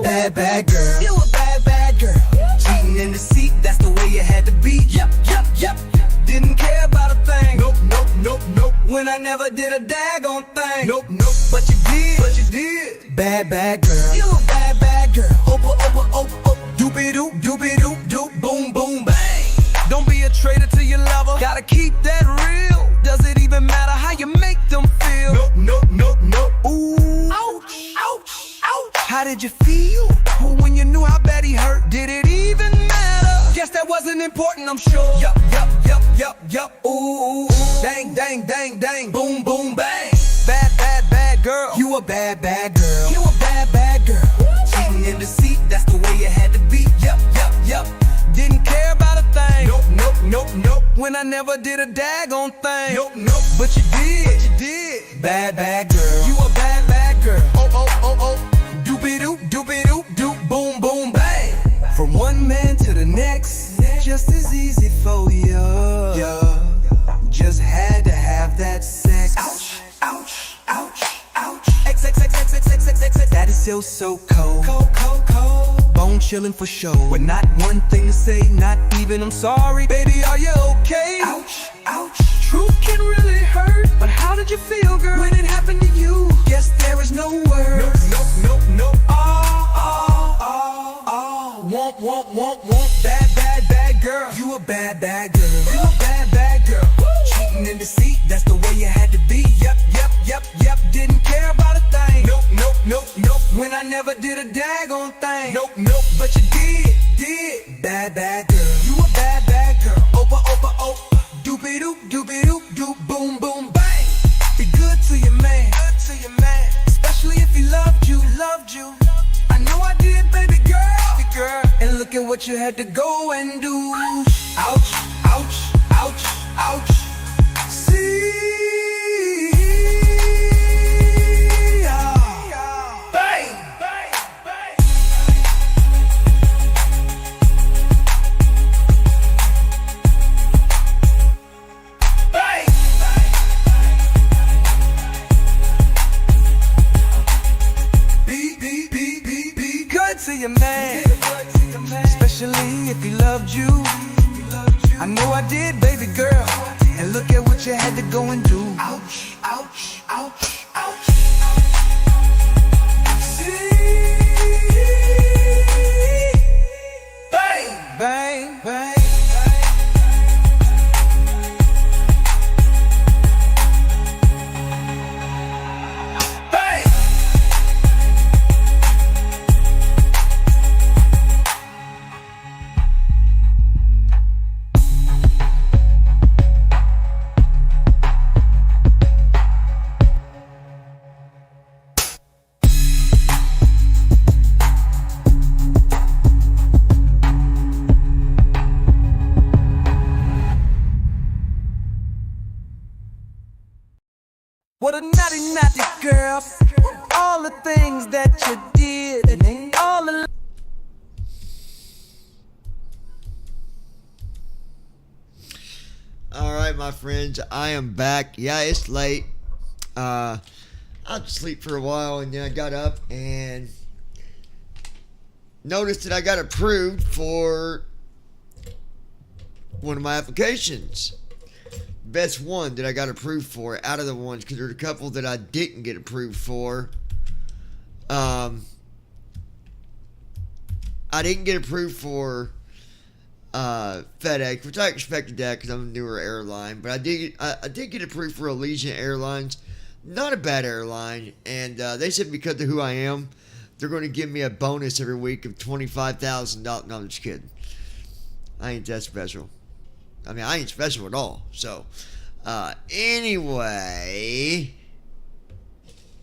Bad, bad girl. You a bad, bad girl. Cheating in the seat, that's the way you had to be. Yep, yep, yep. Didn't care about a thing. Nope, nope, nope, nope. When I never did a daggone thing. Nope, nope. But you did. But you did. Bad, bad girl. You a bad, bad girl. Opa, opa, opa, opa. Doopy doop, doopy doop, doop. Boom, boom, bang. Don't be a traitor to your lover. Gotta keep that real. Does it even matter how you make them feel? Nope, nope, nope, nope. Ooh. Ouch, ouch, ouch. How did you feel when you knew how bad he hurt? Did it even matter? Guess that wasn't important, I'm sure. Yup, yup, yup, yup, yup. Ooh, dang, dang, dang, dang. Boom, boom, bang. Bad, bad, bad girl. You a bad, bad girl. You a bad, bad girl. Cheating in the seat, that's the way it had to be. Yup, yup, yup. Didn't care about a thing. Nope, nope, nope, nope. When I never did a daggone thing. Nope, nope. But you did. But you did. Bad, bad girl. You a bad, bad girl. Oh, oh, oh, oh. Doopy doop, doopy doop, doop. Boom, boom, bang. From one man to the next, just as easy for you. Yeah. Just had to have that sex. Ouch, ouch, ouch, ouch. X, X, X, X, X, X, X, X, X. That is still so cold. Cold, cold, cold. Bone chillin' for show. But not one thing to say, not even I'm sorry. Baby, are you okay? Ouch, ouch. Truth can really hurt. But how did you feel, girl, when it happened to you? Guess there is no words. Nope, nope, nope, nope. Womp, womp, womp, womp. Bad, bad, bad girl. You a bad, bad girl. You a bad, bad girl. Cheating in the seat, that's the way you had to be. Yep, yep, yep, yep. Didn't care about a thing. Nope, nope, nope, nope. When I never did a daggone thing. Nope, nope. But you did. Bad, bad girl. You a bad, bad girl. Opa, opa, opa. Doopy doop, doopy doop, doop. Boom, boom, bang. Be good to your man. Good to your man. Especially if he loved you. Loved you. I know I did, baby girl. Girl. And look at what you had to go and do. Ouch, ouch, ouch, ouch. See, bang, bang, bang. Bang, be good to your man. Especially if he loved you. I know I did, baby girl. And look at what you had to go and do. Ouch, ouch, ouch, ouch. See, bang, bang, bang. What a naughty, naughty girl. All the things that you did, and all the... Alright, my friends, I am back. Yeah, it's late. I was asleep for a while, and then I got up and noticed that I got approved for one of my applications. Best one that I got approved for out of the ones, because there's a couple that I didn't get approved for. I didn't get approved for FedEx, which I expected that because I'm a newer airline, but I did get approved for Allegiant Airlines. Not a bad airline, and they said because of who I am, they're going to give me a bonus every week of $25,000. No, I'm just kidding. I ain't that special. I mean, I ain't special at all. So, anyway,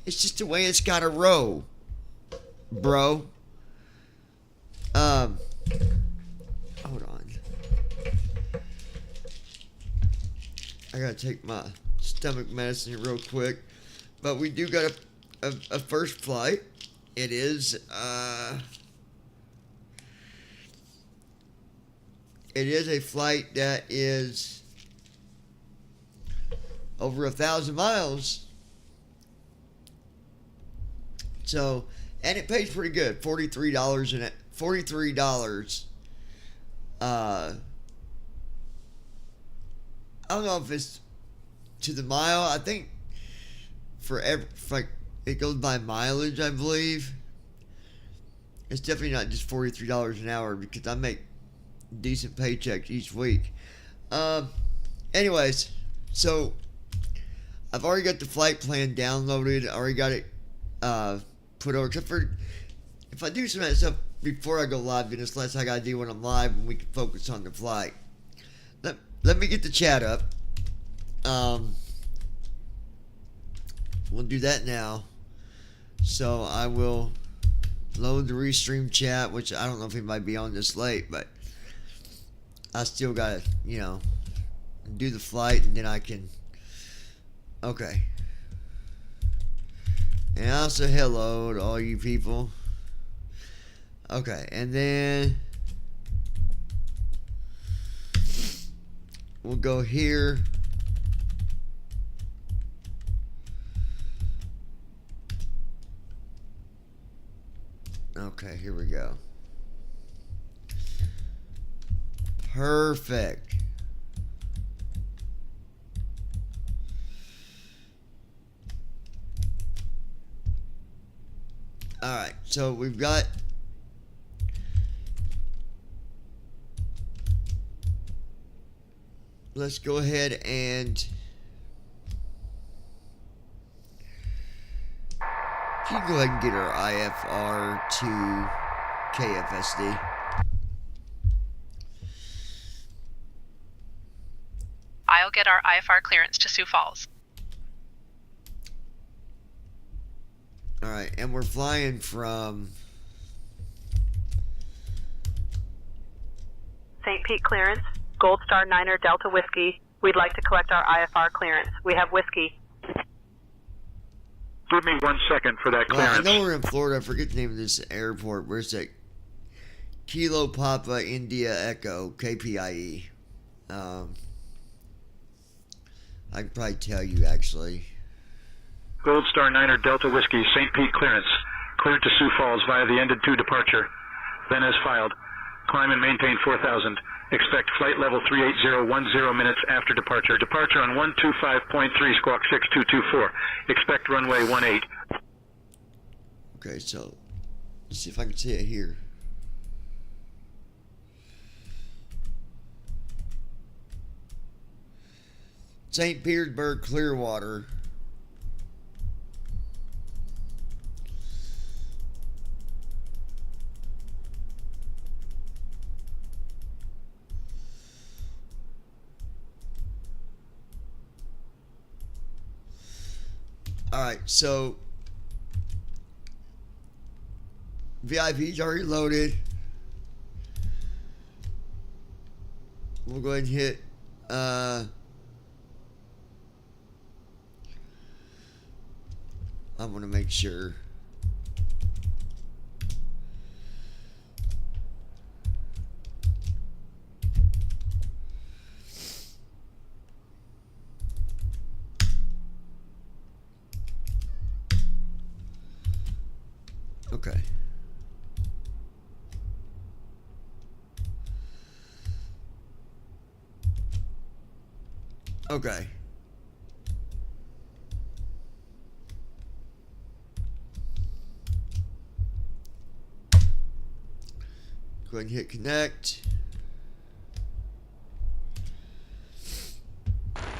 it's just the way it's got to roll, bro. Hold on. I gotta take my stomach medicine real quick. But we do got a first flight. It is, it is a flight that is over 1,000 miles. So and it pays pretty good. $43 and $43. I don't know if it's to the mile. I think for like it goes by mileage, I believe. It's definitely not just $43 an hour because I make decent paychecks each week. Anyways, so I've already got the flight plan downloaded. I already got it put over. Except for if I do some of that stuff before I go live, then it's less I gotta do when I'm live, and we can focus on the flight. Let me get the chat up. We'll do that now. So I will load the restream chat, which I don't know if it might be on this late, but I still gotta, do the flight, and then I can. Okay. And also hello to all you people. Okay, and then we'll go here. Okay, here we go. Perfect. Alright, so we've got let's go ahead and you can go ahead and get our IFR to KFSD. I'll get our IFR clearance to Sioux Falls. Alright, and we're flying from St. Pete clearance, Gold Star Niner Delta Whiskey. We'd like to collect our IFR clearance. We have whiskey. Give me 1 second for that clearance. Well, I know we're in Florida. I forget the name of this airport. Where's that? Kilo Papa India Echo, KPIE. I can probably tell you, actually. Gold Star Niner Delta Whiskey, St. Pete clearance. Cleared to Sioux Falls via the ended 2 departure. Then as filed. Climb and maintain 4,000. Expect flight level 38010 minutes after departure. Departure on 125.3 squawk 6224. Expect runway 18. Okay, so let's see if I can see it here. St. Petersburg, Clearwater. Alright, so VIP's already loaded. We'll go ahead and hit I want to make sure. Okay. Okay. Go ahead and hit connect.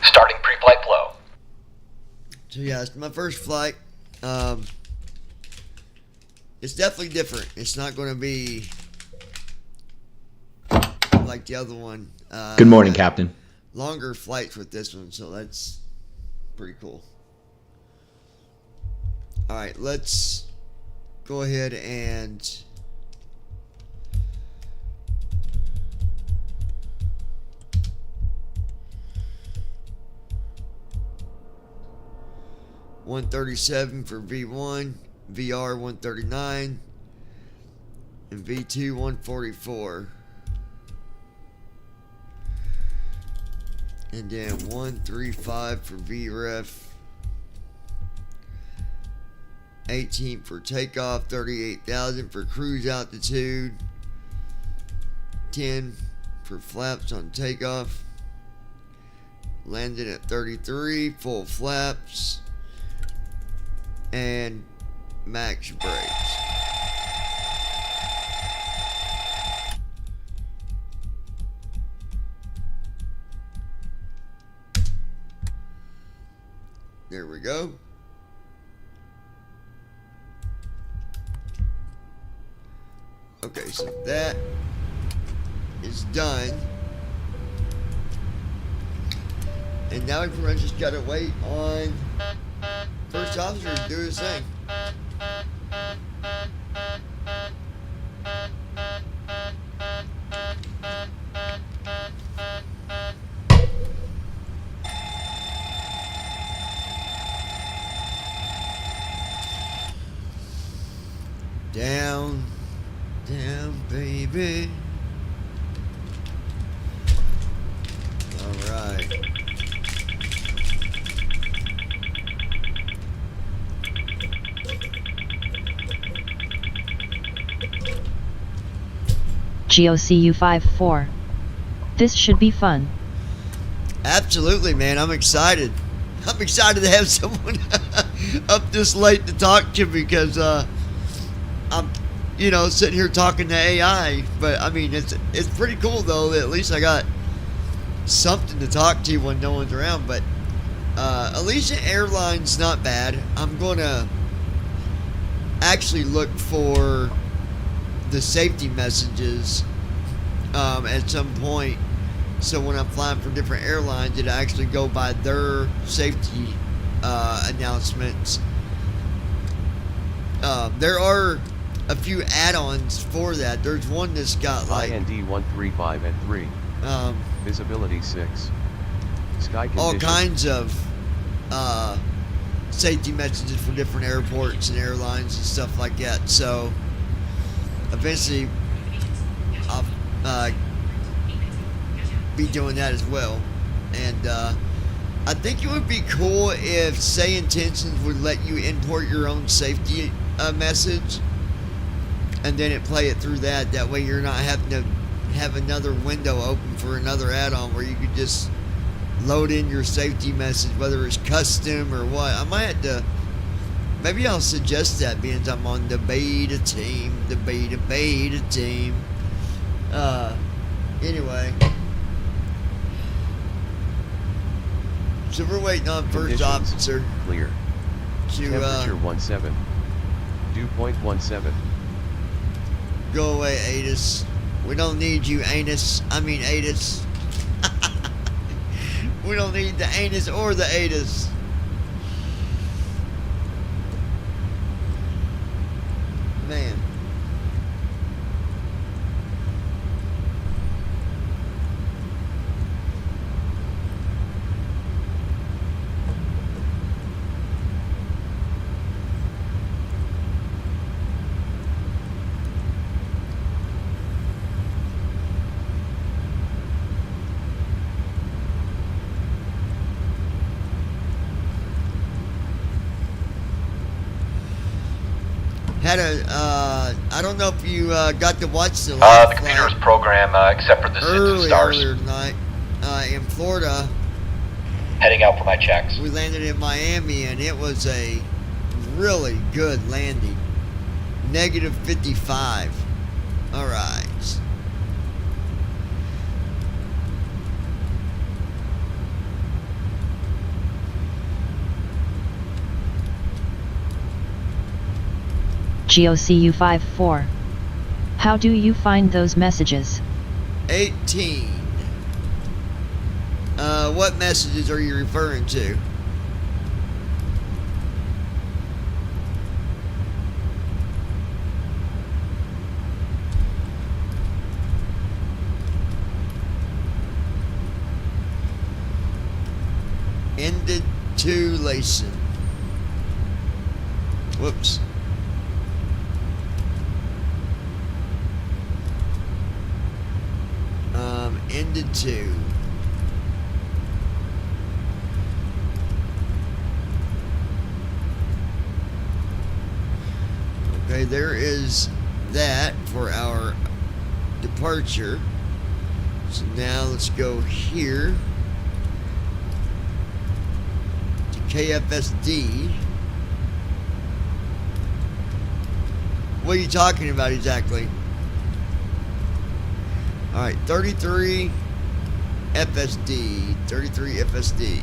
Starting pre-flight flow. So yeah, it's my first flight. It's definitely different. It's not going to be like the other one. Good morning, Captain. Longer flights with this one, so that's pretty cool. All right, let's go ahead and $137 for V1, VR 139, and V2 144. And then 135 for VREF. 18 for takeoff, 38,000 for cruise altitude, 10 for flaps on takeoff, landing at 33, full flaps, and max brakes. There we go. Okay, so that is done. And now we pretty much just gotta wait on first officer to do his thing. Down, down, baby. All right. GOCU 54. This should be fun. Absolutely, man. I'm excited. I'm excited to have someone up this late to talk to because I'm, sitting here talking to AI. But I mean, it's pretty cool though that at least I got something to talk to when no one's around. But Allegiant Airlines not bad. I'm gonna actually look for the safety messages at some point, so when I'm flying for different airlines, it actually go by their safety announcements. There are a few add-ons for that. There's one that's got like IND 135 and 3. Visibility 6. Sky all conditions. kinds of safety messages for different airports and airlines and stuff like that. So eventually I'll be doing that as well. And I think it would be cool if Say Intentions would let you import your own safety message and then play it through that. That way you're not having to have another window open for another add-on where you could just load in your safety message, whether it's custom or what. I might have to, maybe I'll suggest that, being I'm on the beta team. Anyway, so we're waiting on first Conditions. officer Clear. to Temperature 17. Dew point 17. go away, Adis. We don't need you, Anus. I mean, Adis. We don't need the anus or the Adis. Man. Had I don't know if you got to watch the The last computer is flight programmed except for the stars. earlier tonight in Florida. Heading out for my checks. We landed in Miami and it was a really good landing. Negative 55. All right. GOCU 54. How do you find those messages? 18. What messages are you referring to? Ended to Layson. Whoops. Ended to. Okay, there is that for our departure. So now let's go here to KFSD. What are you talking about exactly? Alright, 33 FSD. 33 FSD.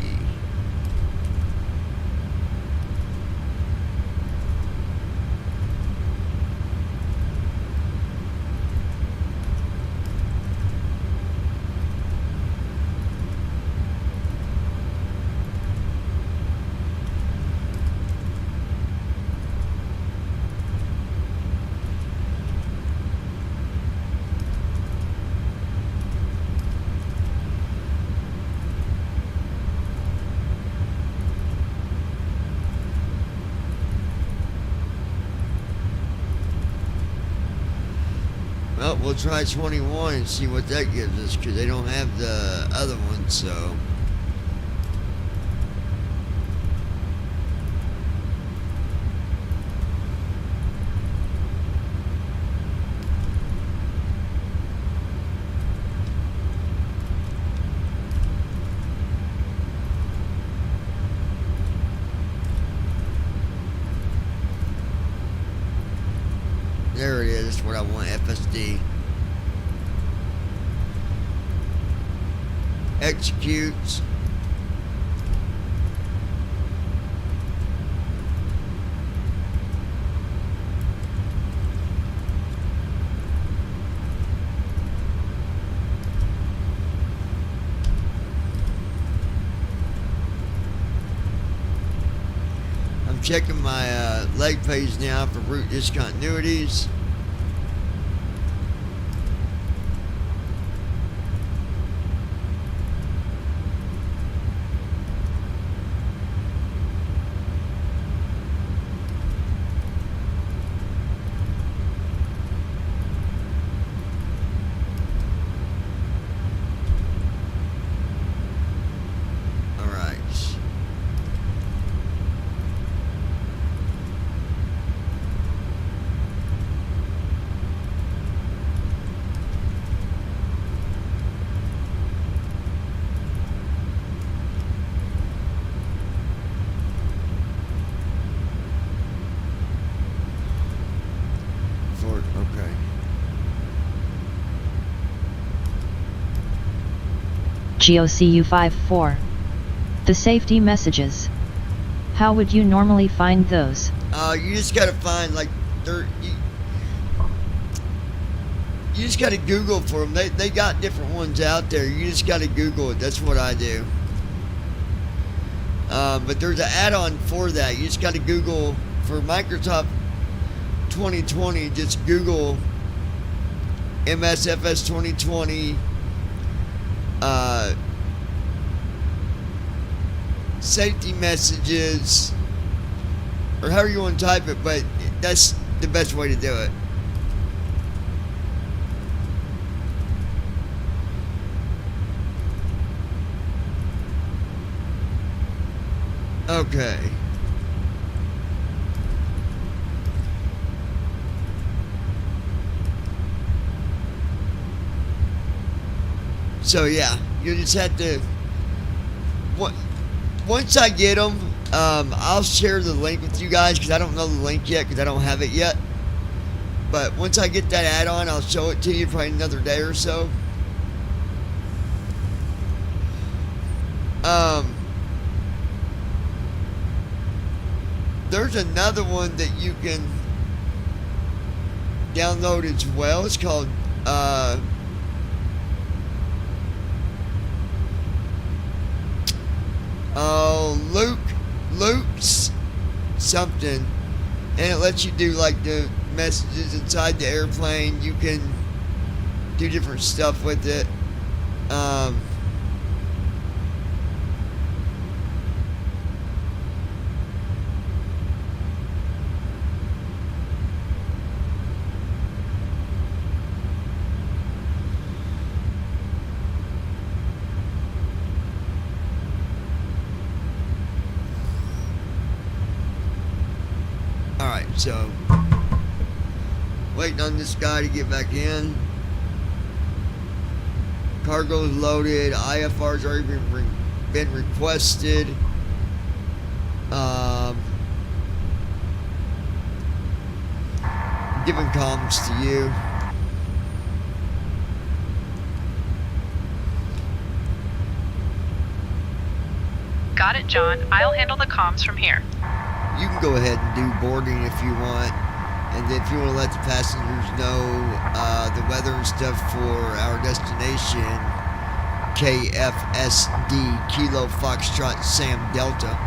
Well, we'll try 21 and see what that gives us, because they don't have the other one, so. There it is, what I want, FSD. Executes. I'm checking my leg page now for route discontinuities. Okay. GOCU54. The safety messages. How would you normally find those? You just gotta find, like, you just gotta Google for them. They got different ones out there. You just gotta Google it. That's what I do. But there's an add-on for that. You just gotta Google for Microsoft 2020. Just Google MSFS 2020 safety messages, or however you want to type it, but that's the best way to do it. Okay. So yeah, you just have to. Once I get them, I'll share the link with you guys, because I don't know the link yet, because I don't have it yet. But once I get that add-on, I'll show it to you probably another day or so. There's another one that you can download as well. It's called Luke's something, and it lets you do like the messages inside the airplane. You can do different stuff with it. Alright, so Waiting on this guy to get back in. Cargo's loaded. IFR's already been requested. Giving comms to you. Got it, John. I'll handle the comms from here. You can go ahead and do boarding if you want. And if you want to let the passengers know the weather and stuff for our destination, KFSD, Kilo Foxtrot Sam Delta.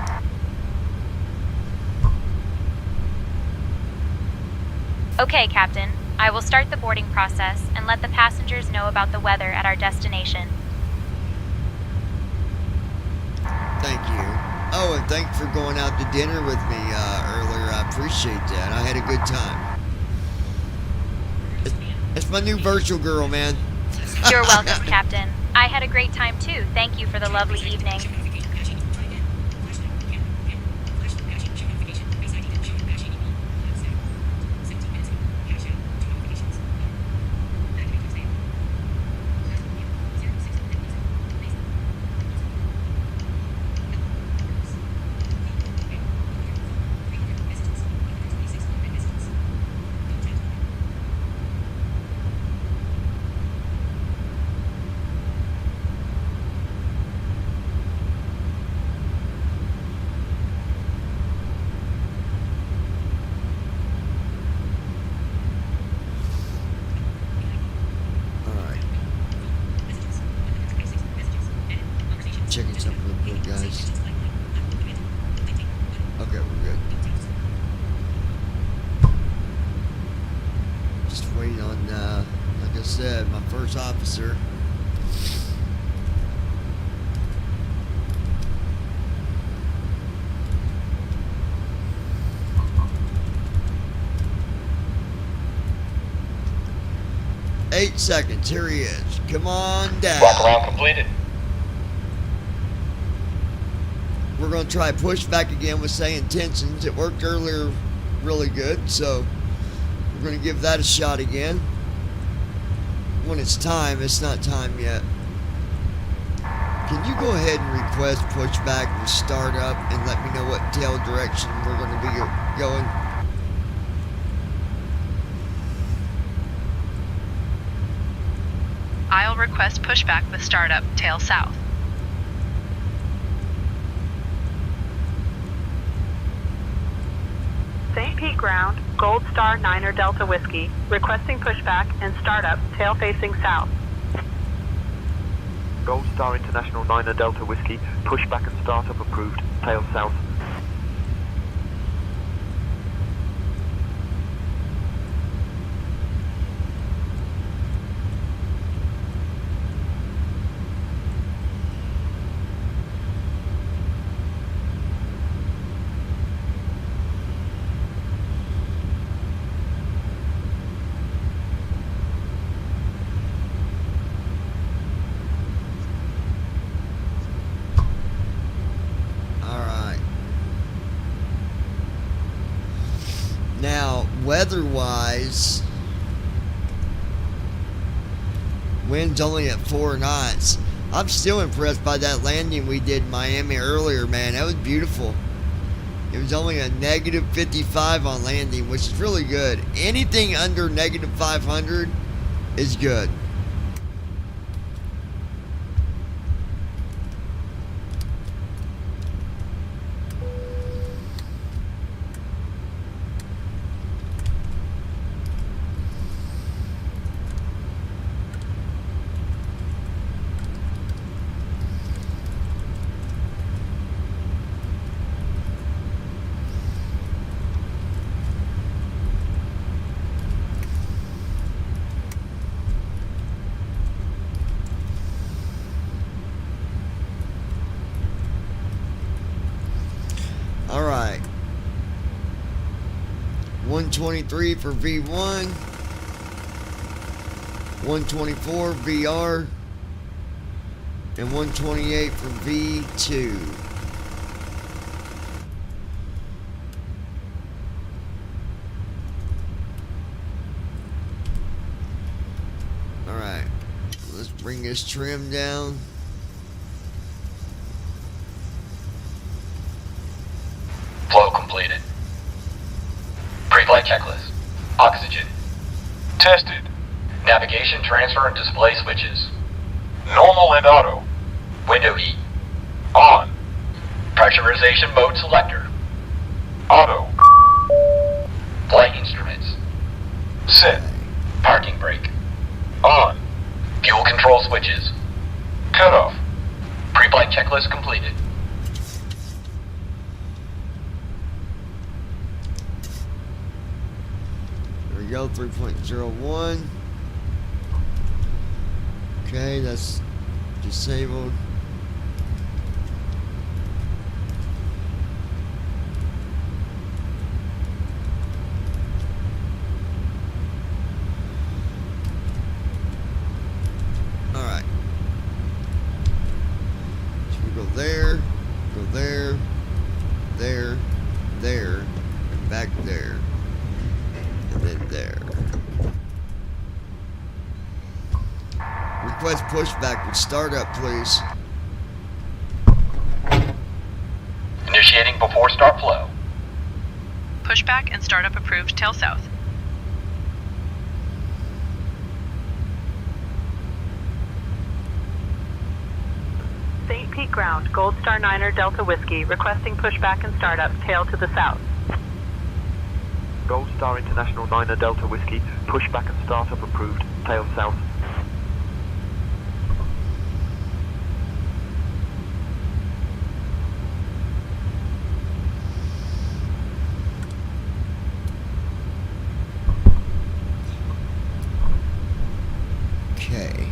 Okay, Captain. I will start the boarding process and let the passengers know about the weather at our destination. Thank you. Oh, and thanks for going out to dinner with me earlier. I appreciate that. I had a good time. It's my new virtual girl, man. You're welcome, Captain. I had a great time too. Thank you for the lovely evening. Checking something real quick, guys. Okay, we're good. Just waiting on, like I said, my first officer. Eight seconds. Here he is. Come on down. Walk around completed. We're going to try push back again with say intentions. It worked earlier really good, so we're going to give that a shot again. When it's time, it's not time yet. Can you go ahead and request pushback and start up and let me know what tail direction we're going to be going? I'll request pushback with startup, tail south. St. Pete ground, Gold Star 9er Delta Whiskey, requesting pushback and startup, tail facing south. Gold Star International 9er Delta Whiskey, pushback and startup approved, tail south. Now, weather-wise, wind's only at 4 knots. I'm still impressed by that landing we did in Miami earlier, man. That was beautiful. It was only a negative 55 on landing, which is really good. Anything under negative 500 is good. All right. 123 for V1. 124 VR. And 128 for V2. Alright. Let's bring this trim down. Flow completed. Pre-flight checklist. Oxygen. Tested. Navigation, transfer, and display switches. Normal and auto. Window heat. On. Pressurization mode selector. Auto. Flight instruments. Set. Parking brake. On. Fuel control switches. Cut off. Pre-flight checklist completed. There we go, 3.01. Okay, that's disabled. Alright. So we go there, and back there, and then there. Request pushback with startup, please. Initiating before start flow. Pushback and startup approved. Tail south. St. Pete ground, Gold Star 9er Delta Whiskey, requesting pushback and startup, tail to the south. Gold Star International 9er Delta Whiskey, pushback and startup approved, tail south. Okay.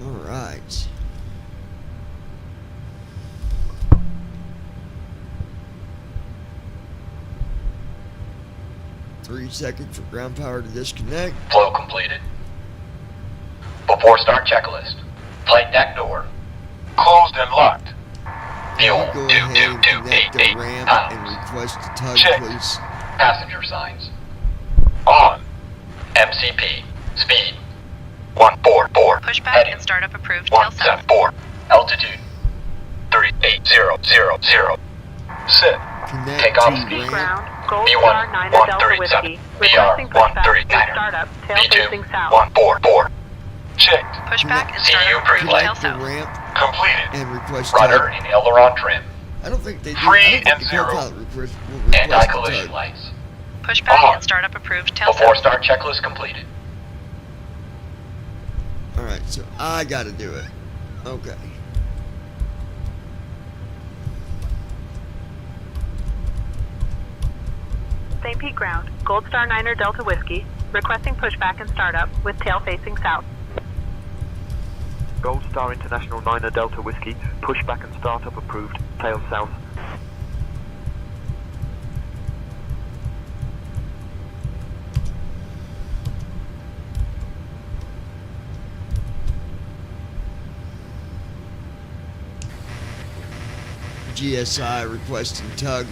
All right. Three seconds for ground power to disconnect. Flow completed. Before start checklist. Flight deck door. Closed and locked. Fuel Go ahead and connect the 22288 ramp and pounds. request a tug, Check. please. Passenger signs. On. MCP. Speed. 144. Pushback Heading. and startup approved. Tail south. 174. Altitude. 38000. Set. Connect Take off to speed. ramp. Ground, Gold B1 Star 9er Delta 137. Whiskey, BR requesting pushback 139er. and startup, tail facing B2 south. 144. Checked. Pushback and See you startup approved. pre-flight. Tail Connect the south. ramp Completed. and request Rudder tug. and aileron trim. I don't think they do. Free I don't think and the zero. co-pilot request will request a Anti-collision tug. lights. Pushback On. and startup approved. Tail Before south. start checklist completed. All right, so I got to do it. Okay. St. Pete ground, Gold Star 9er Delta Whiskey, requesting pushback and startup with tail facing south. Gold Star International 9er Delta Whiskey, pushback and startup approved, tail south. GSI requesting tug.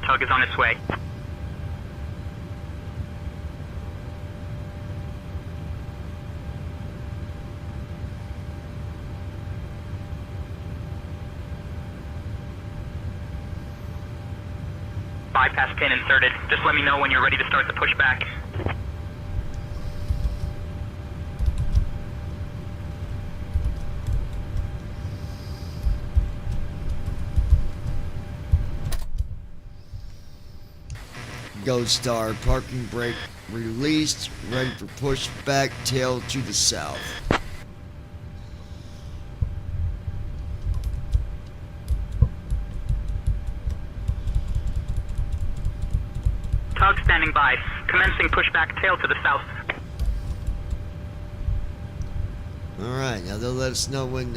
Tug is on its way. Bypass pin inserted. Just let me know when you're ready to start the pushback. Gold Star, parking brake released, ready for pushback, tail to the south. Tug standing by. Commencing pushback, tail to the south. Alright, now they'll let us know when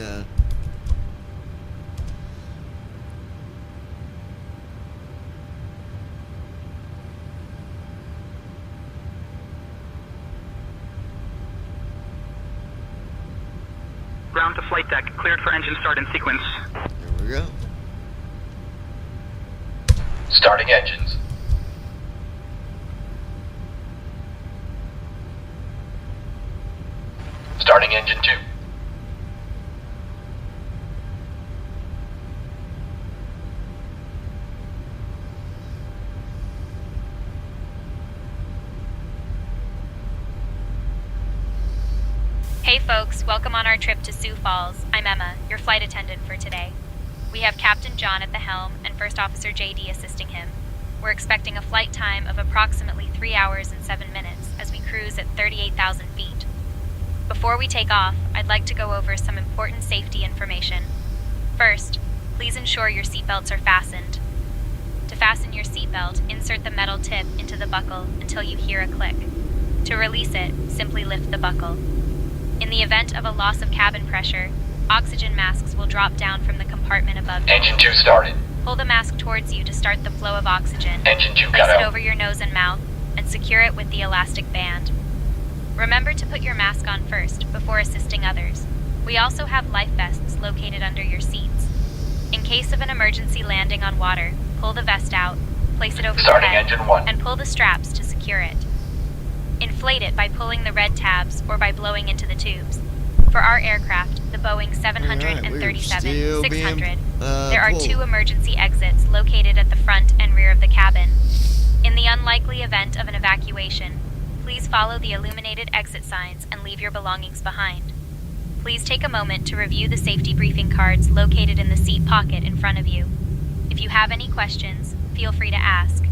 Ground to flight deck, cleared for engine start in sequence. there we go. Starting engines. Starting engine 2. Hey folks, welcome on our trip to Sioux Falls. I'm Emma, your flight attendant for today. We have Captain John at the helm and First Officer JD assisting him. We're expecting a flight time of approximately 3 hours and 7 minutes as we cruise at 38,000 feet. Before we take off, I'd like to go over some important safety information. First, please ensure your seatbelts are fastened. To fasten your seatbelt, insert the metal tip into the buckle until you hear a click. To release it, simply lift the buckle. In the event of a loss of cabin pressure, oxygen masks will drop down from the compartment above you. Engine 2 started. Pull the mask towards you to start the flow of oxygen. Engine 2 Place cut it out. over your nose and mouth, and secure it with the elastic band. Remember to put your mask on first before assisting others. We also have life vests located under your seats. In case of an emergency landing on water, pull the vest out, place it over your Starting head, engine 1. and pull the straps to secure it. Inflate it by pulling the red tabs or by blowing into the tubes. For our aircraft, the Boeing 737-600, there are pulled. 2 emergency exits located at the front and rear of the cabin. In the unlikely event of an evacuation, please follow the illuminated exit signs and leave your belongings behind. Please take a moment to review the safety briefing cards located in the seat pocket in front of you. If you have any questions, feel free to ask.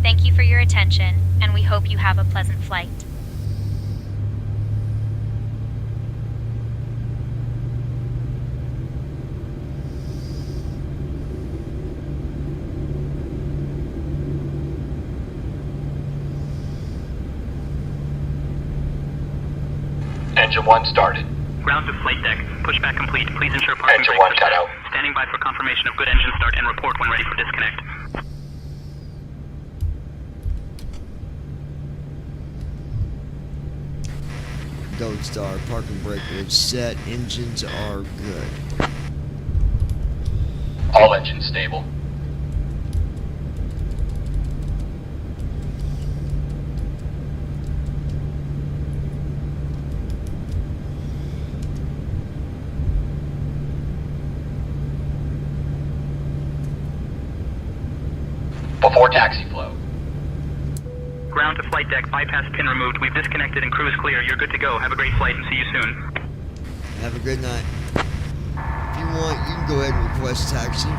Thank you for your attention, and we hope you have a pleasant flight. Engine 1 started. Ground to flight deck. Pushback complete. Please ensure parking Engine brakes 1 are cut set. out. Standing by for confirmation of good engine start and report when ready for disconnect. Gold Star, parking brake is set, engines are good. All engines stable. Before taxi flow. Ground to flight deck. Bypass pin removed. We've disconnected and crew is clear. You're good to go. Have a great flight and see you soon. Have a good night. If you want, you can go ahead and request taxi.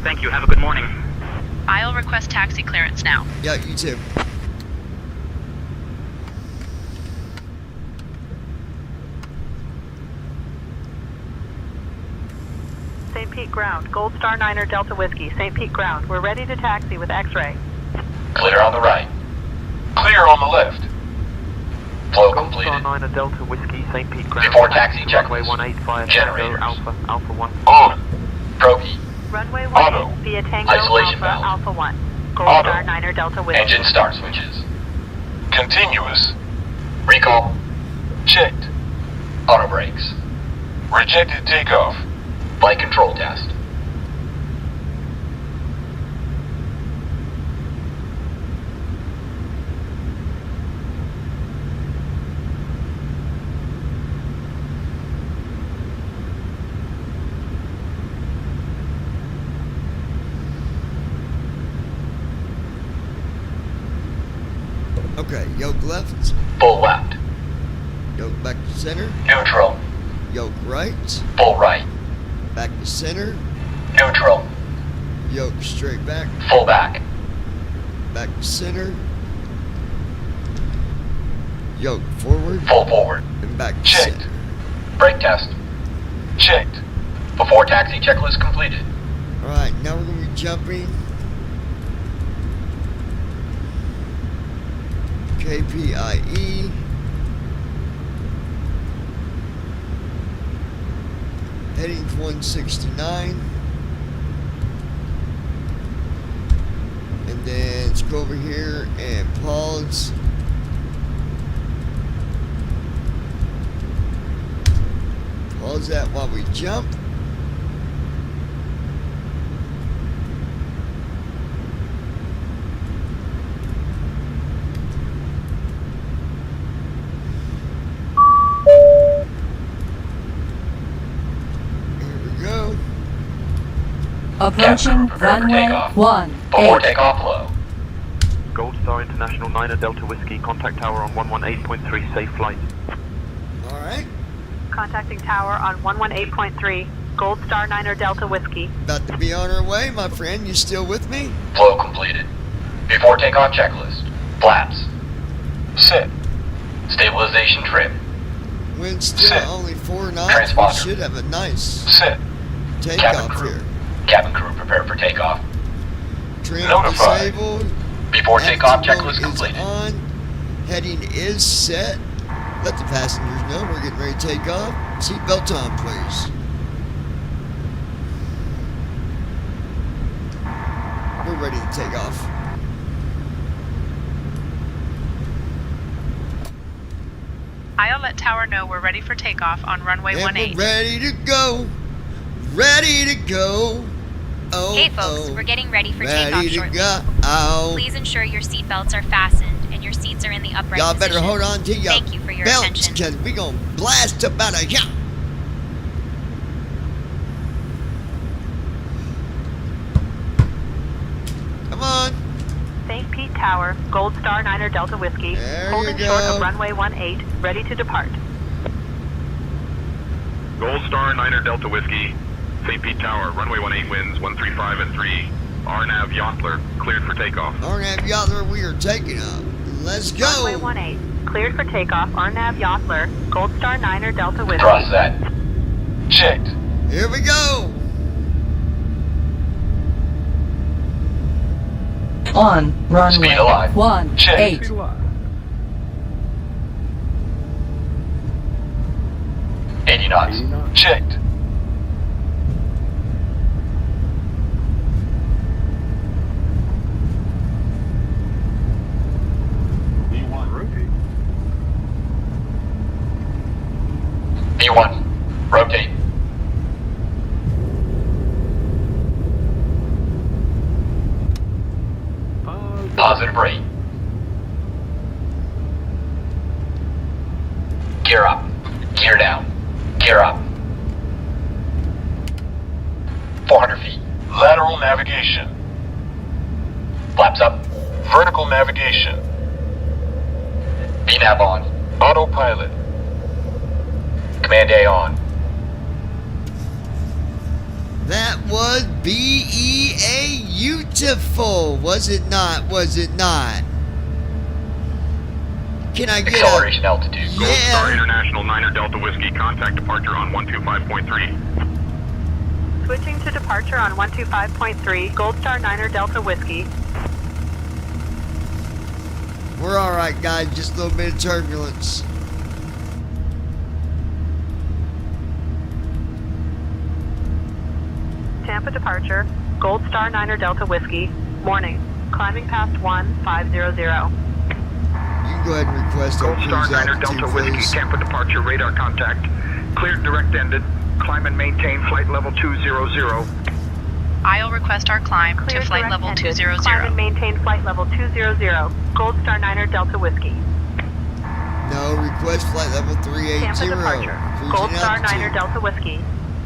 Thank you. Have a good morning. I'll request taxi clearance now. Yeah, you too. St. Pete ground. Gold Star 9er Delta Whiskey. St. Pete ground. We're ready to taxi with X-ray. Clear on the right. Clear on the left. Flow Gold Star completed. 9er Delta Whiskey, St. Pete ground. Before taxi Runway checklist. 185 Generators. Alpha 1. On. Probe heat. Runway 18 Auto. via Tango Isolation Alpha valve. Alpha 1. Gold Auto. Star 9er Delta Whiskey. Engine start switches. Continuous. Recall. Checked. Auto brakes. Rejected takeoff. Flight control test. Okay, yoke left, Full left. yoke back to center, Neutral. yoke right, Full right. back to center, Neutral. yoke straight back, Full back. back to center, yoke forward, Full forward. and back to Checked. center. Brake test. Checked. Before taxi checklist completed. Alright, now we're going to be jumping KPIE. Heading to 169. And then let's go over here and pause. Pause that while we jump. Here we go. Approaching runway 18. Before takeoff low. Gold Star International 9er Delta Whiskey, contact tower on 118.3, safe flight. Alright. Contacting tower on 118.3. Gold Star 9er Delta Whiskey. About to be on our way, my friend. You still with me? Flow completed. Before takeoff checklist. Flaps. Sit. Stabilization trim. Wind still Sit. only 4 knots. We Transponder. should have a nice Sit. Cabin takeoff crew. here. Cabin crew prepare for takeoff. Trim Notified. disabled. Before takeoff Engine mode checklist is completed. on. Heading is set. Let the passengers know we're getting ready to take off. Seatbelt on, please. We're ready to take off. I'll let Tower know we're ready for takeoff on runway And 18. we're ready to go. Ready to go. Oh, Hey folks, oh. we're getting ready for takeoff Ready to shortly. go. Oh. Please ensure your seatbelts are fastened and your seats are in the upright Y'all better position. hold on to your Thank you for your belts, attention. because we gonna blast up out of here. Come on. St. Pete Tower, Gold Star 9er Delta Whiskey. There Holding you short go. of runway 18, ready to depart. Gold Star 9er Delta Whiskey, St. Pete Tower, runway 18 winds 135 and 3. RNAV Yottler, cleared for takeoff. RNAV Yottler, we are taking off. Let's go. Runway 18, cleared for takeoff. Arnav Yottler, Gold Star 9er Delta Whiskey. Cross set. Checked. Here we go. On runway Speed alive. 18. Checked. 80 knots. Checked. B1, rotate. Positive rate. Gear up. Gear down. Gear up. 400 feet. Lateral navigation. Flaps up. Vertical navigation. VNAV on. Autopilot. Command A on. That was BEA beautiful, was it not? Was it not? Can I get Acceleration altitude. Gold Star Yeah. International 9er Delta Whiskey, contact departure on 125.3. Switching to departure on 125.3, Gold Star 9er Delta Whiskey. We're all right, guys. Just a little bit of turbulence. Tampa departure, Gold Star 9er Delta Whiskey, morning, climbing past 1500. You can go ahead and request our Gold Star cruise 9er altitude, Delta Whiskey, please. Tampa departure, radar contact. Cleared direct ended. Climb and maintain flight level 200. I'll request our climb Clear to flight direct level ended. 200. Climb and maintain flight level 200. Gold Star 9er Delta Whiskey. No, request flight level 380. Tampa departure, Cruising Gold Star altitude. 9er Delta Whiskey.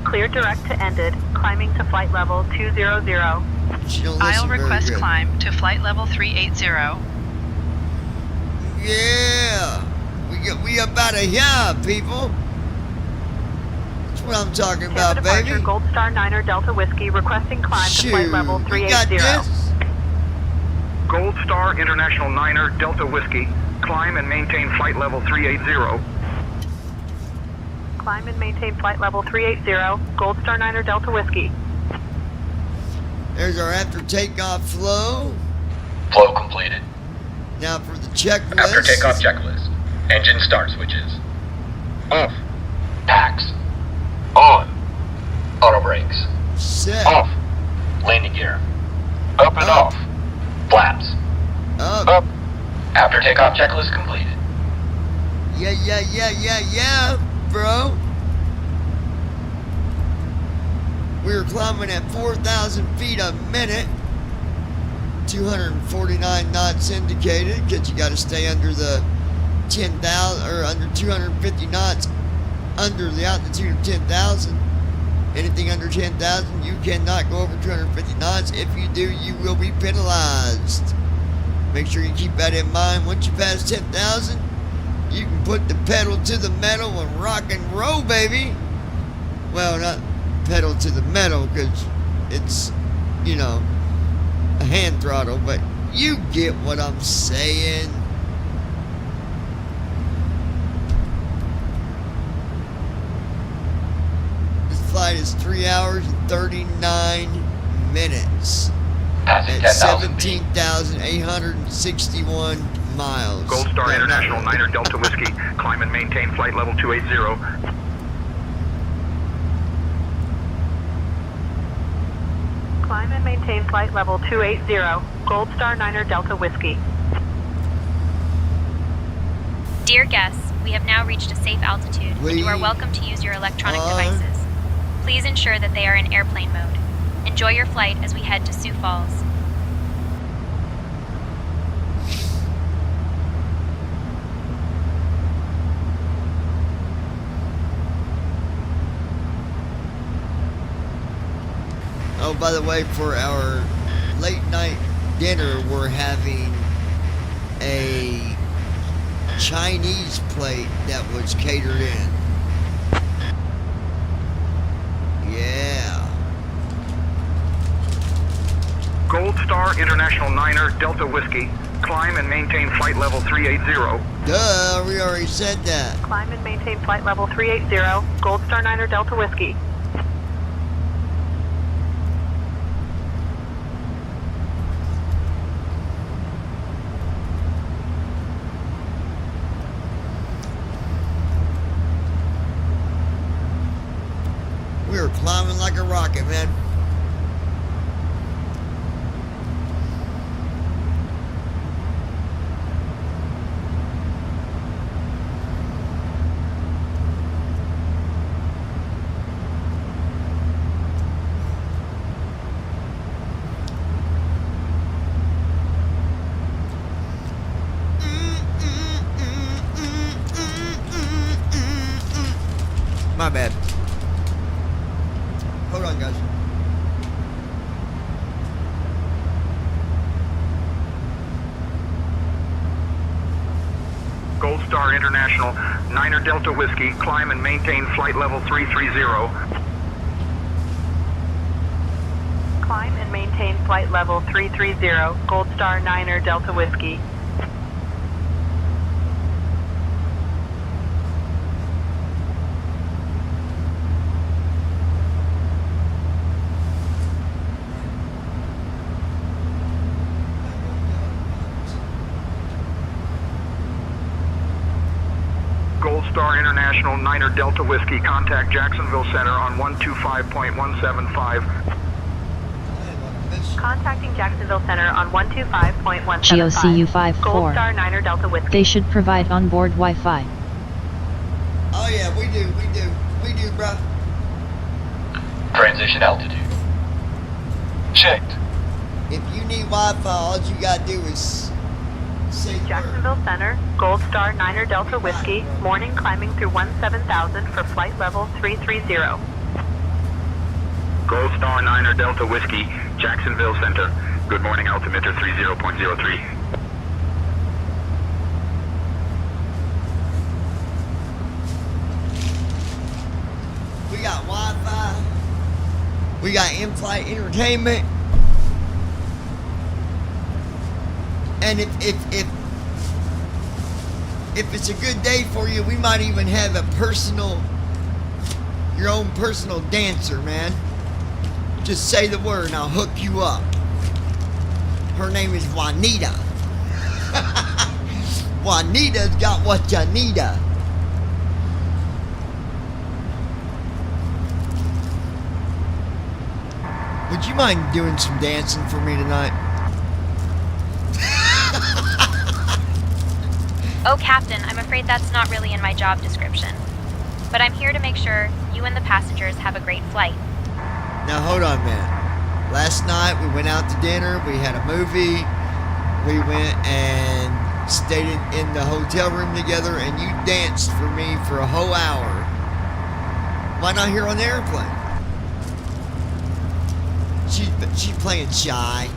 Clear direct to ended. Climbing to flight level 200. She don't listen I'll very request good. climb to flight level 380. Yeah, we about to here, people. That's what I'm talking Tampa about, departure, baby. Gold Star 9er Delta Whiskey, requesting climb to flight Shoot, level we got 380. this. Gold Star International 9er Delta Whiskey. Climb and maintain flight level 380. Climb and maintain flight level 380. Gold Star 9er Delta Whiskey. There's our after takeoff flow. Flow completed. Now for the checklist. After takeoff checklist. Engine start switches. Off. Packs. On. Auto brakes. Set. Off. Landing gear. Up and Up. off. Flaps. Up. Up. After takeoff checklist completed. Yeah, bro. We're climbing at 4,000 feet a minute. 249 knots indicated, because you got to stay under the 10,000 or under 250 knots under the altitude of 10,000. Anything under 10,000, you cannot go over 250 knots. If you do, you will be penalized. Make sure you keep that in mind. Once you pass 10,000, you can put the pedal to the metal and rock and roll, baby. Well, not pedal to the metal, because it's, you know, a hand throttle, but you get what I'm saying. This flight is 3 hours and 39 minutes Passing at 10,000 feet. 17,861 miles. Gold Star No, International not 9er Delta Whiskey. Climb and maintain flight level 280. Climb and maintain flight level 280. Gold Star 9er Delta Whiskey. Dear guests, we have now reached a safe altitude, and you are welcome to use your electronic devices. Please ensure that they are in airplane mode. Enjoy your flight as we head to Sioux Falls. Oh, by the way, for our late night dinner, we're having a Chinese plate that was catered in. Yeah. Gold Star International 9er Delta Whiskey. Climb and maintain flight level 380. Duh, we already said that. Climb and maintain flight level 380. Gold Star 9er Delta Whiskey. We were climbing like a rocket, man. My bad. Hold on, guys. Gold Star International 9er Delta Whiskey. Climb and maintain flight level 330. Climb and maintain flight level 330. Gold Star 9er Delta Whiskey. Gold Star International 9er Delta Whiskey. Contact Jacksonville Center on 125.175. Contacting Jacksonville Center on 125.175. GOCU 54. Gold Star 9er Delta Whiskey. They should provide onboard Wi-Fi. Oh yeah, we do, bruh. Transition altitude. Checked. If you need Wi-Fi, all you gotta do is say Jacksonville Center, Gold Star 9er Delta Whiskey, morning climbing through 17,000 for flight level 330. Gold Star 9er Delta Whiskey, Jacksonville Center. Good morning, altimeter 30.03. we got Wi-Fi, we got in-flight entertainment, and if it's a good day for you, we might even have your own personal dancer, man. Just say the word and I'll hook you up. Her name is Juanita. Juanita's got what you need. Would you mind doing some dancing for me tonight? Oh, Captain, I'm afraid that's not really in my job description. But I'm here to make sure you and the passengers have a great flight. Now hold on, man. Last night we went out to dinner, we had a movie, we went and stayed in the hotel room together, and you danced for me for a whole hour. Why not here on the airplane? She's playing shy.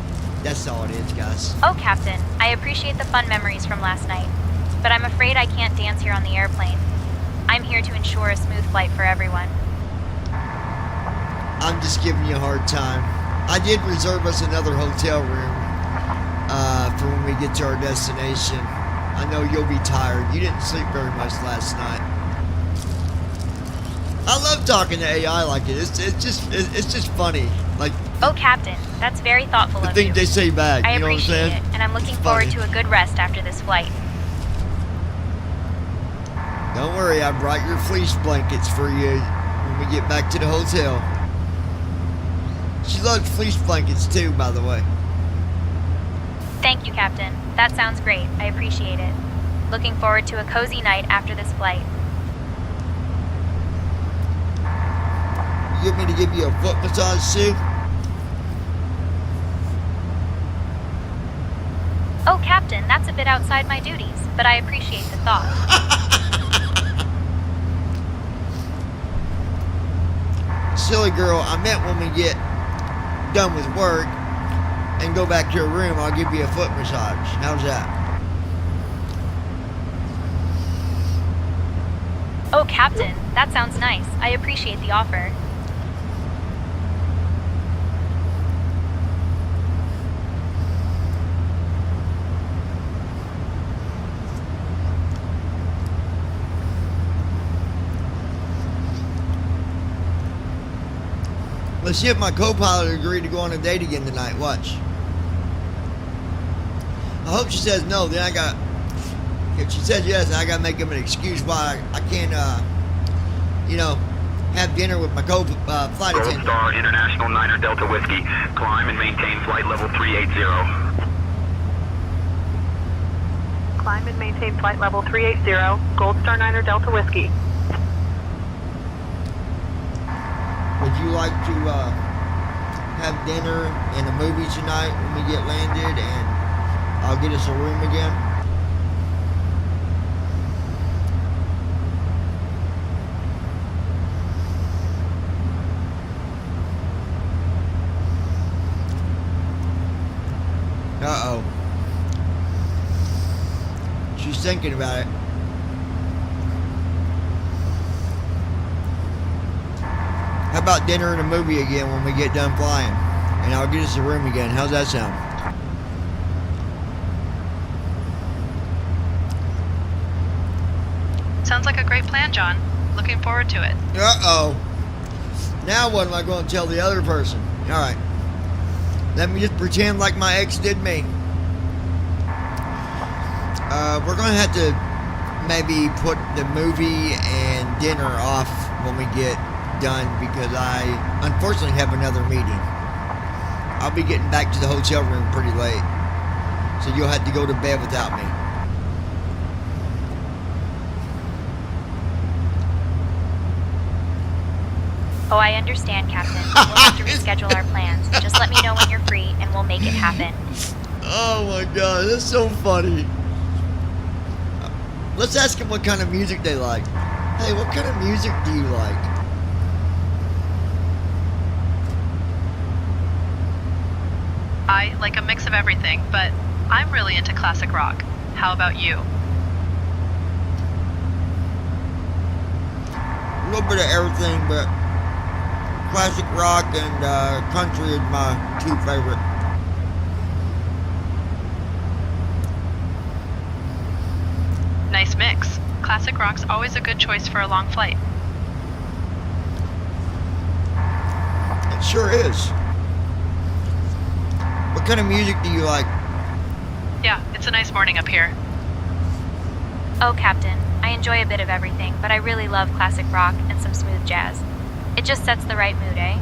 That's all it is, guys. Oh, Captain, I appreciate the fun memories from last night, but I'm afraid I can't dance here on the airplane. I'm here to ensure a smooth flight for everyone. I'm just giving you a hard time. I did reserve us another hotel room for when we get to our destination. I know you'll be tired. You didn't sleep very much last night. I love talking to AI like it. It's just funny. Like, oh, Captain, that's very thoughtful the of you. things they say back. I You know what I'm appreciate saying? it, and I'm looking It's forward funny. to a good rest after this flight. Don't worry, I brought your fleece blankets for you when we get back to the hotel. She loves fleece blankets too, by the way. Thank you, Captain. That sounds great. I appreciate it. Looking forward to a cozy night after this flight. You want me to give you a foot massage too? Oh, Captain, that's a bit outside my duties, but I appreciate the thought. Silly girl, I meant when we get done with work and go back to your room, I'll give you a foot massage. How's that? Oh, Captain, that sounds nice. I appreciate the offer. Let's see if my co-pilot agreed to go on a date again tonight. Watch. I hope she says no. Then I got. If she says yes, then I got to make him an excuse why I can't, have dinner with my flight Gold attendant. Star International 9er Delta Whiskey. Climb and maintain flight level 380. Climb and maintain flight level 380. Gold Star 9er Delta Whiskey. Would you like to have dinner and a movie tonight when we get landed, and I'll get us a room again? Uh-oh. She's thinking about it. How about dinner and a movie again when we get done flying? And I'll get us a room again. How's that sound? Sounds like a great plan, John. Looking forward to it. Uh-oh. Now what am I going to tell the other person? Alright. Let me just pretend like my ex did me. We're going to have to maybe put the movie and dinner off when we get done, because I unfortunately have another meeting. I'll be getting back to the hotel room pretty late. So you'll have to go to bed without me. Oh, I understand, Captain. We'll have to reschedule our plans. Just let me know when you're free, and we'll make it happen. Oh my god, that's so funny. Let's ask them what kind of music they like. Hey, what kind of music do you like? I like a mix of everything, but I'm really into classic rock. How about you? A little bit of everything, but classic rock and country is my two favorite. Nice mix. Classic rock's always a good choice for a long flight. It sure is. What kind of music do you like? Yeah, it's a nice morning up here. Oh, Captain, I enjoy a bit of everything, but I really love classic rock and some smooth jazz. It just sets the right mood, eh?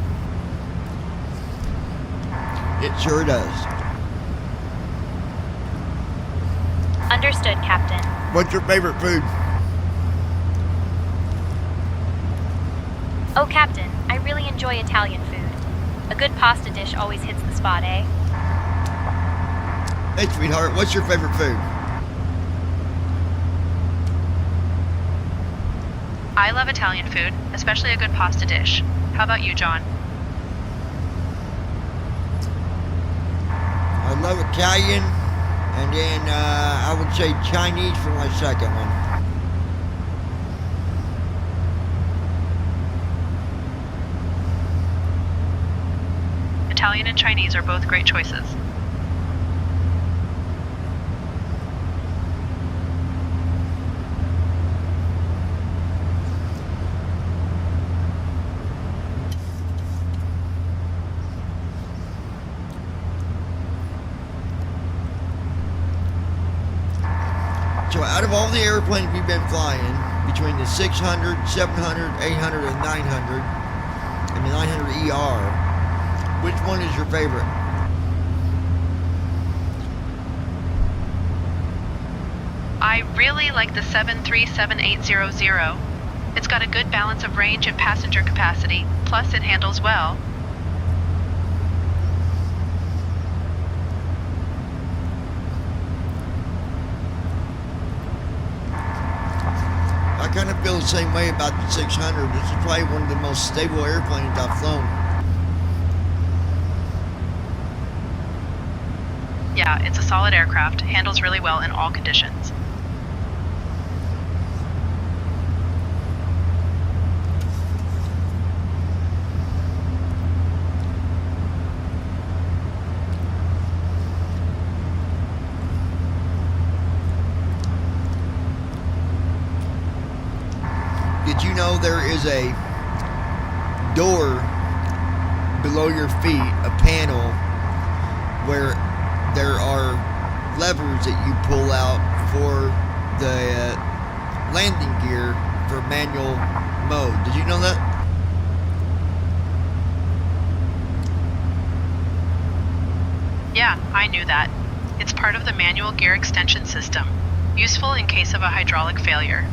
It sure does. Understood, Captain. What's your favorite food? Oh, Captain, I really enjoy Italian food. A good pasta dish always hits the spot, eh? Hey, sweetheart, what's your favorite food? I love Italian food, especially a good pasta dish. How about you, John? I love Italian, and then I would say Chinese for my second one. Italian and Chinese are both great choices. So out of all the airplanes we've been flying, between the 600, 700, 800, and 900, and the 900 ER, which one is your favorite? I really like the 737-800. It's got a good balance of range and passenger capacity, plus it handles well. I kind of feel the same way about the 600. This is probably one of the most stable airplanes I've flown. Yeah, it's a solid aircraft, handles really well in all conditions. Did you know there is a door below your feet, a panel, where there are levers that you pull out for the landing gear for manual mode? Did you know that? Yeah, I knew that. It's part of the manual gear extension system, useful in case of a hydraulic failure.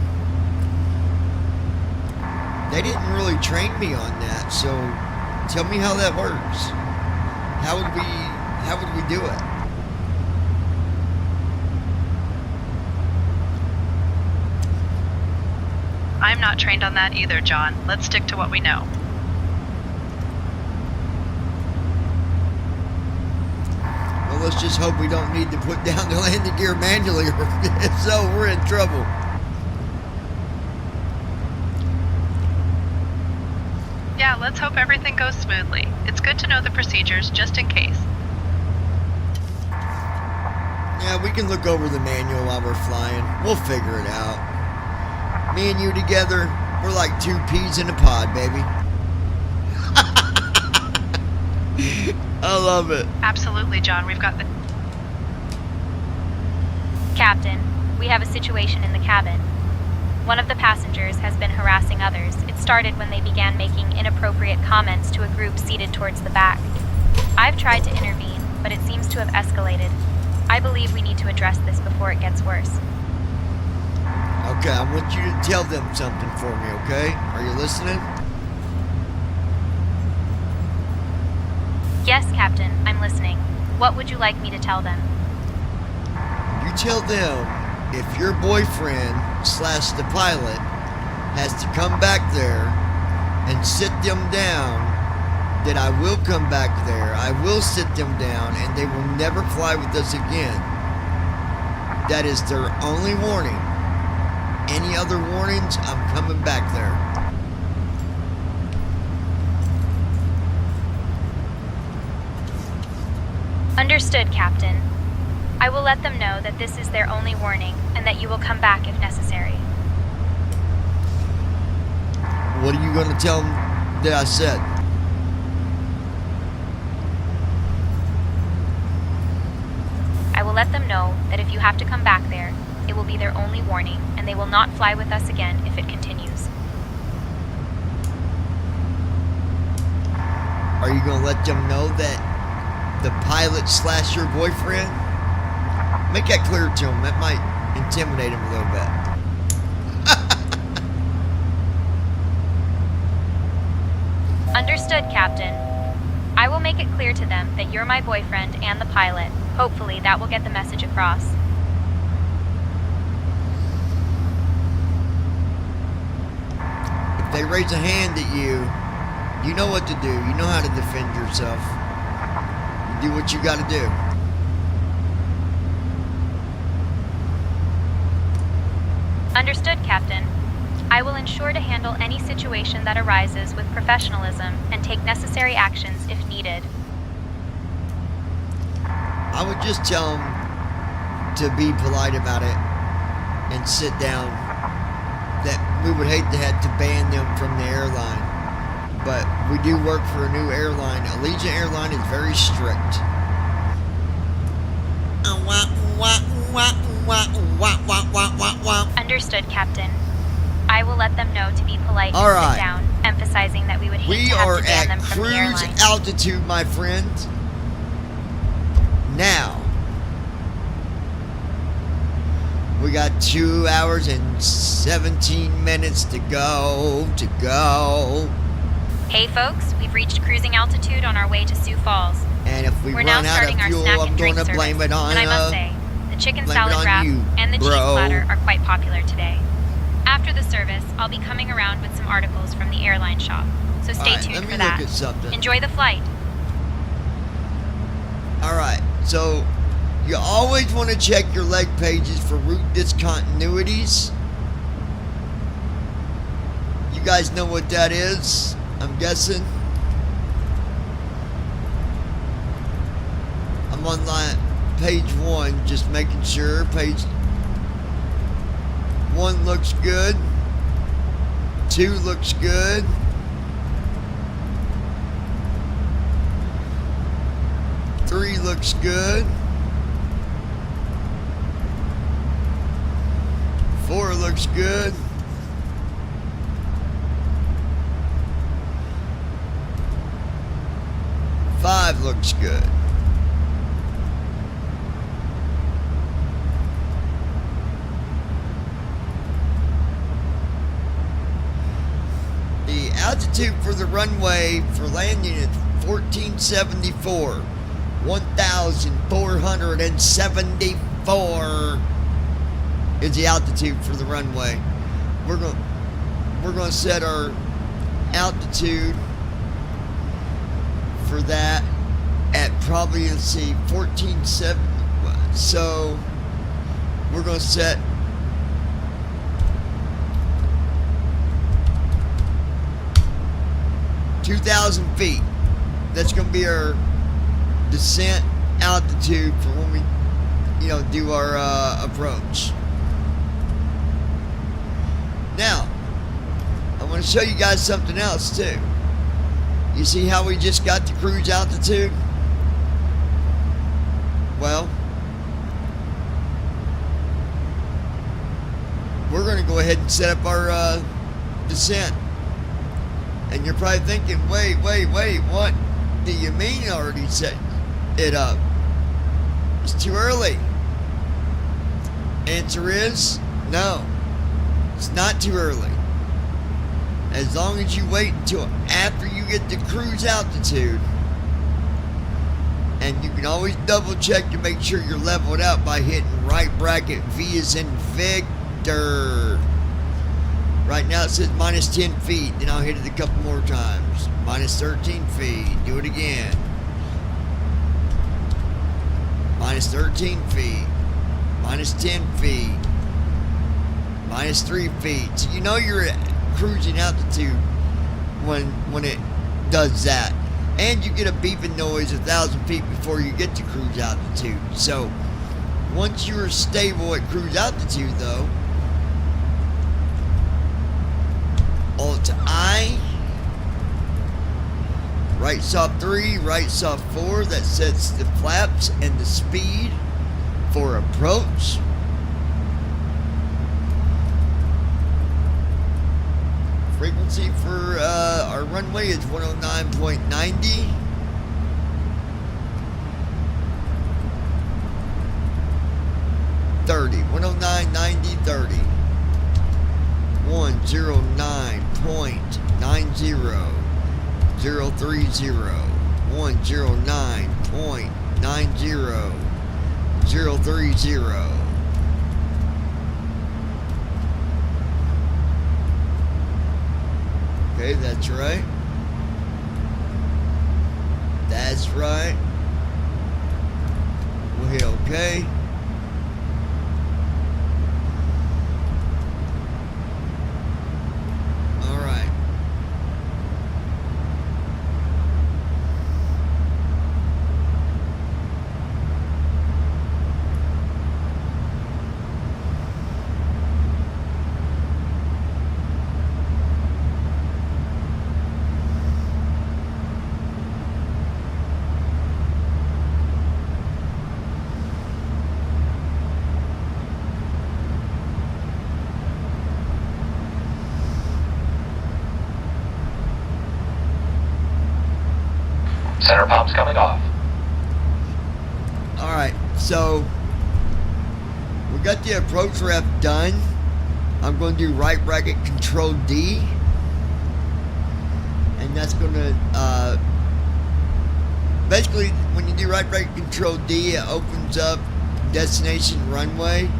They didn't really train me on that, so tell me how that works. How would we do it? I'm not trained on that either, John. Let's stick to what we know. Well, let's just hope we don't need to put down the landing gear manually, or if so, we're in trouble. Yeah, let's hope everything goes smoothly. It's good to know the procedures just in case. Yeah, we can look over the manual while we're flying. We'll figure it out. Me and you together, we're like two peas in a pod, baby. I love it. Absolutely, John. We've got the... Captain, we have a situation in the cabin. One of the passengers has been harassing others. It started when they began making inappropriate comments to a group seated towards the back. I've tried to intervene, but it seems to have escalated. I believe we need to address this before it gets worse. Okay, I want you to tell them something for me, okay? Are you listening? Yes, Captain, I'm listening. What would you like me to tell them? You tell them if your boyfriend / the pilot has to come back there and sit them down, that I will come back there, I will sit them down, and they will never fly with us again. That is their only warning. Any other warnings, I'm coming back there. Understood, Captain. I will let them know that this is their only warning and that you will come back if necessary. What are you going to tell them that I said? I will let them know that if you have to come back there, it will be their only warning and they will not fly with us again if it continues. Are you going to let them know that the pilot / your boyfriend? Make that clear to them. That might intimidate them a little bit. Understood, Captain. I will make it clear to them that you're my boyfriend and the pilot. Hopefully that will get the message across. If they raise a hand at you, you know what to do. You know how to defend yourself. You do what you got to do. Understood, Captain. I will ensure to handle any situation that arises with professionalism and take necessary actions if needed. I would just tell them to be polite about it and sit down. That we would hate to have to ban them from the airline. But we do work for a new airline. Allegiant Airline is very strict. Understood, Captain. I will let them know to be polite All and right. sit down, emphasizing that we would hate We to have are to ban at them from the cruise airline. altitude, my friend. Now, we got 2 hours and 17 minutes to go. Hey folks, we've reached cruising altitude on our way to Sioux Falls. And if we We're now run out starting of our fuel, snack I'm and going drink to blame service. it on And I must say, the chicken blame it salad on wrap you, and the cheese bro. platter are quite popular today. After the service, I'll be coming around with some articles from the airline shop, so stay Alright, tuned let me for look that. at something. Enjoy the flight. Alright, so you always want to check your leg pages for route discontinuities. You guys know what that is, I'm guessing. I'm on page 1, just making sure. Page 1 looks good. 2 looks good. 3 looks good. 4 looks good. 5 looks good. The altitude for the runway for landing is 1474. 1,474 is the altitude for the runway. We're going to set our altitude for that at probably, let's see, 1470. So we're going to set 2,000 feet. That's going to be our descent altitude for when we, do our approach. Now, I want to show you guys something else too. You see how we just got to cruise altitude? Well, we're going to go ahead and set up our descent. And you're probably thinking, wait, what? do you mean you already set it up? It's too early. Answer is no. It's not too early. As long as you wait until after you get to cruise altitude. And you can always double check to make sure you're leveled out by hitting right bracket V as in Victor. Right now it says minus 10 feet. Then I'll hit it a couple more times. Minus 13 feet. Do it again. Minus 13 feet. Minus 10 feet. Minus 3 feet. So you know you're at cruising altitude when it does that. And you get a beeping noise 1,000 feet before you get to cruise altitude. So once you're stable at cruise altitude though, Alt I, right soft 3, right soft 4, that sets the flaps and the speed for approach. Frequency for our runway is 109.90. .30, 109.90, 30. 109.90, 030. 109.90, 030. Okay, that's right. That's right. We'll hit OK. All right. Center pomp's coming off. Alright, so we got the approach ref done. I'm going to do right bracket control D. And that's going to, basically when you do right bracket control D, it opens up destination runway.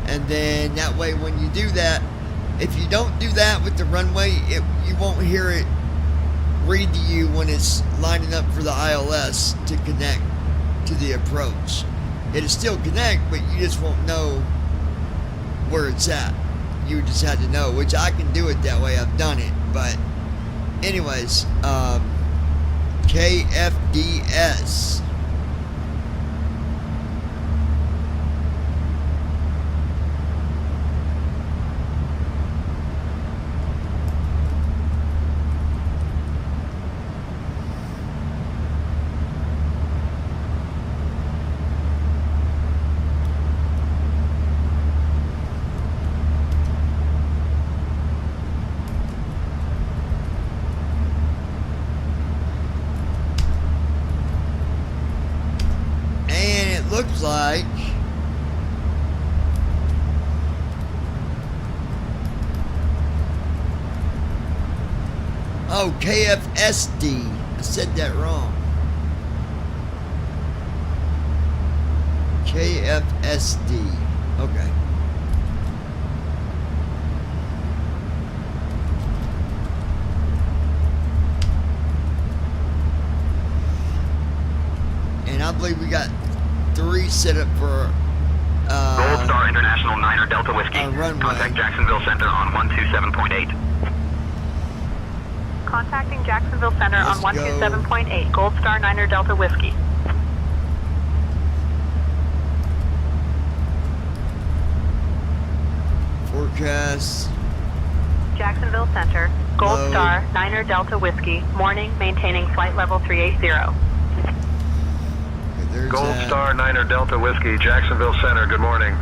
And then that way when you do that, if you don't do that with the runway, you won't hear it read to you when it's lining up for the ILS to connect to the approach. It'll still connect, but you just won't know where it's at. You just had to know, which I can do it that way. I've done it. But anyways, KFDS. Looks like KFSD. I said that wrong. KFSD. Okay. And I believe we got 3 set up for Gold Star International 9er Delta Whiskey. Runway. Contact Jacksonville Center on 127.8. Contacting Jacksonville Center Let's on 127.8. Gold Star 9er Delta Whiskey. Forecast. Jacksonville Center. Gold Low. Star 9er Delta Whiskey. Morning, maintaining flight level 380. There's Gold that. Star 9er Delta Whiskey, Jacksonville Center, good morning.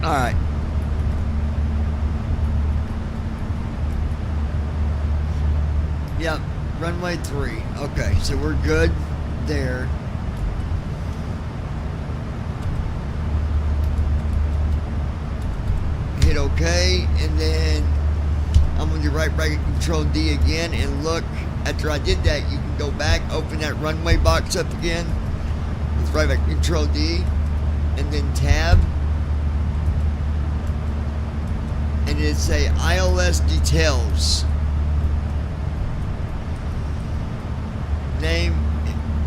Alright. Yep, runway 3. Okay, so we're good there. Hit OK, and then I'm going to do right bracket control D again, and look, after I did that, you can go back, open that runway box up again with right bracket control D, and then tab, and it'd say ILS details. Name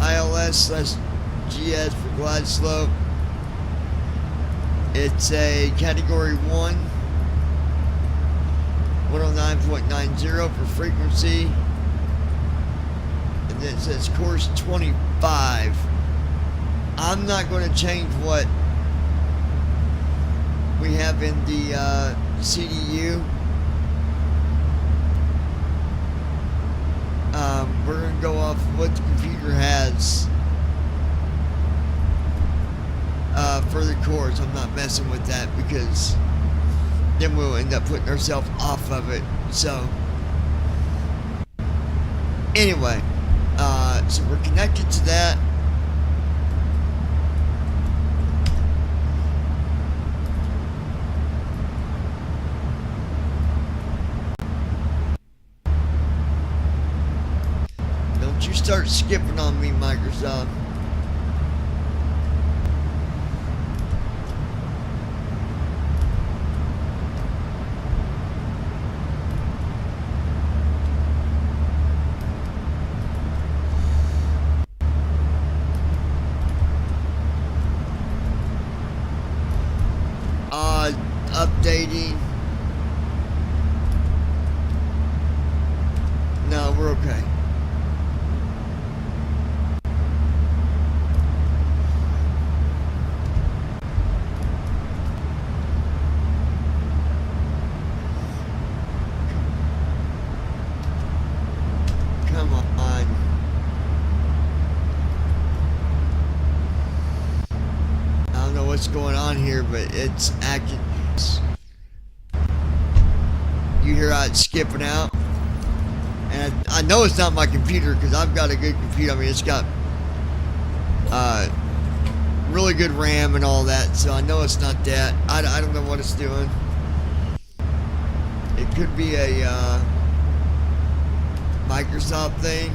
ILS/GS for glide slope. It's a category 1, 109.90 for frequency. And then it says course 25. I'm not going to change what we have in the CDU. We're going to go off what the computer has for the course. I'm not messing with that because then we'll end up putting ourselves off of it. So anyway, so we're connected to that. Don't you start skipping on me, Microsoft. Updating. No, we're okay. Come on. I don't know what's going on here, but it's acting. You hear how it's skipping out, and I know it's not my computer because I've got a good computer. I mean, it's got really good RAM and all that, so I know it's not that. I don't know what it's doing. It could be a Microsoft thing.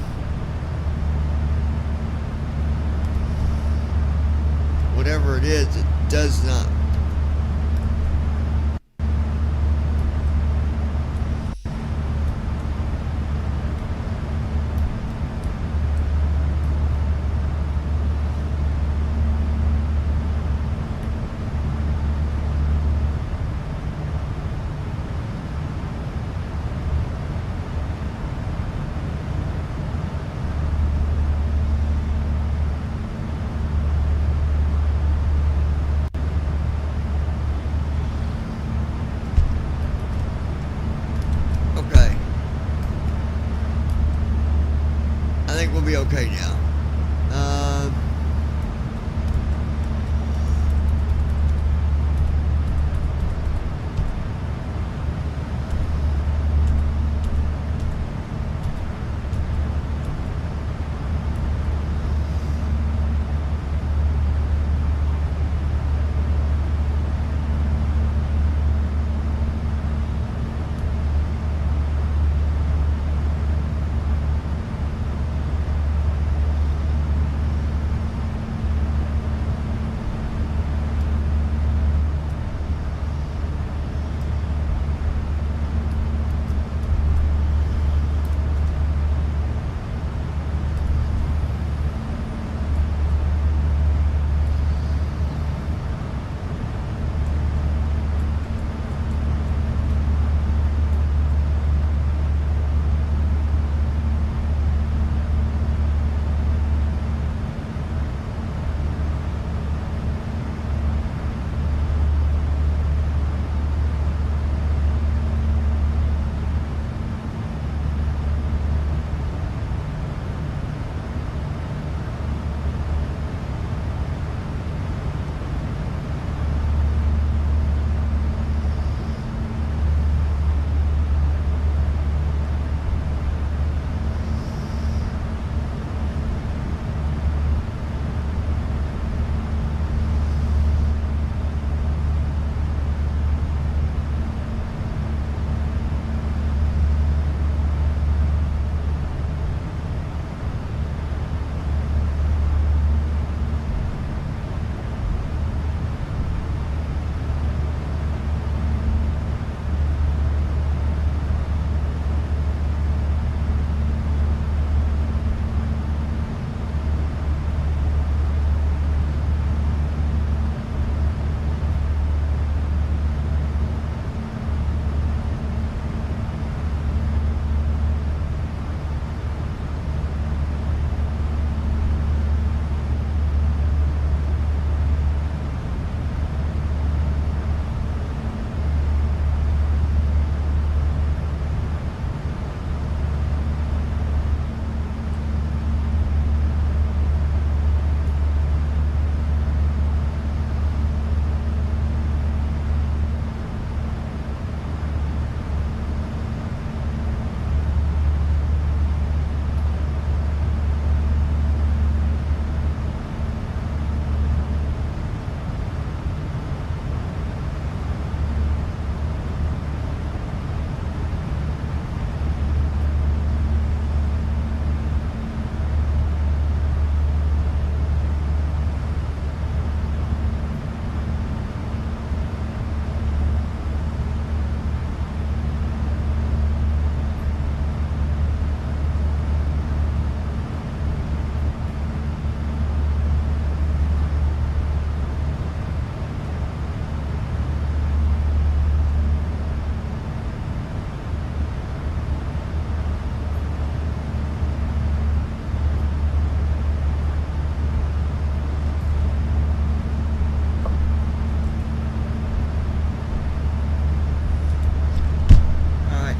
Whatever it is, it does not. Be okay now.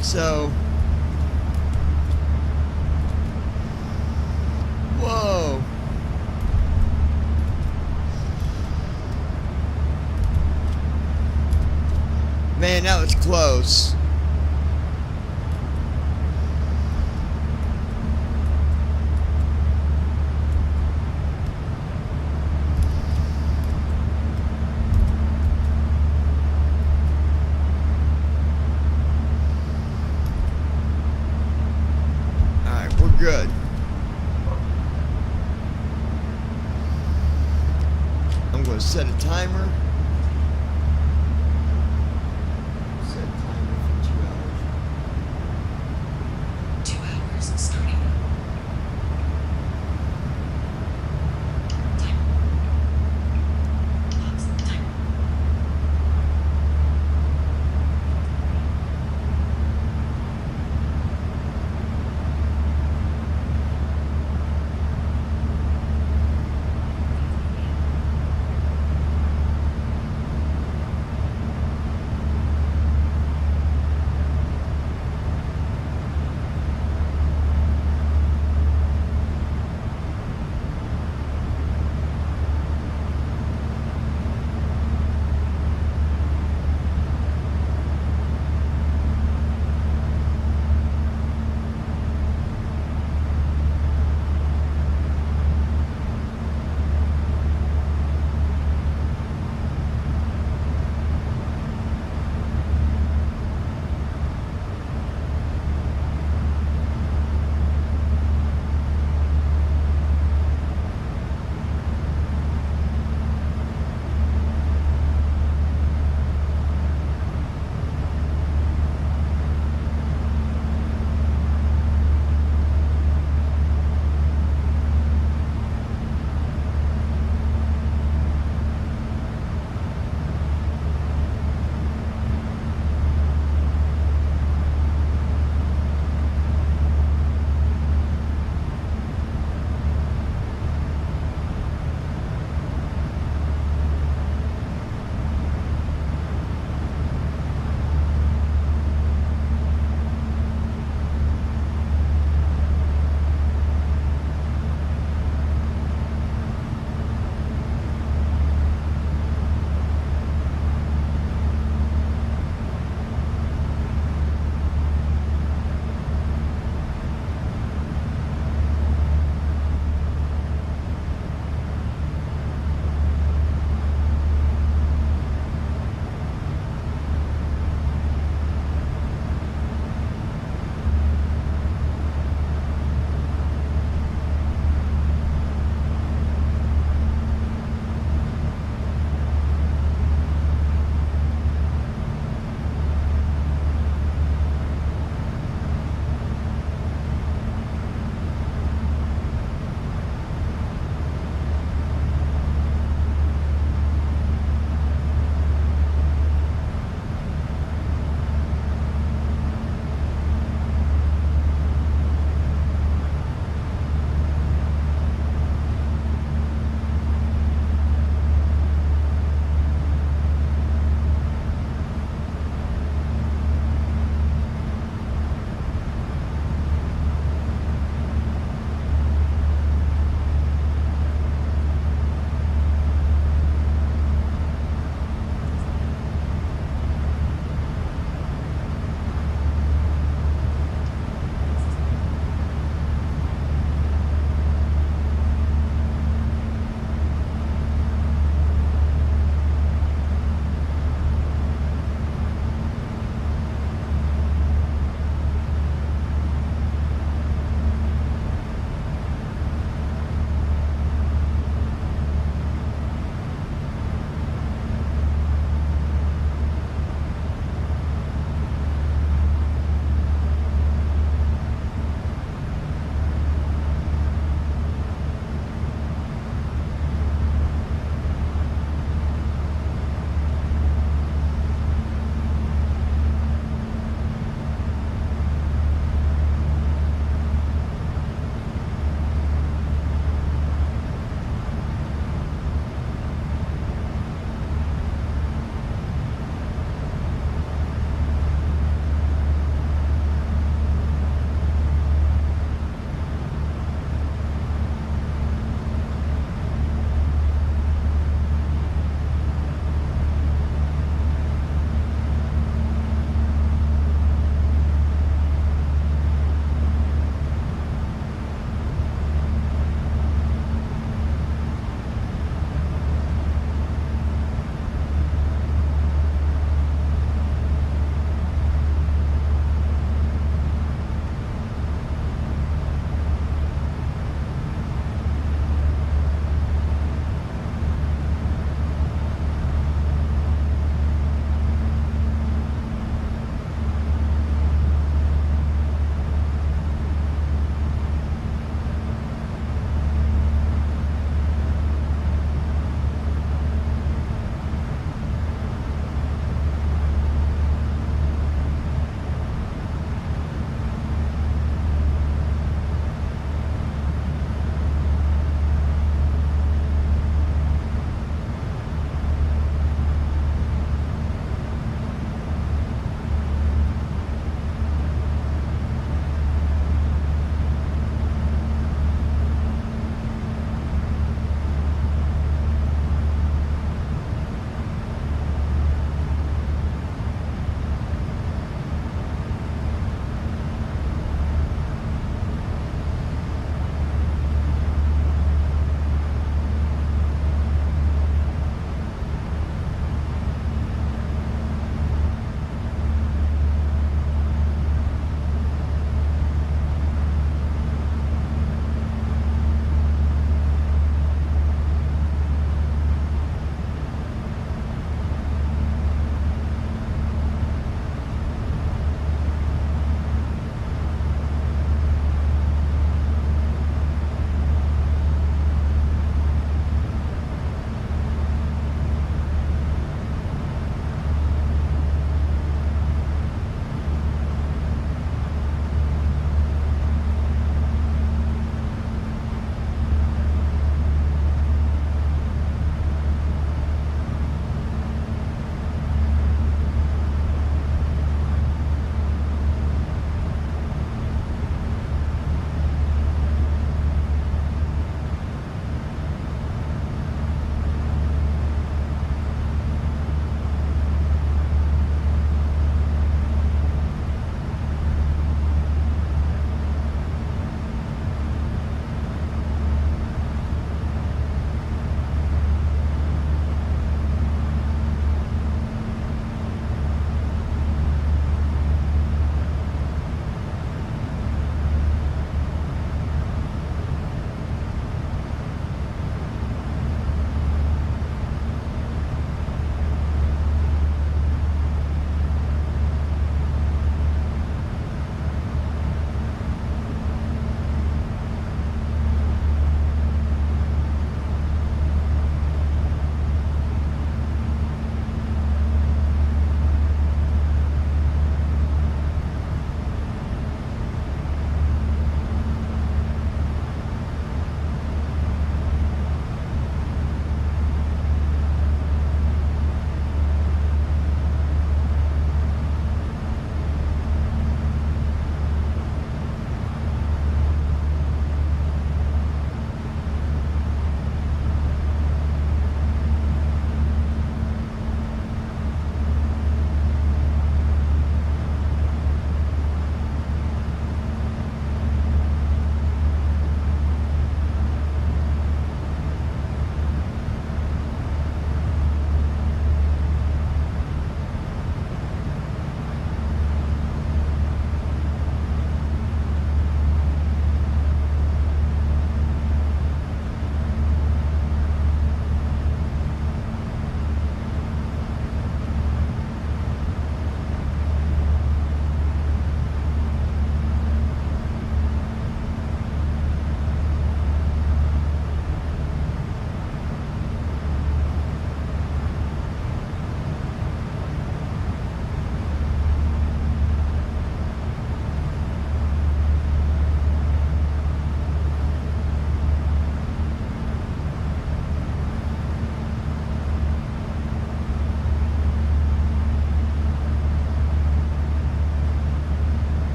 So, whoa. Man, that was close. Alright, we're good. I'm going to set a timer. Set a timer for 2 hours. 2 hours starting.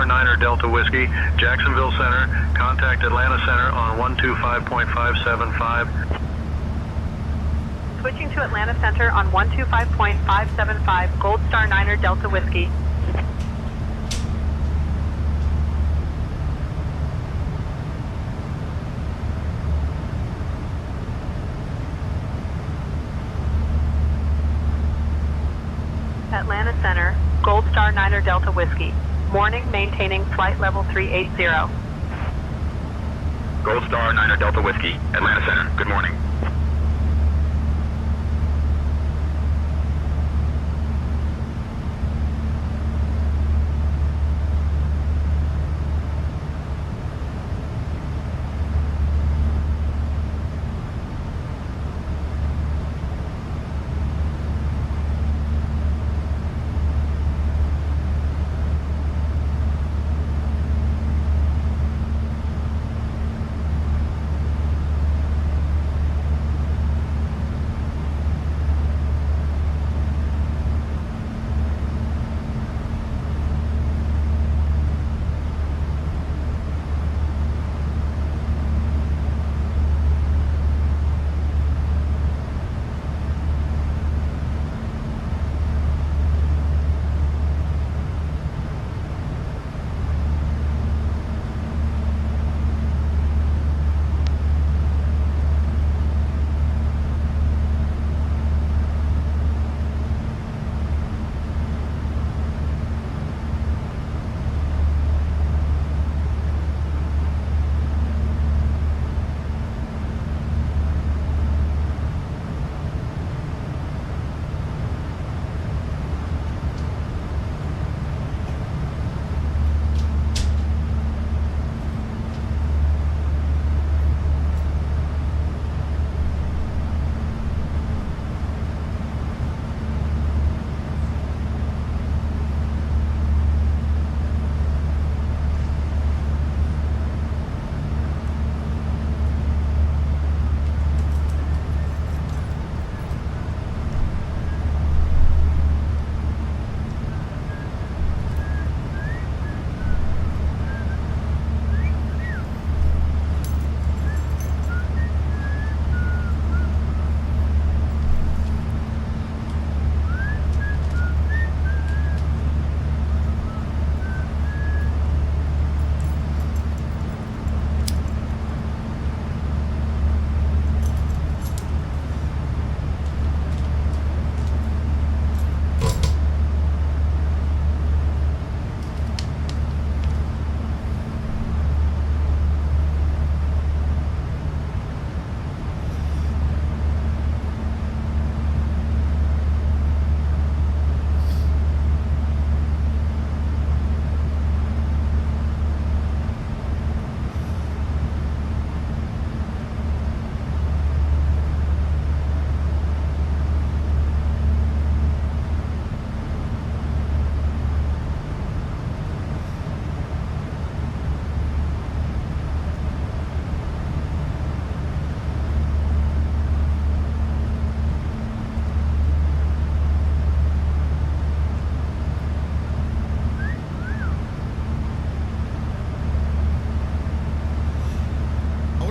Star 9er Delta Whiskey, Jacksonville Center. Contact Atlanta Center on 125.575. Switching to Atlanta Center on 125.575, Gold Star 9er Delta Whiskey. Atlanta Center, Gold Star 9er Delta Whiskey. Morning, maintaining flight level 380. Gold Star 9er Delta Whiskey, Atlanta Center. Good morning.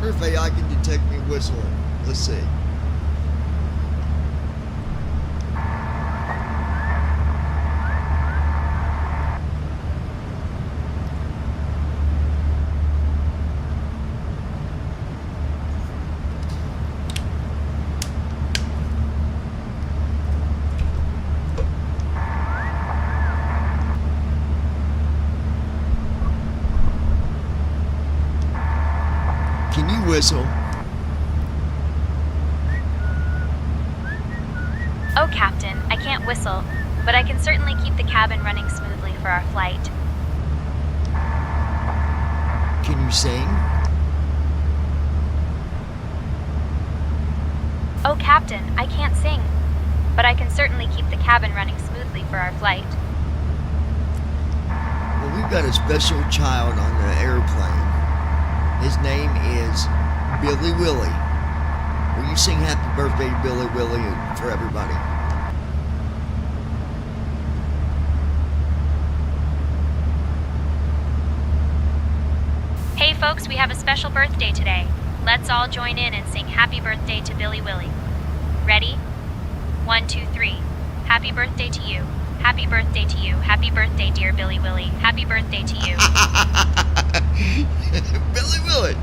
If AI can detect me whistling. Let's see. Can you whistle? Oh, Captain, I can't whistle, but I can certainly keep the cabin running smoothly for our flight. Can you sing? Oh, Captain, I can't sing, but I can certainly keep the cabin running smoothly for our flight. Well, we've got a special child on the airplane. His name is Billy Willie. Will you sing happy birthday to Billy Willie for everybody? folks, we have a special birthday today. Let's all join in and sing happy birthday to Billy Willie. Ready? 1, 2, 3. Happy birthday to you. Happy birthday to you. Happy birthday, dear Billy Willie. Happy birthday to you. Billy Willie.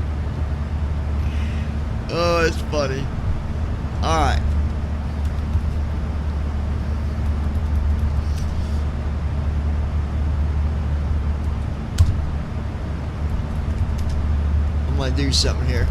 Oh, it's funny. All right. I'm gonna do something here.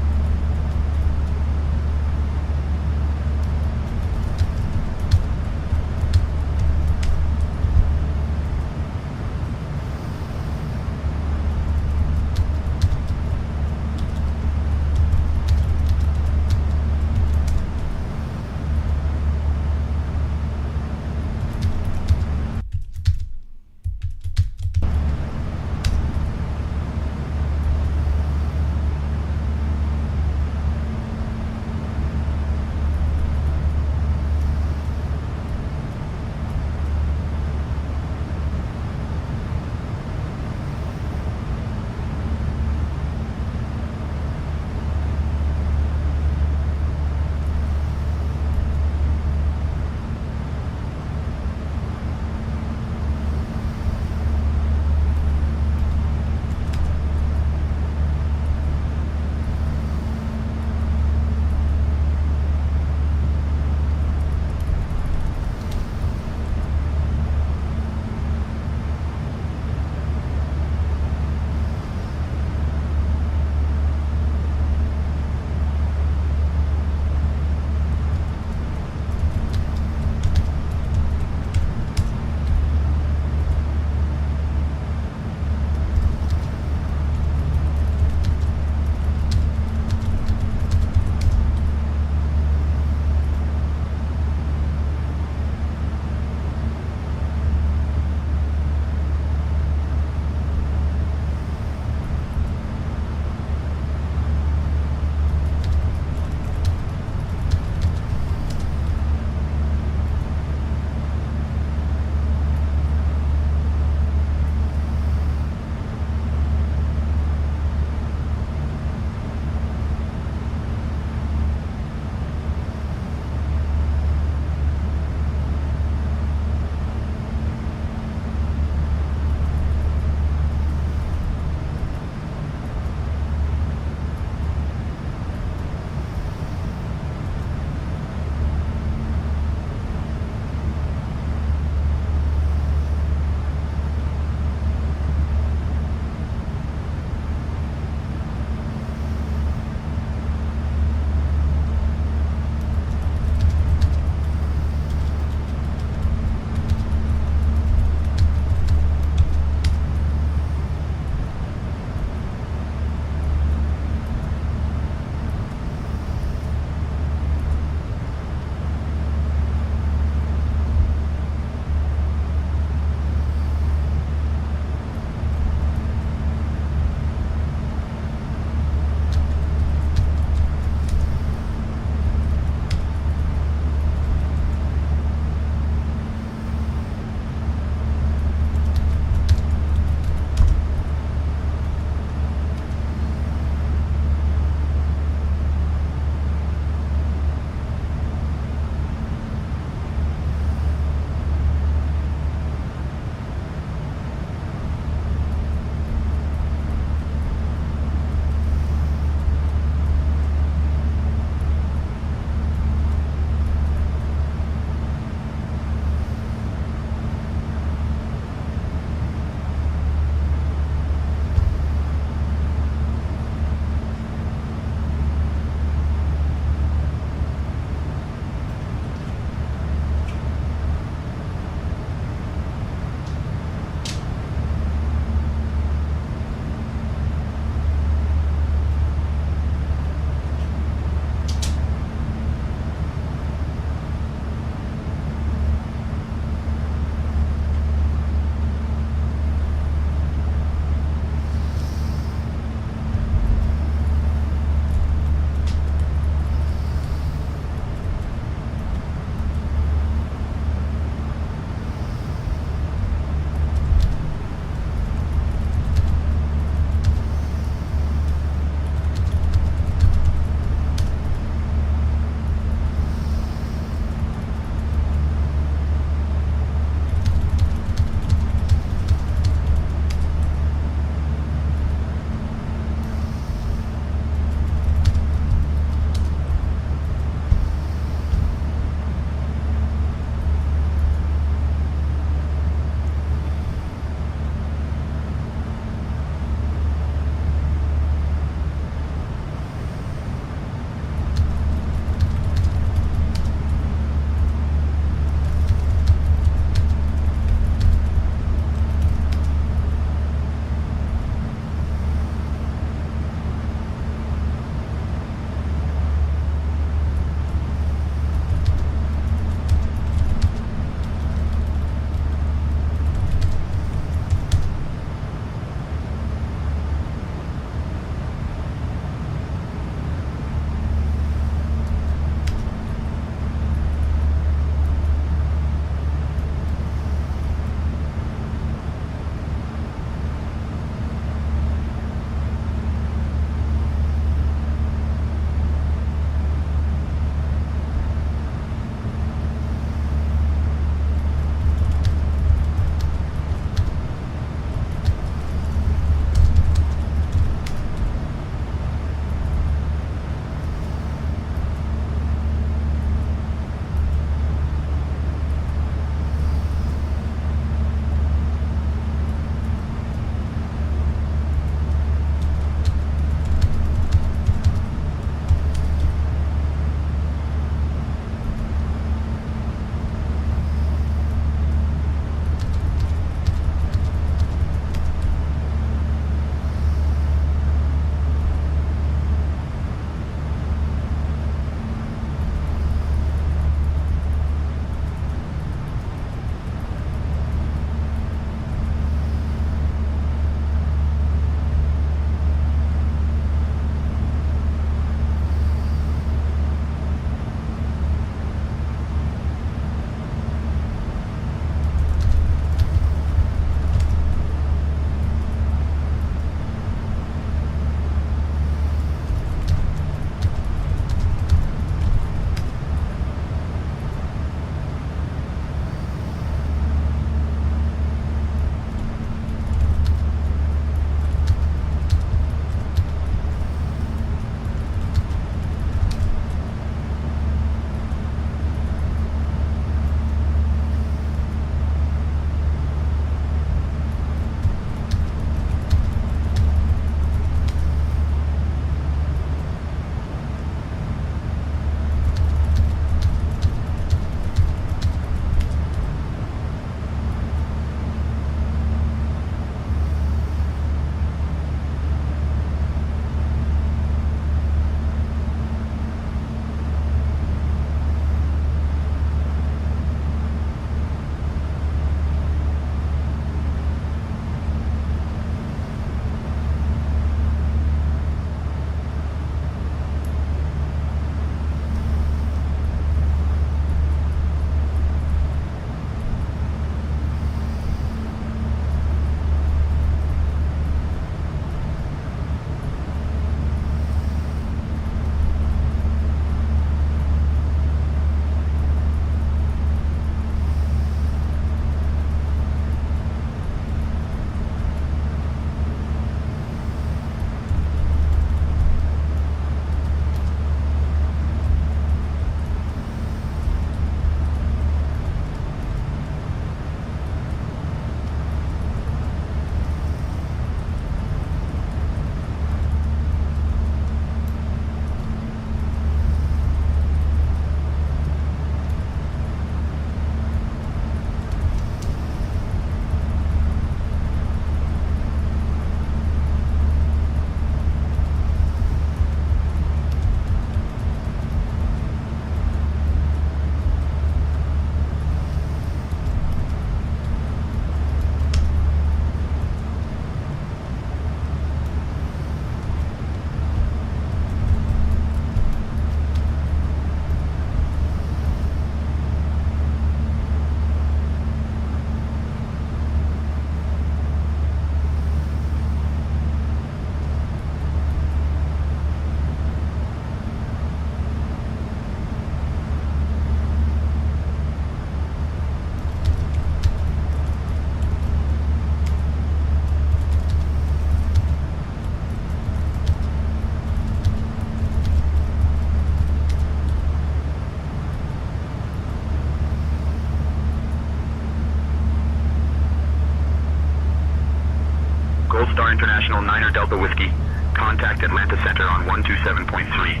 Star International 9er Delta Whiskey. Contact Atlanta Center on 127.3.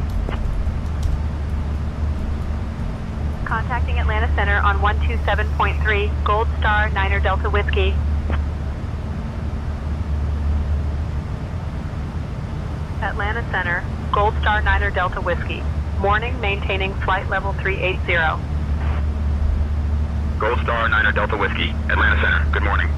Contacting Atlanta Center on 127.3, Gold Star 9er Delta Whiskey. Atlanta Center, Gold Star 9er Delta Whiskey. Morning, maintaining flight level 380. Gold Star 9er Delta Whiskey, Atlanta Center. Good morning.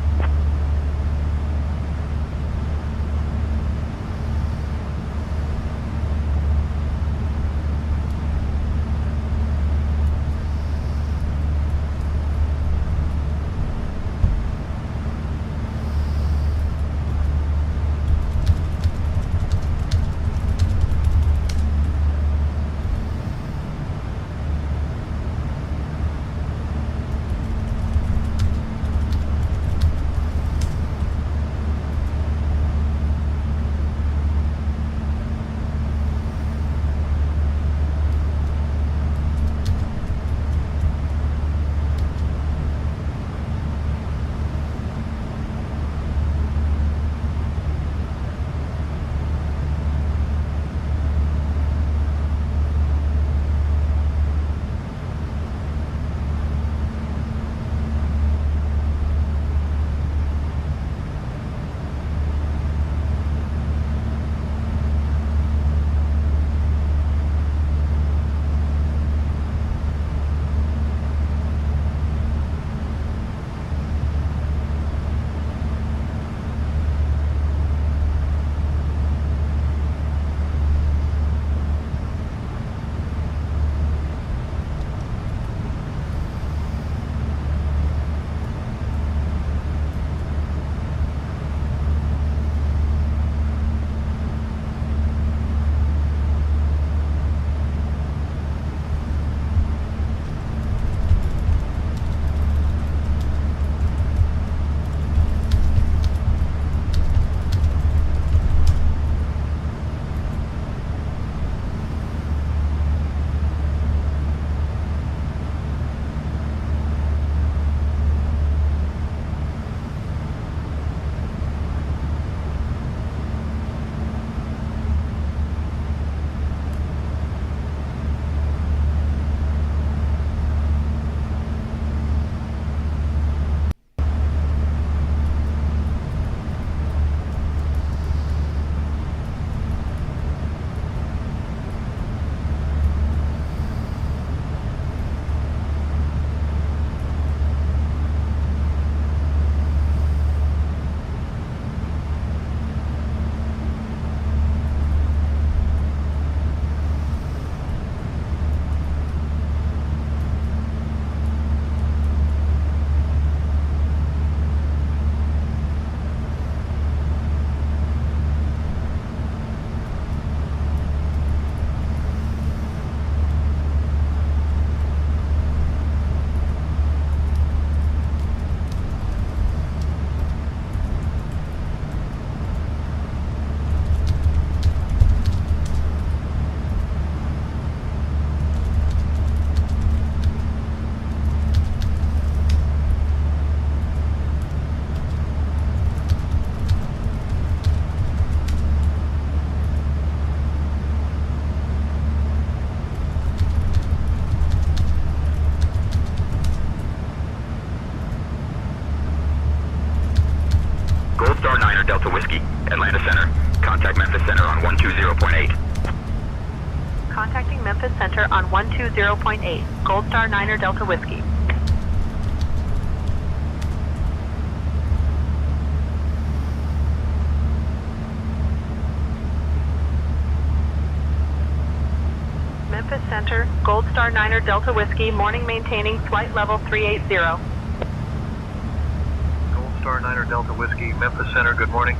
Delta Whiskey, Atlanta Center. Contact Memphis Center on 120.8. Contacting Memphis Center on 120.8. Gold Star 9er Delta Whiskey. Memphis Center, Gold Star 9er Delta Whiskey, morning maintaining flight level 380. Gold Star 9er Delta Whiskey, Memphis Center, good morning.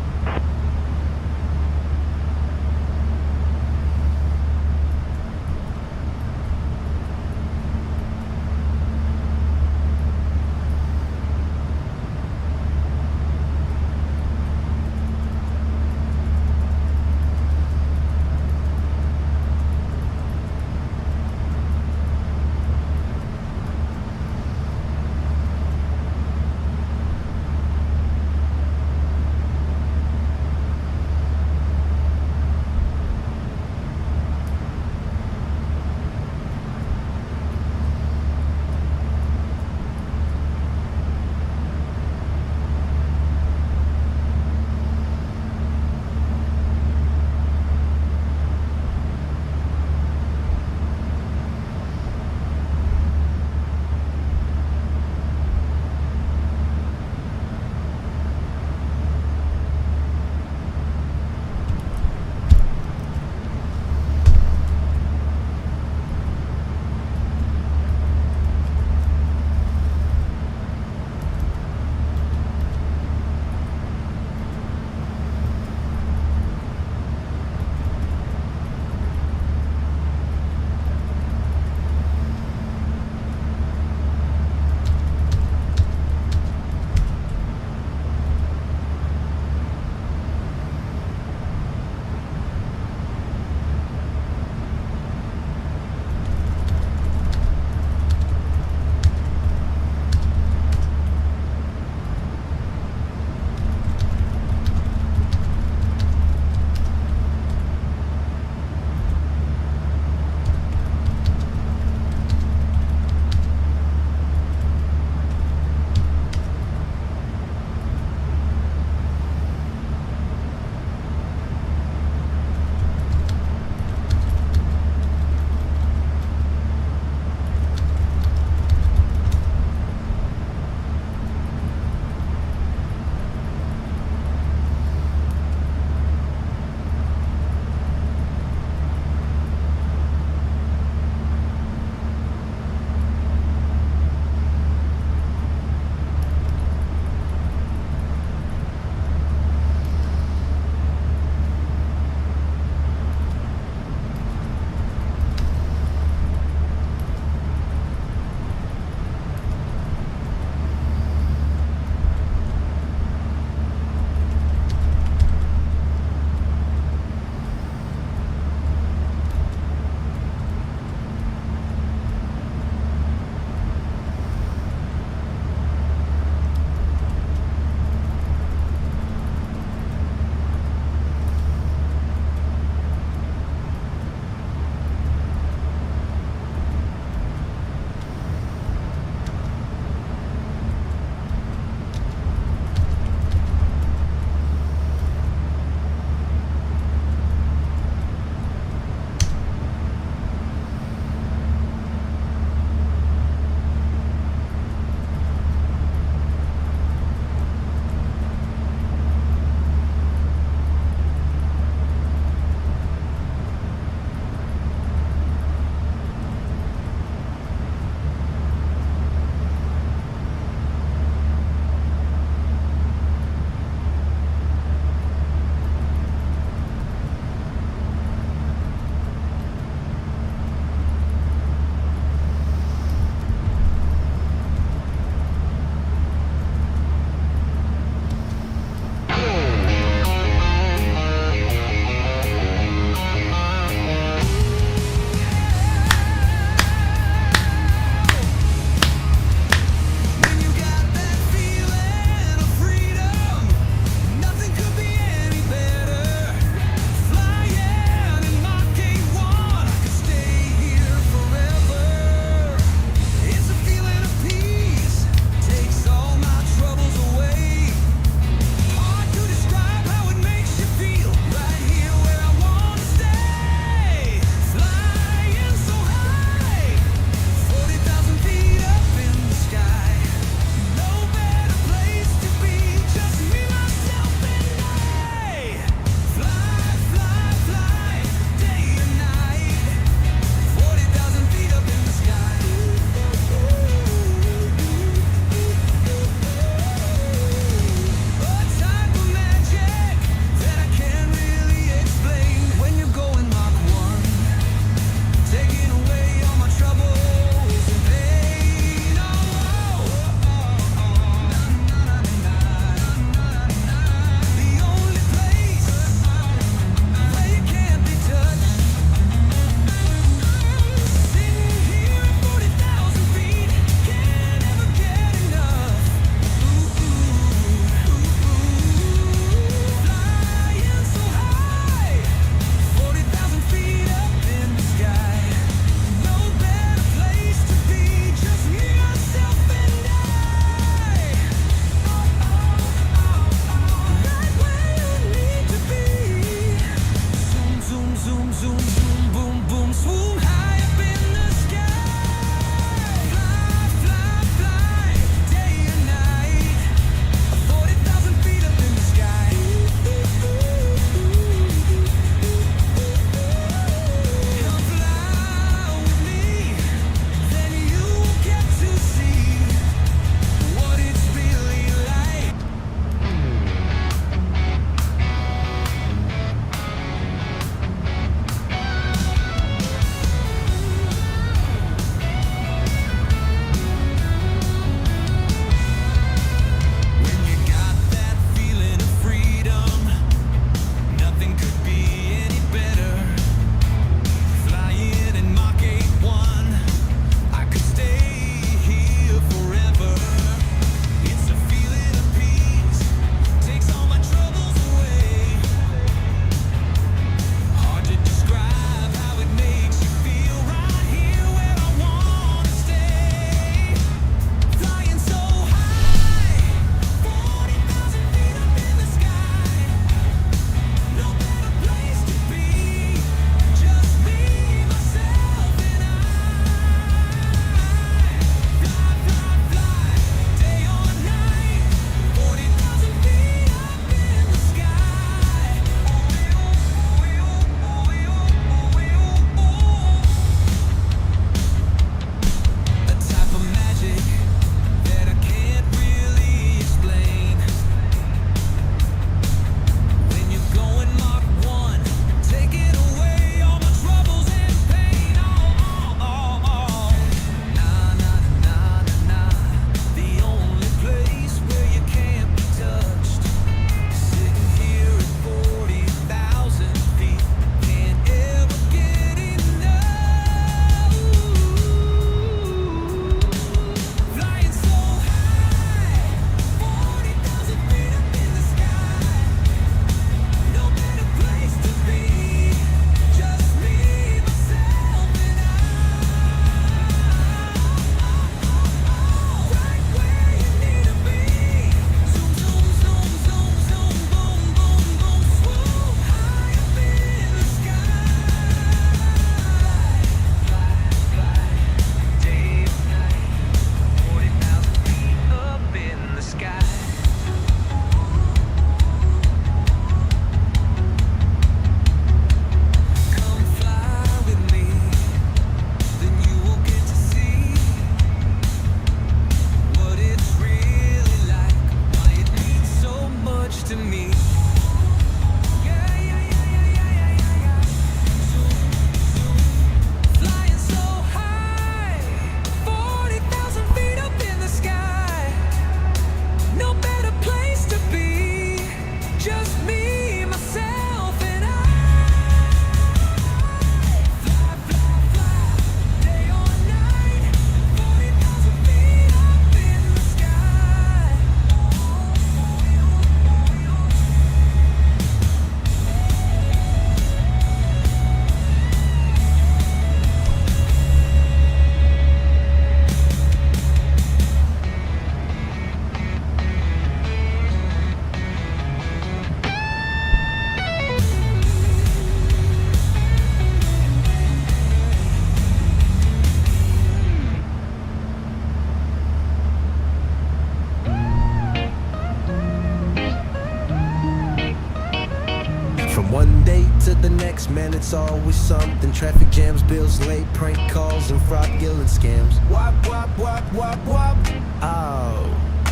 One day to the next, man, it's always something. Traffic jams, bills late, prank calls, and fraudulent scams. Wop, wop, wop, wop, wop. Oh,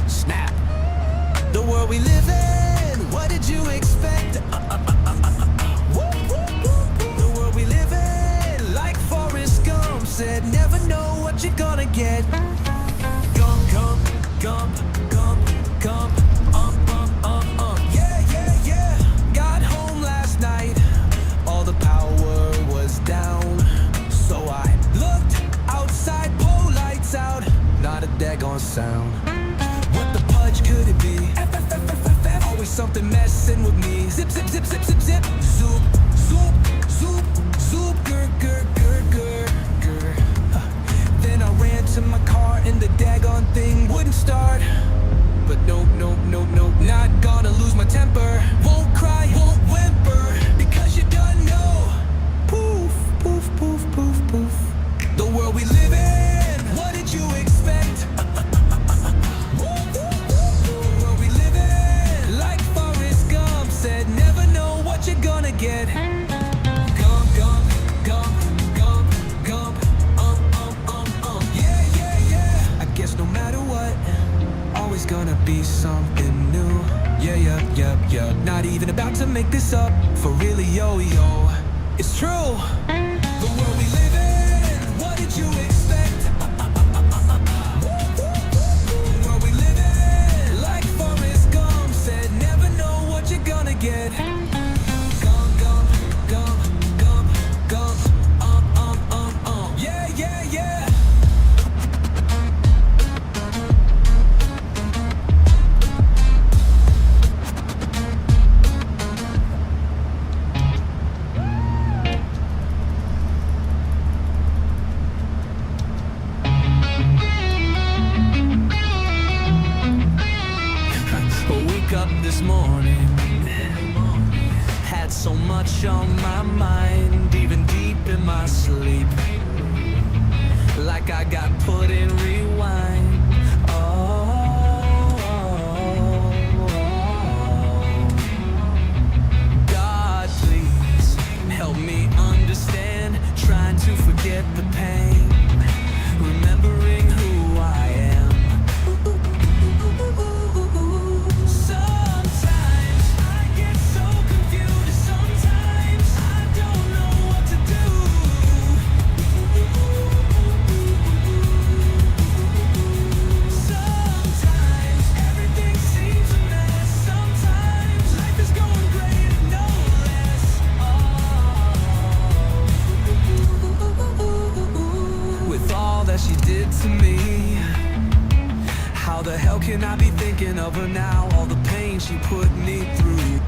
snap. The world we live in, what did you expect? Whoop, whoop, whoop, whoop. The world we live in, like Forrest Gump said, never know what you're gonna get. Gump, gump, gump, gump, gump. Yeah, yeah, yeah. Got home last night, all the power was down. So I looked outside, pole lights out, not a daggone sound. What the pudge could it be? Always something messing with me. Zip, zip, zip, zip, zip, zip. Zoop, zoop, zoop, zoop. Gur, gur, gur, gur, gur. Then I ran to my car and the daggone thing wouldn't start. But nope, nope, nope, nope. Not gonna lose my temper. Won't cry, won't whimper, because you done know. Poof, poof, poof, poof, poof. The world we live in, what did you expect? Said never know what you're gonna get. Gump, gump, gump, gump, gump, yeah, yeah, yeah. I guess no matter what, always gonna be something new. Yeah, yeah, yeah, yeah. Not even about to make this up. For really, yo, yo, it's true. The world we live in, what did you expect? The world we live in, like Forrest Gump said, never know what you're gonna get. Gump, gump, gump, gump, gump, yeah, yeah, yeah. Wake up this morning, had so much on my mind, even deep in my sleep, like I got put in rewind. God, please help me understand, trying to forget the pain, remembering who I am. She did to me, how the hell can I be thinking of her now? All the pain she put me through.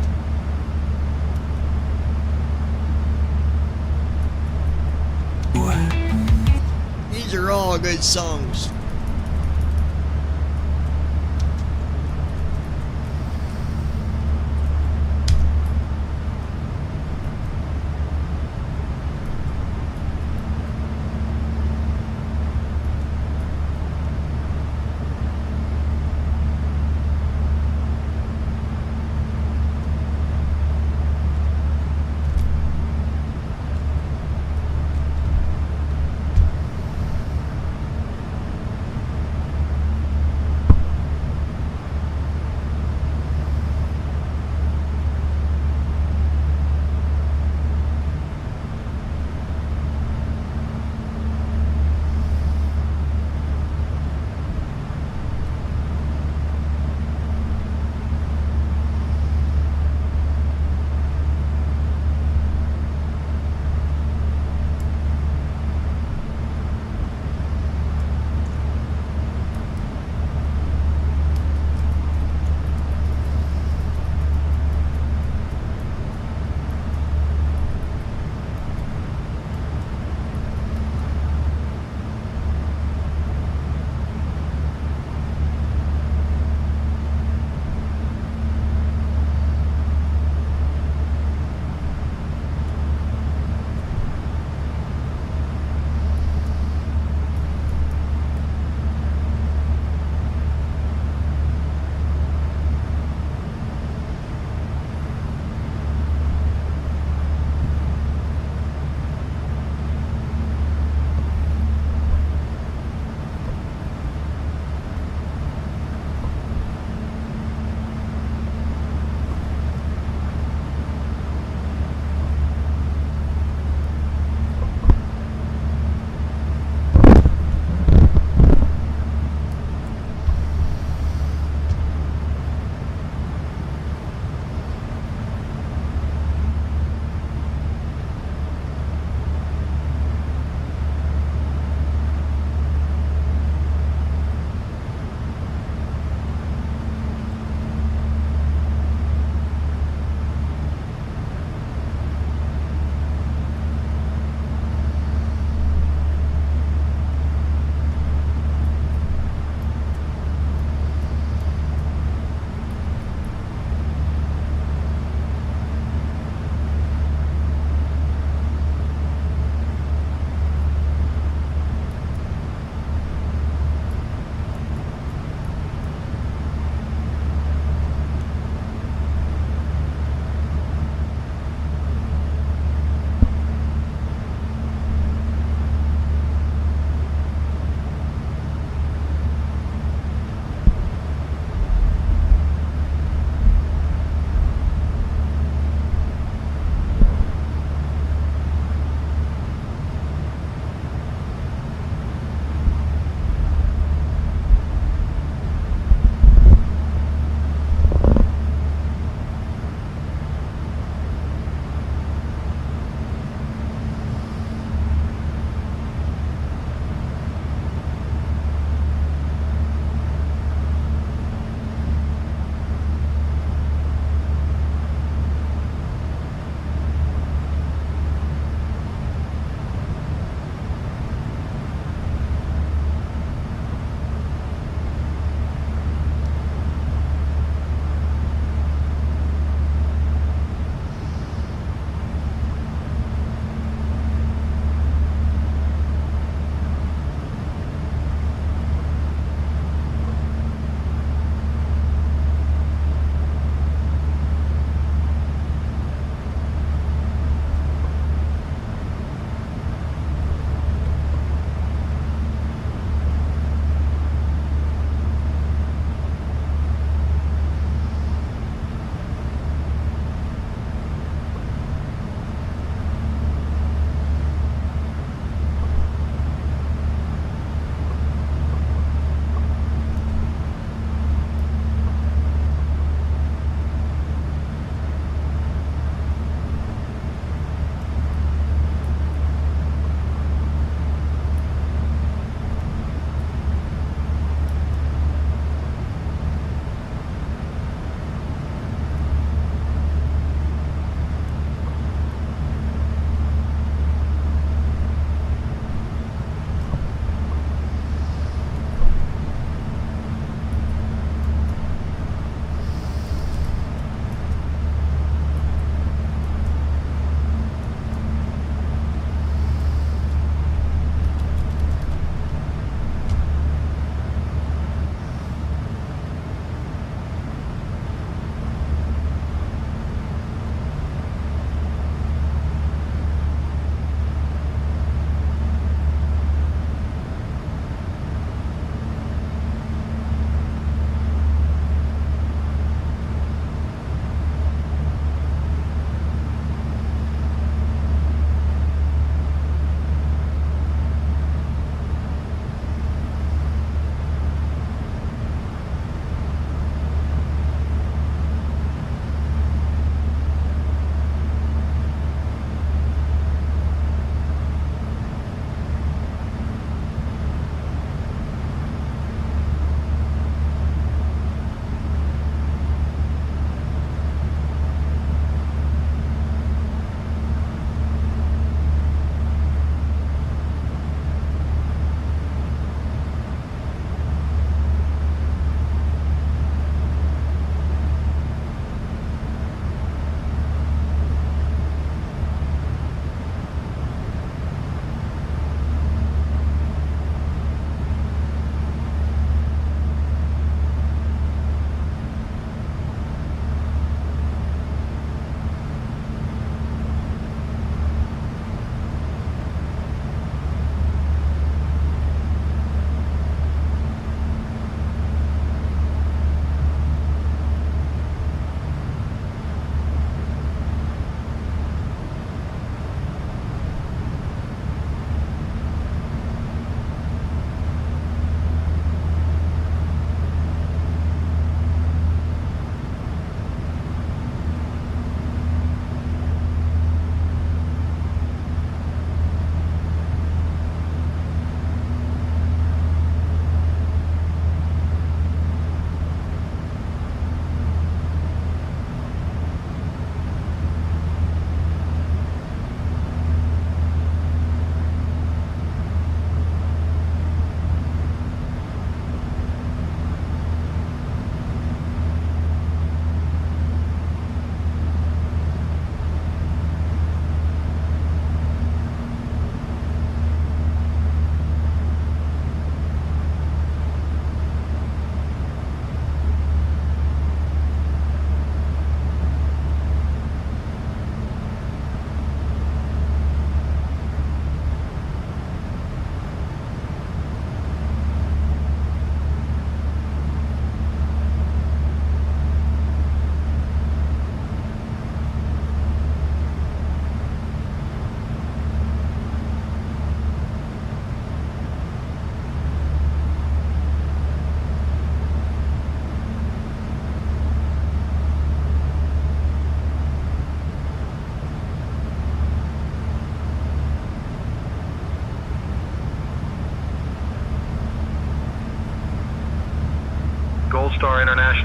These are all good songs.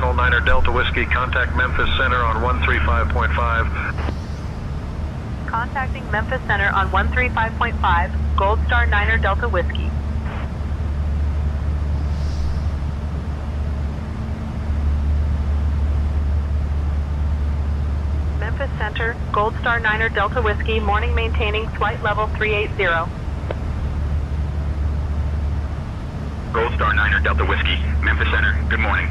International 9er Delta Whiskey, contact Memphis Center on 135.5. Contacting Memphis Center on 135.5, Gold Star 9er Delta Whiskey. Memphis Center, Gold Star 9er Delta Whiskey, morning maintaining flight level 380. Gold Star 9er Delta Whiskey, Memphis Center, good morning.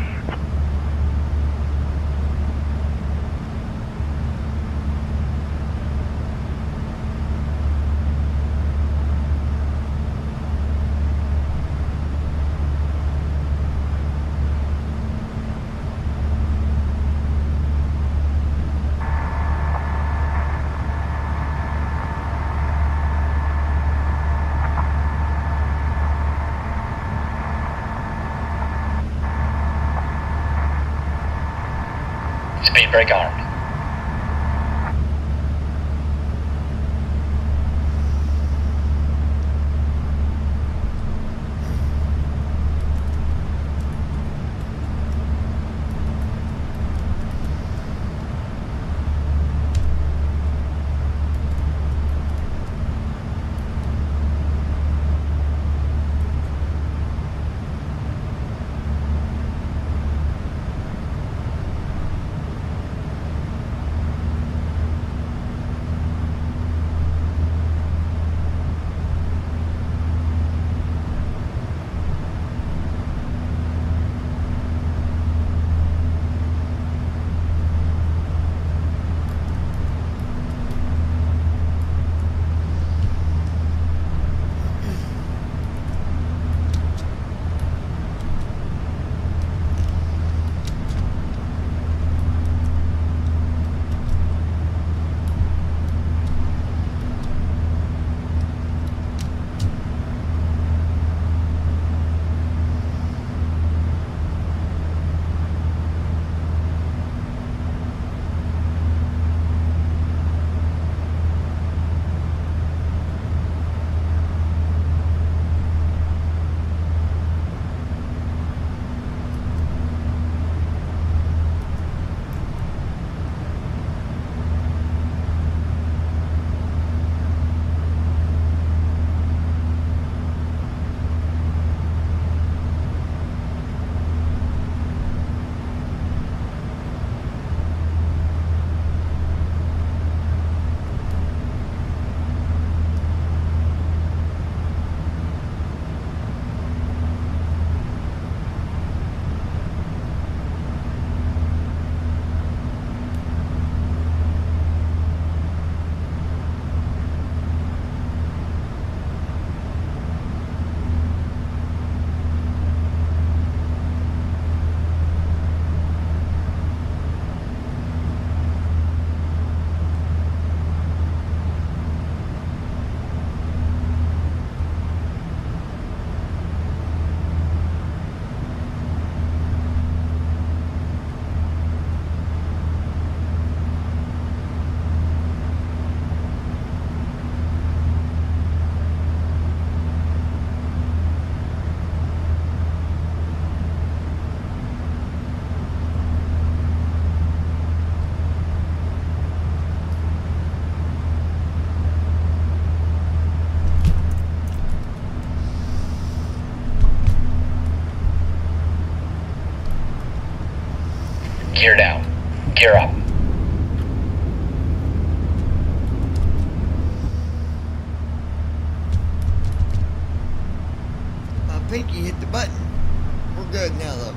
Speed brake armed. Gear down. Gear up. My pinky hit the button. We're good now, though.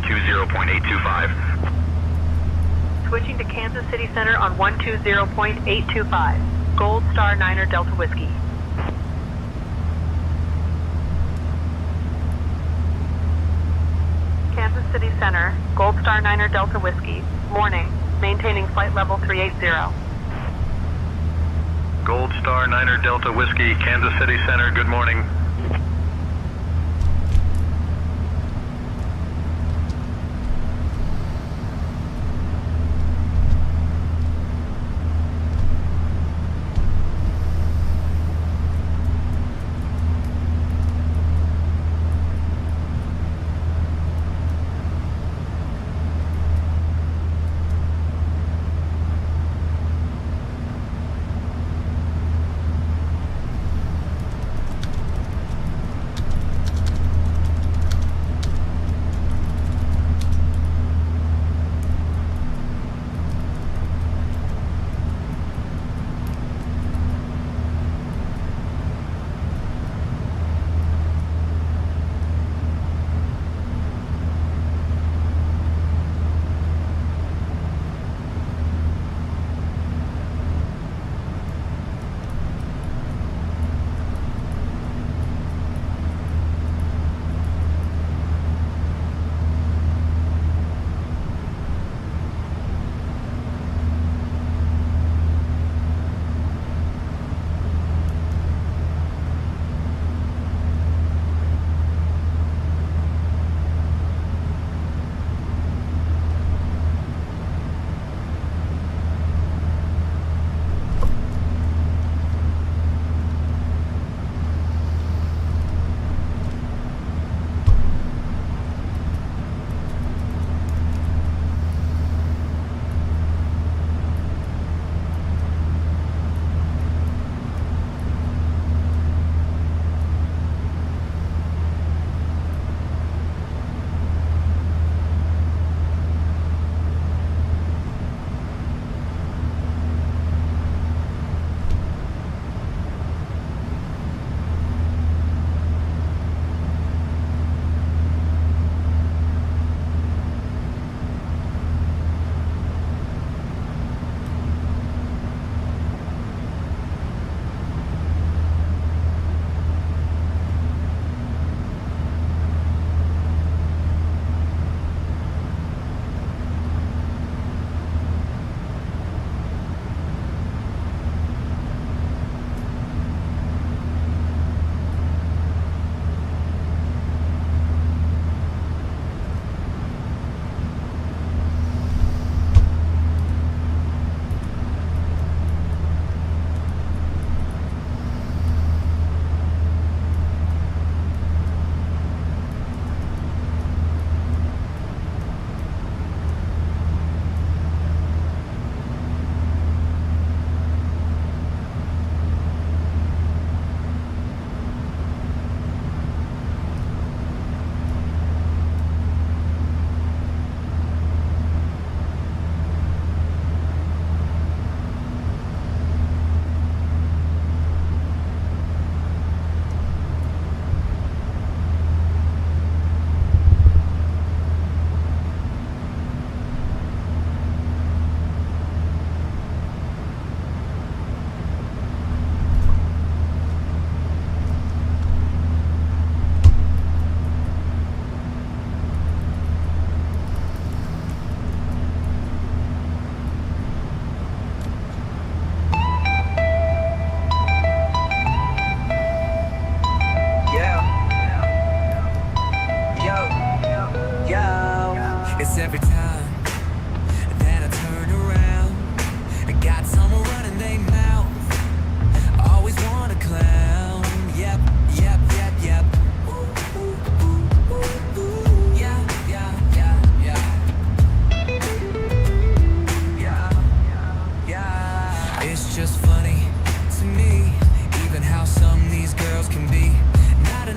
120.825. Switching to Kansas City Center on 120.825. Gold Star Niner Delta Whiskey. Kansas City Center, Gold Star Niner Delta Whiskey. Morning. Maintaining flight level 380. Gold Star Niner Delta Whiskey, Kansas City Center, good morning.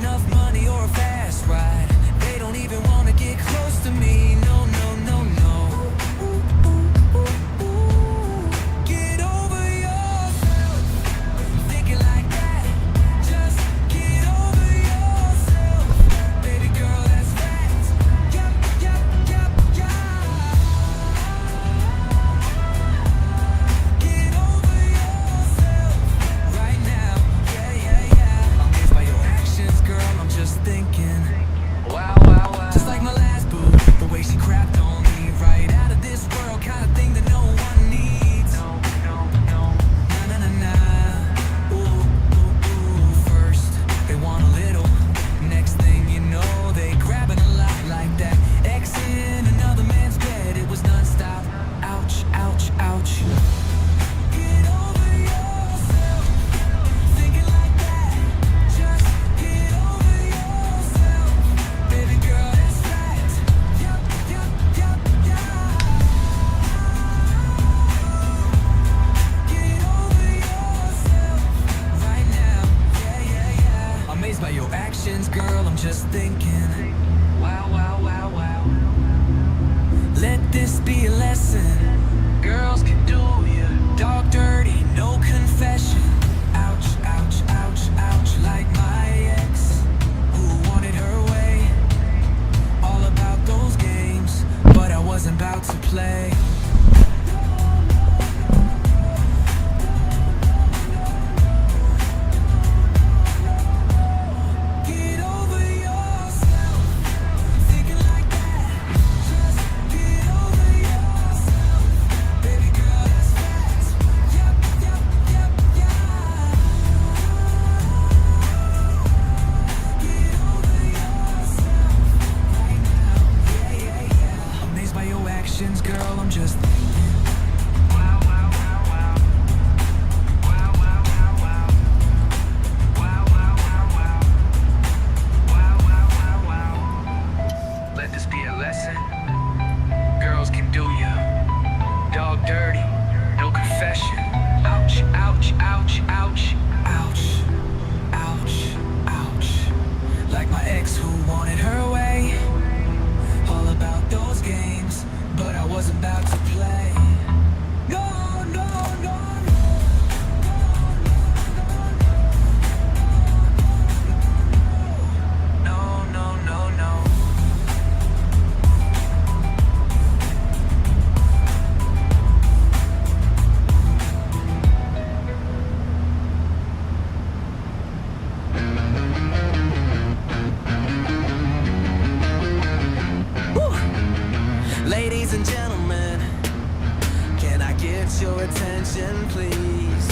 enough money or a fast ride. They don't even wanna get close to me. No, no, no, this be a lesson. Girls can do ya dog dirty, no confession. Ouch, ouch, ouch, ouch, like my ex, who wanted her way. All about those games, but I wasn't about to play. Get over yourself, thinking like that. Just get over yourself, baby girl, that's facts. Yep, yep, yep, yeah. Get over yourself right now, yeah, yeah, yeah. Amazed by your actions, girl, I'm just wow, wow, wow, wow. Wow, wow, wow, wow. Wow, wow, wow, wow. Wow, wow, wow, wow. Let this be a lesson. Girls can do ya dog dirty, no confession. Ouch, ouch, ouch, ouch, ouch, ouch, ouch. Like my ex who wanted her way. All about those games, but I wasn't about to play. No, no, no, no, no, no, no. Ladies and gentlemen, can I get your attention, please?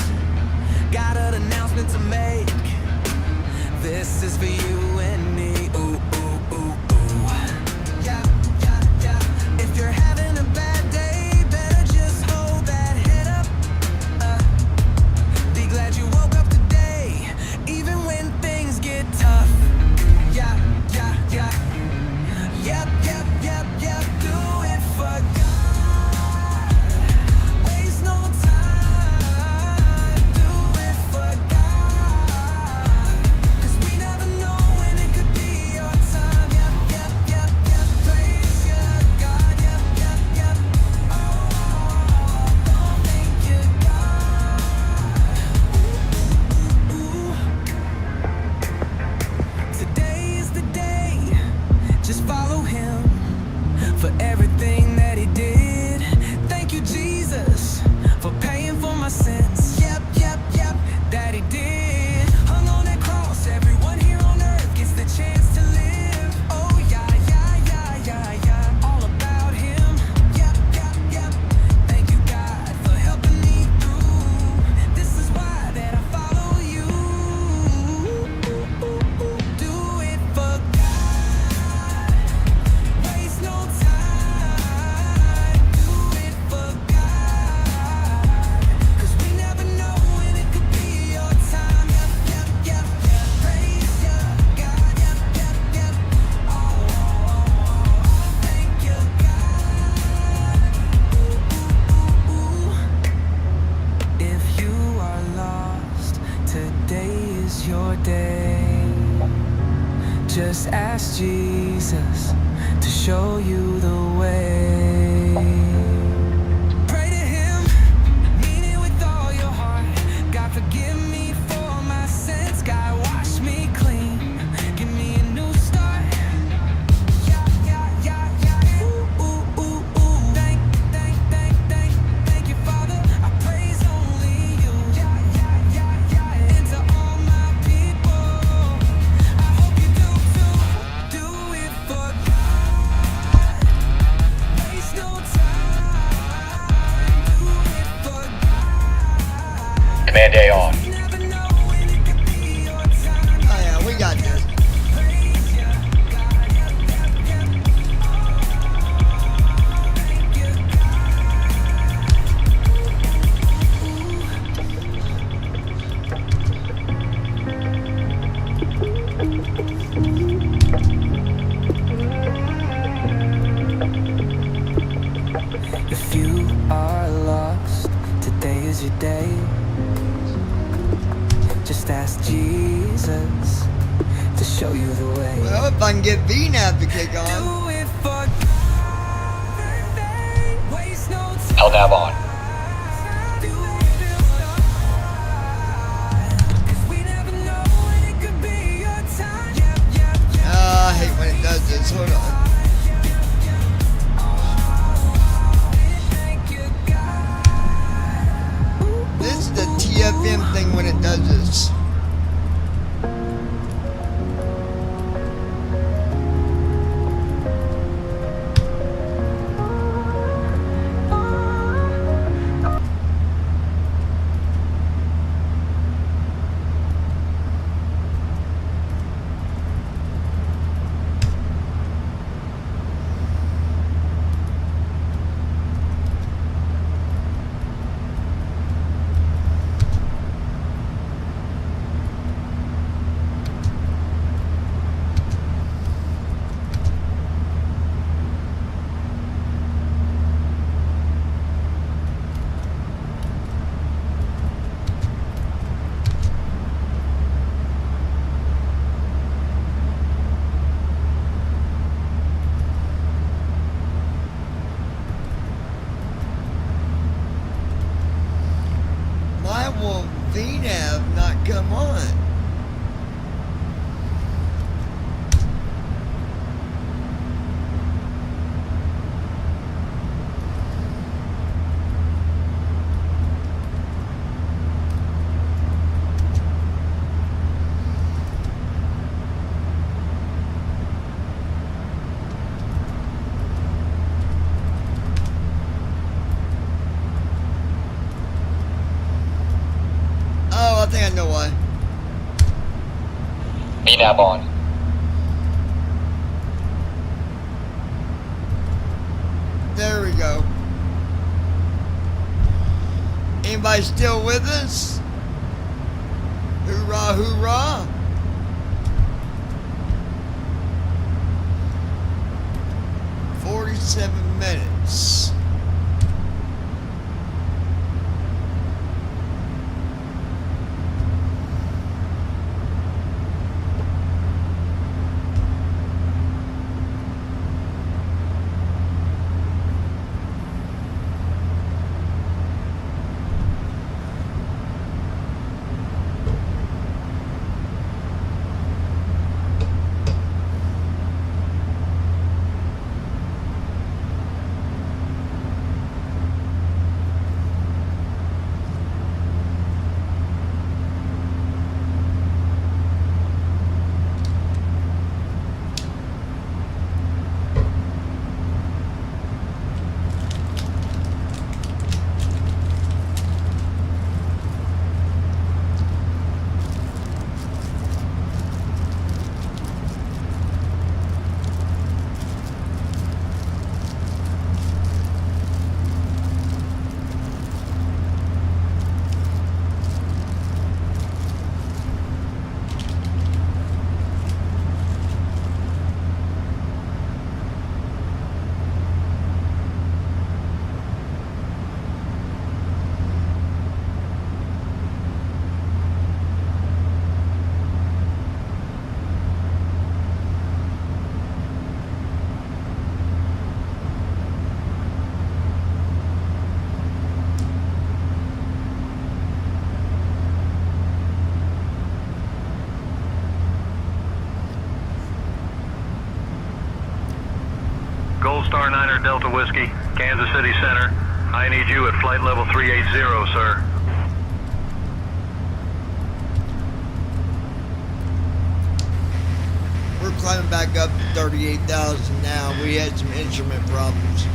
Got an announcement to make. This is for you and me. Ooh, ooh, ooh, ooh. Yeah, yeah, yeah. If you're having a bad day, better just hold that head up. Be glad you woke up today, even when things get tough. Yeah, yeah, yeah. Yep, yep, yep, yep. Do it for God. Waste no time. Do it for God. 'Cause we never know when it could be your time. Yep, yep, yep, yep. Praise your God. Yep, yep, yep. Oh, thank you, God. Ooh. Today is the day. Just follow him for everything that he did. Thank you, Jesus, for paying for my sins. Yep, yep, yep, that he did. Hung on that cross, everyone here on earth gets the chance to live. Oh, yeah, yeah, yeah, yeah, yeah. All about him. Yep, yep, yep. Thank you, God, for helping me through. This is why that I follow you. Do it for God. Waste no time. Do it for God. 'Cause we never know when it could be your time. Yep, yep, yep, yep. Praise your God. Yep, yep, yep. Oh, thank you, God. Ooh. If you are lost, today is your day. Just ask Jesus to show you the way. Pray to him, mean it with all your heart. God, forgive me for my sins. God, wash me clean. Give me a new start. Yeah, yeah, yeah, yeah. Ooh, ooh, ooh, ooh. Thank you, Father. I praise only you. Yeah, yeah, yeah, yeah. And to all my people, I hope you do too. Do it for God. Waste no time. Do it for God. Command A on. We never know when it could be your time. Oh yeah, we got this. Praise your God. Yep, yep, yep. Oh, thank you, God. If you are lost, today is your day. Just ask Jesus to show you the way. Well, if I can get VNAV to kick on. Do it for God. LNAV on. I hate when it does this. Hold on. This is the TFM thing when it does this. Why will VNAV not come on? I think I know why. VNAV on. There we go. Anybody still with us? Hoorah, hoorah. "47 minutes. Gold Star 9er Delta Whiskey, Kansas City Center. I need you at flight level 380, sir. We're climbing back up to 38,000 now. We had some instrument problems.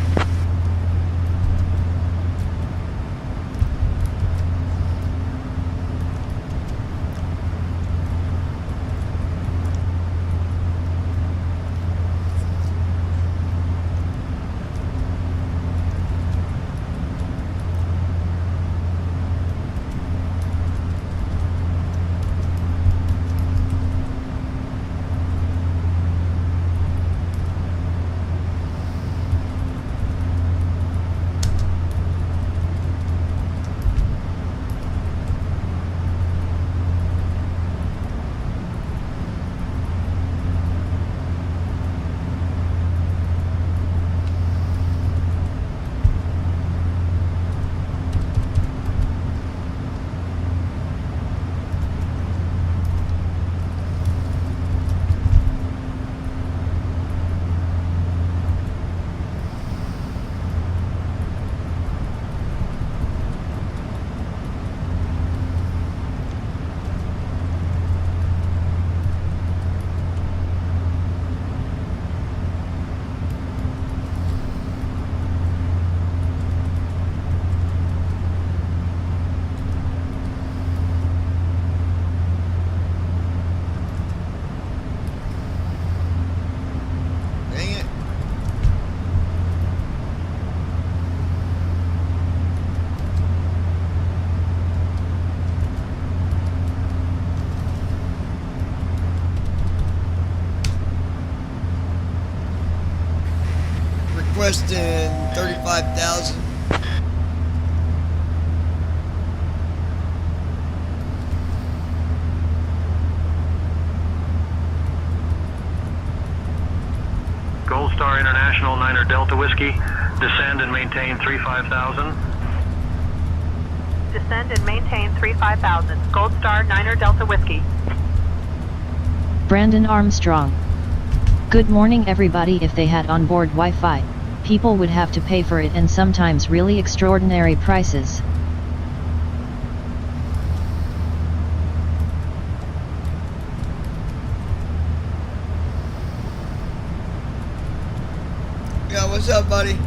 requesting 35,000. Gold Star International 9er Delta Whiskey, descend and maintain 35,000. Descend and maintain 35,000. Gold Star 9er Delta Whiskey. Brandon Armstrong. Good morning everybody. If they had onboard Wi-Fi, people would have to pay for it, and sometimes really extraordinary prices. Yeah, what's up, buddy?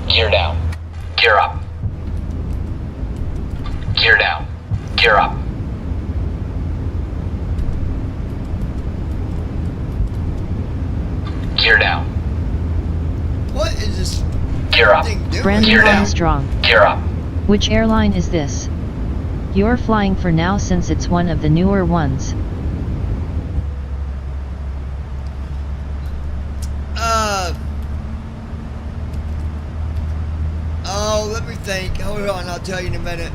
Gear down. Gear up. Gear down. Gear up. Gear down. What is this Gear up. thing doing? Brandon Gear down. Armstrong. Gear up. Which airline is this? You're flying for now since it's one of the newer ones. Oh, let me think. Hold on, I'll tell you in a minute.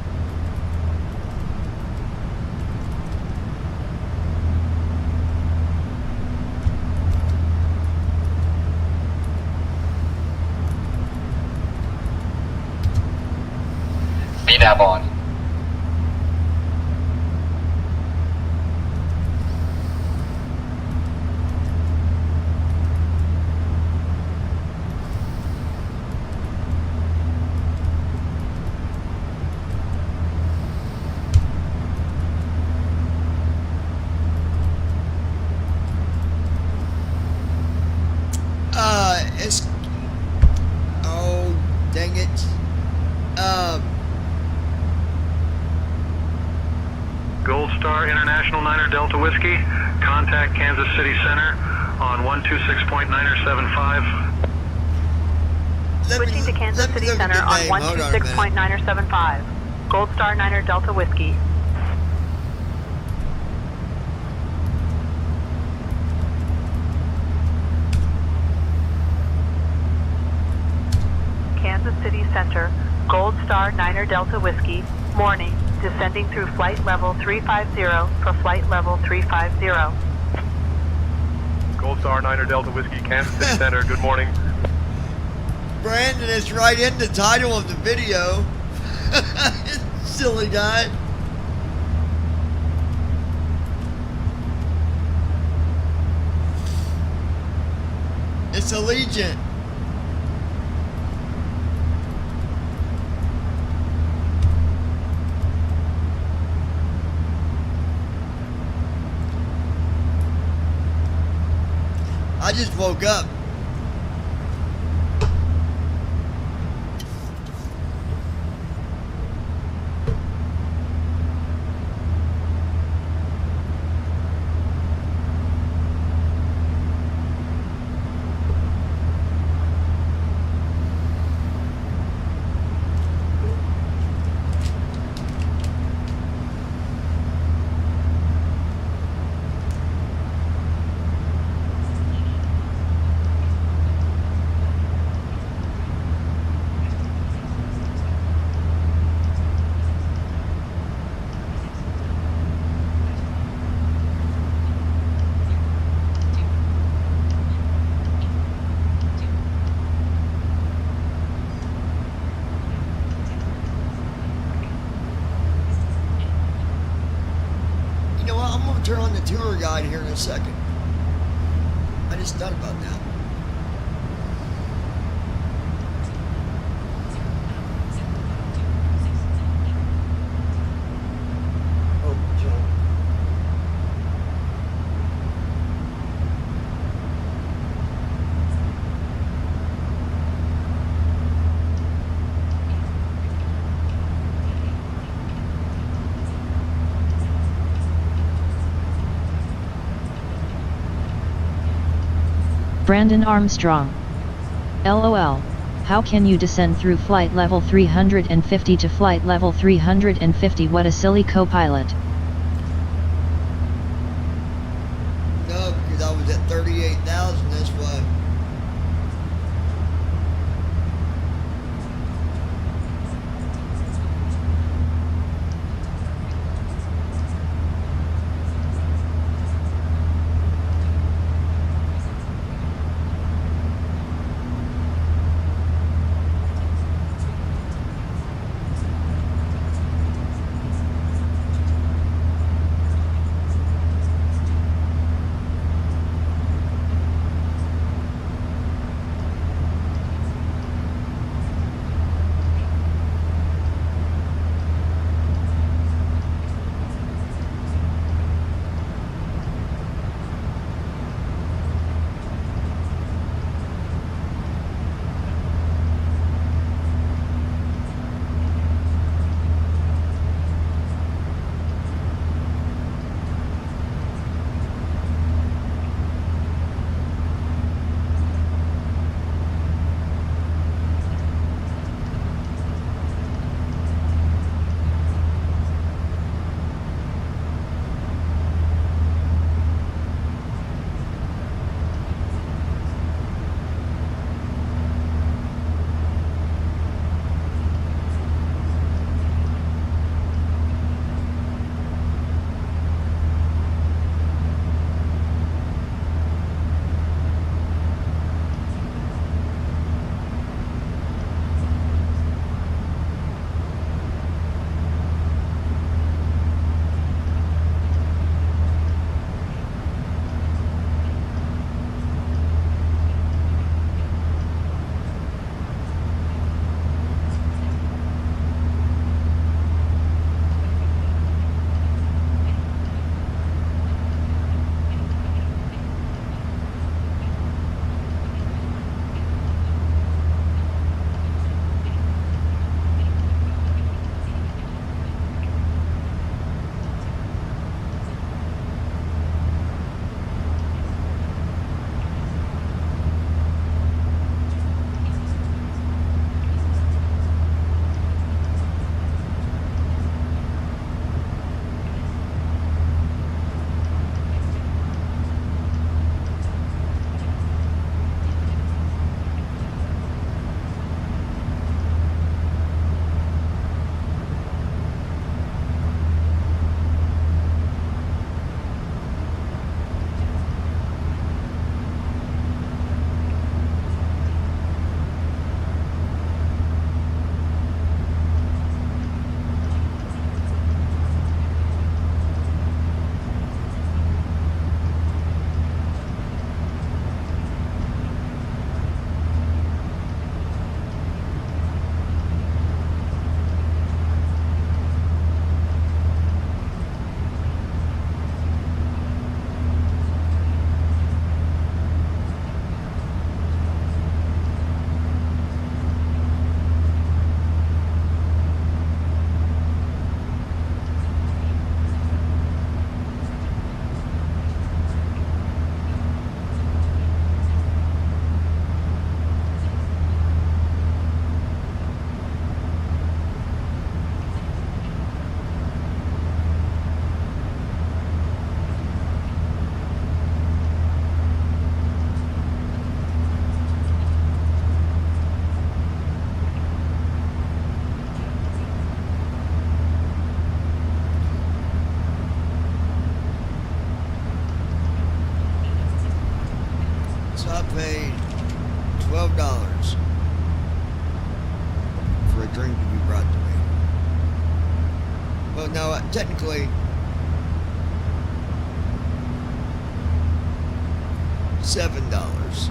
VNAV on. It's... Oh, dang it. Gold Star International 9er Delta Whiskey, contact Kansas City Center on 126.975. Switching to Kansas City Center on 126.975. Gold Star 9er Delta Whiskey. Kansas City Center, Gold Star 9er Delta Whiskey, morning, descending through flight level 350 for flight level 350. Gold Star 9er Delta Whiskey, Kansas City Center, good morning. Brandon, it's right in the title of the video. Silly guy. It's Allegiant. I just woke up. Turn on the tour guide here in a second. just thought about that. Oh, John. Brandon Armstrong. LOL. How can you descend through flight level 350 to flight level 350? What a silly co-pilot. No, because I was at 38,000, that's why. paid $12 for a drink to be brought to me. Well, no, technically, $7.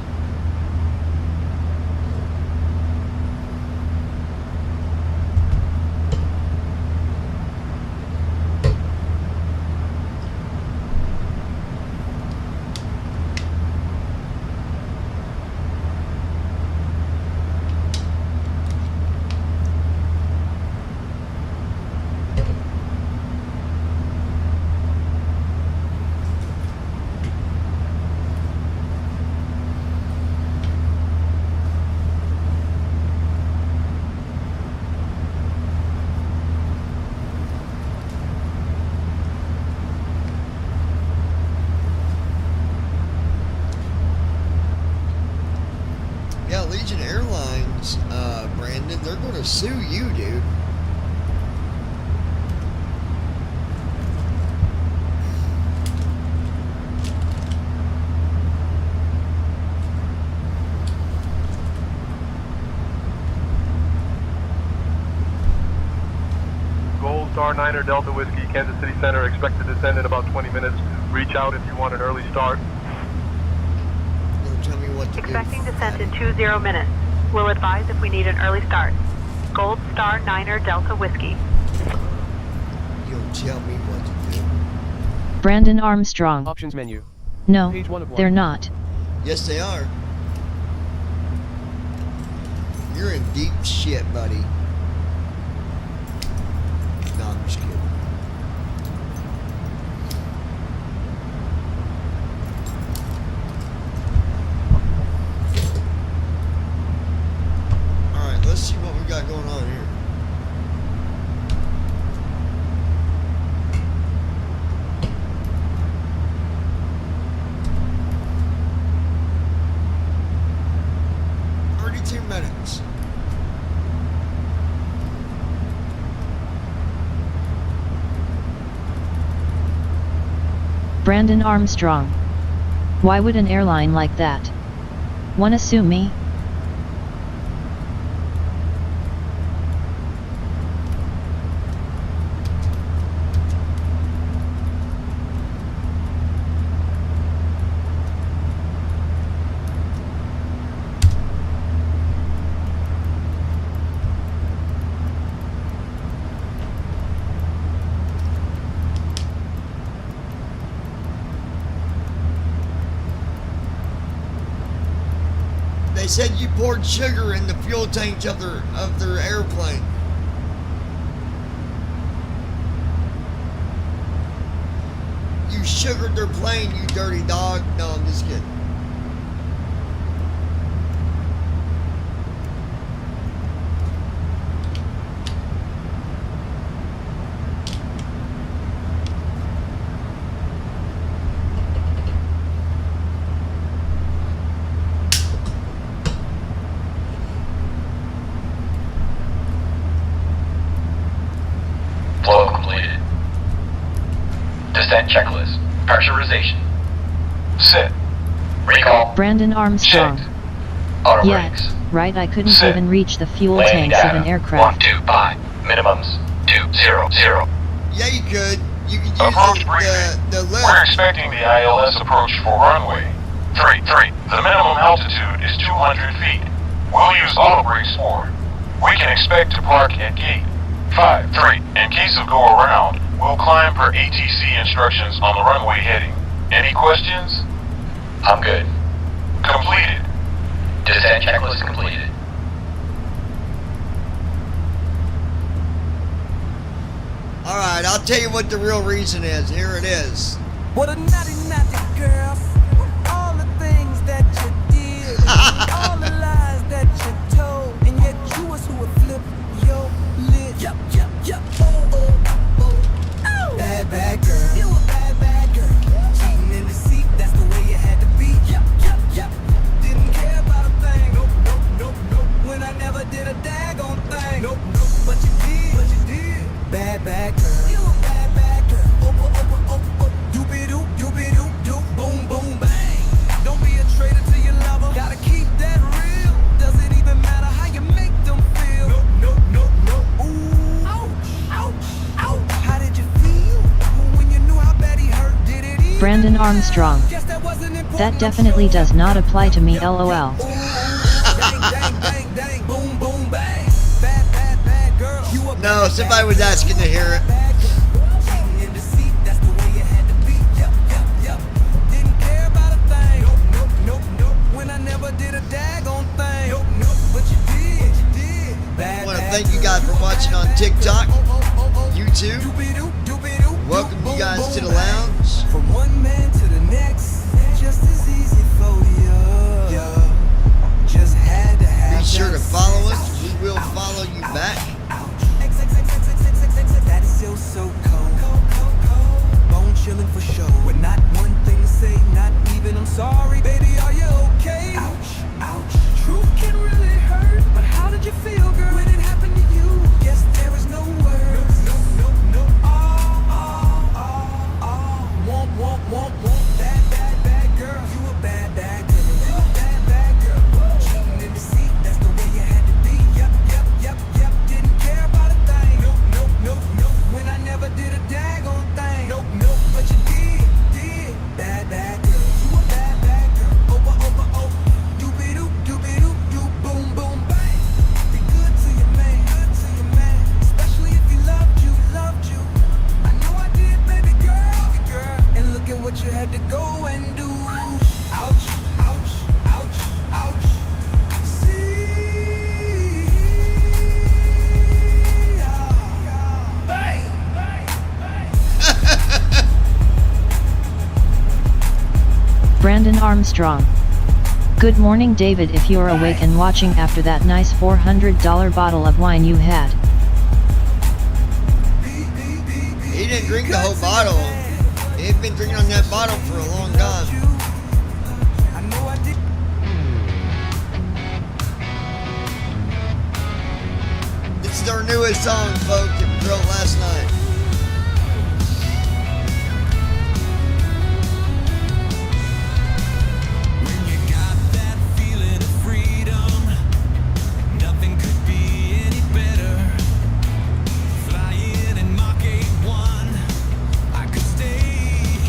Yeah, Allegiant Airlines, Brandon, they're going to sue you, dude. Gold Star 9er Delta Whiskey, Kansas City Center, expected to descend in about 20 minutes. Reach out if you want an early start. Don't tell me what to Expecting do. descent in 20 minutes. We'll advise if we need an early start. Gold Star 9er Delta Whiskey. You don't tell me what to do. Brandon Armstrong. Options menu. No, Page 1 of 1. they're not. Yes, they are. You're in deep shit, buddy. No, I'm just kidding. Alright, let's see what we got going on here. Minutes. Brandon Armstrong. Why would an airline like that wanna sue me? They said you poured sugar in the fuel tanks of their airplane. You sugared their plane, you dirty dog. No, I'm just kidding. Flow completed. Descent checklist. Pressurization. Sit. Recall. Brandon Armstrong. Checked. Auto Yeah, brakes. right, I couldn't Sit. even reach the fuel Landing tanks of data. an aircraft. 125. Minimums. 200. Yeah, you could. You could use Approach briefing. the We're lift. expecting the ILS approach for runway 33. The minimum altitude is 200 feet. We'll use auto brakes forward. We can expect to park at gate 53. In case of go around, we'll climb per ATC instructions on the runway heading. Any questions? I'm good. Completed. Descent checklist completed. Alright, I'll tell you what the real reason is. Here it is. What a naughty, naughty girl. All the things that you did, all the lies that you told, and yet you was who would flip your lid. Yup. Oh. Bad, bad girl. You a bad, bad girl. Cheating in the seat, that's the way you had to be. Yup. Didn't care about a thing. Nope. When I never did a daggone thing. Nope. But you did. Bad, bad girl. You a bad, bad girl. Oh. Doobie-doo, boom, boom, bang. Don't be a traitor to your lover. Gotta keep that real. Doesn't even matter how you make them feel. Nope. Ooh. Ouch. How did you feel when you knew how bad he hurt? Did it even Brandon Armstrong. Guess that wasn't important. That definitely does not apply to me, lol. Bang, bang, bang, bang, boom, boom, bang. Bad, bad, bad girl. You a No, bad, somebody bad was girl. asking to hear it. Bad girl. Cheating in the seat, that's the way you had to be. Yep, yep, yep. Didn't care about a thing. Nope, nope, nope, nope. When I never did a daggone thing. Nope, nope, but you did, you did. Bad, I want to bad thank you guys for girl. watching on Bad, bad TikTok, girl. YouTube. Doobie-doo, doobie-doo, Welcome boom, you guys boom, to the bang. lounge. From one man to the next, just as easy for you. Just had to have Be sure to that follow sex. us. We will follow you back. That is still so cold. Bone chilling for sure. With not one thing to say, not even I'm sorry. Baby, are you okay? Ouch, ouch. Truth can really hurt, but how did you feel, girl, when it happened to you? Yes, there is no words. No, no, no, no. Womp. Bad, bad, bad girl. You a bad, bad girl. You a bad, bad girl. Cheating in the seat, that's the way you had to be. Yep, yep, yep, yep. Didn't care about a thing. Nope. When I never did a daggone thing. Nope, but you did. Bad, bad girl. You a bad, bad girl. Over, doobie-doo, doo, boom, boom, bang. Be good to your man, especially if he loved you. I know I did, baby girl. And look at what you had to go and do. Ouch. See, bang. Brandon Armstrong. Good morning, David. If you're awake and watching after that nice $400 bottle of wine you had. He didn't drink the whole bottle. He's been drinking on that bottle for a long time. I know I did. This is our newest song, folks. It was wrote last night. When you got that feeling of freedom, nothing could be any better. Flying in Mach 8-1, I could stay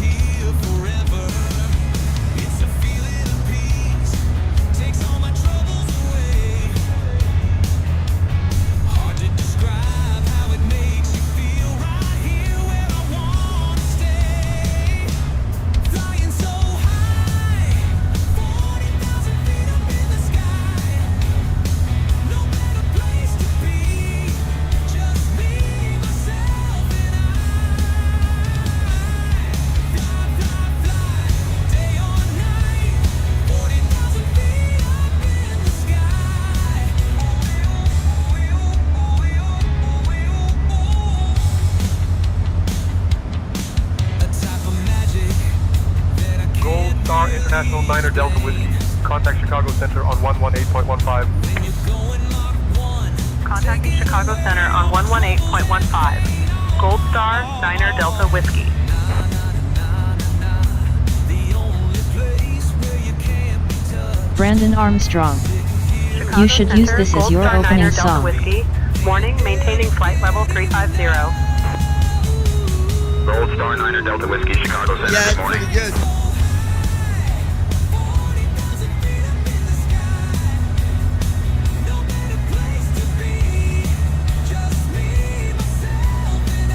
here forever. It's a feeling of peace, takes all my troubles away. Hard to describe how it makes you feel right here where I wanna stay. Flying so high, 40,000 feet up in the sky. No better place to be, just me, myself, and I. Fly, day or night, 40,000 feet up in the sky. A type of magic that I can't Gold Star International 9er Delta Whiskey. Contact Chicago Center on 118.15. when you're going Mach 1. Contacting Chicago Center on 118.15. Gold Star 9er Delta Whiskey. The only place where you can't be touched. Brandon Armstrong. Chicago You should use Center, this as Gold your Star opening 9er Delta song. Whiskey. Morning, maintaining flight level 350. Gold Star 9er Delta Whiskey, Chicago Center. Yeah, Good it's morning. pretty good. 40,000 feet up in the sky. No better place to be, just me, myself, and I.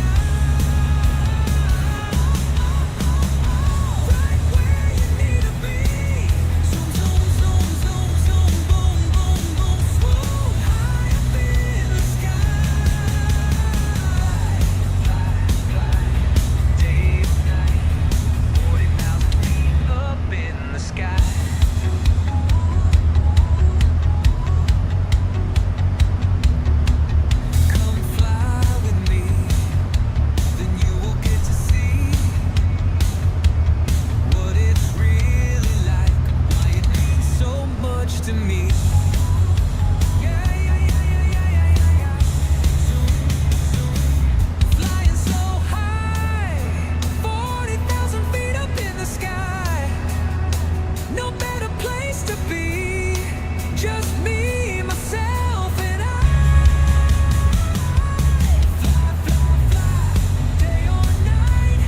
Right where you need to be. Zoom, boom, swoon. High up in the sky. Day or night, 40,000 feet up in the sky. Come fly with me, then you will get to see what it's really like, why it means so much to me. Yeah. Flying so high, 40,000 feet up in the sky. No better place to be, just me, myself, and I. Fly, day or night,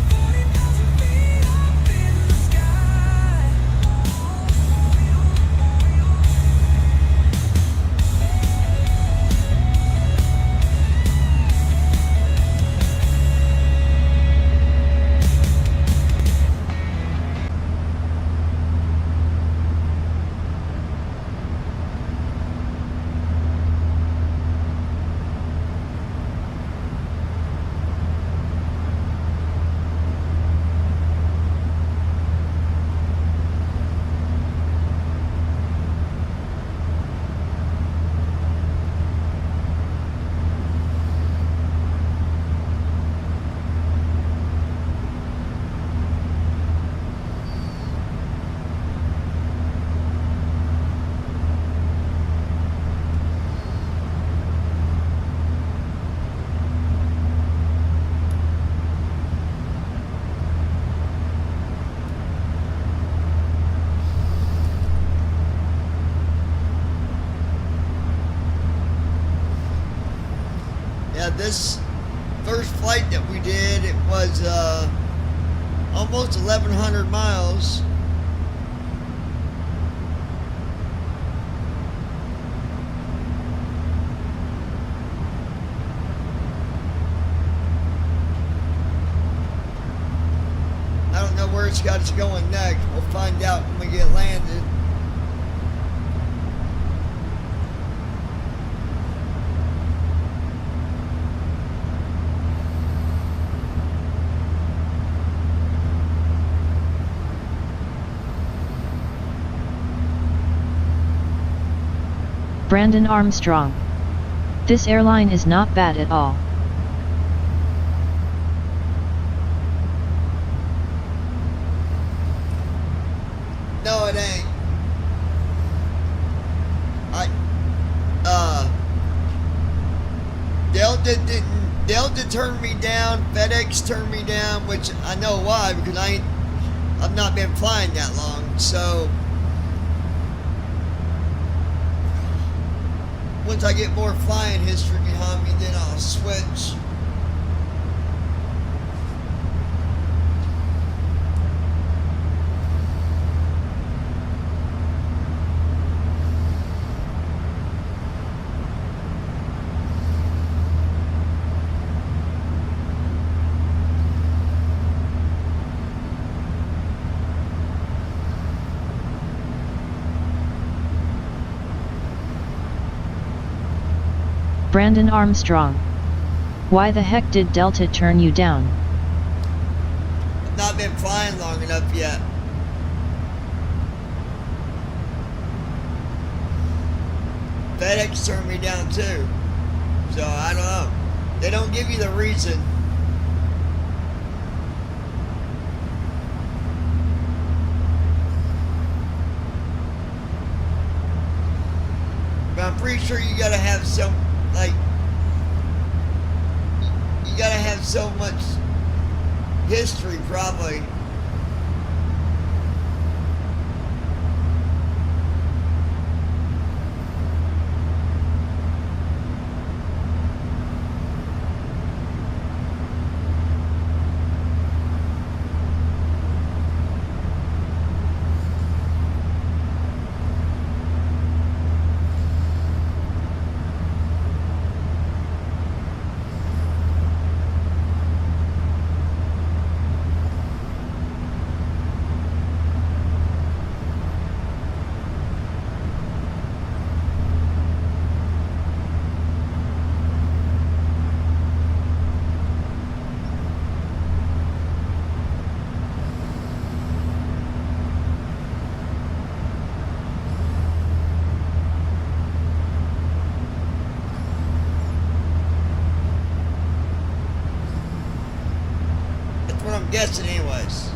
40,000 feet up in the sky. this first flight that we did, it was almost 1,100 miles. I don't know where it's got us going next. We'll find out when we get landed. Brandon Armstrong. This airline is not bad at all. No, it ain't. Delta turned me down, FedEx turned me down, which I know why, because I've not been flying that long, so once I get more flying history behind me, then I'll switch. Brandon Armstrong. Why the heck did Delta turn you down? I've not been flying long enough yet. FedEx turned me down too. So I don't know. They don't give you the reason. But I'm pretty sure you gotta have some, like, you gotta have so much history probably. Guessing anyways.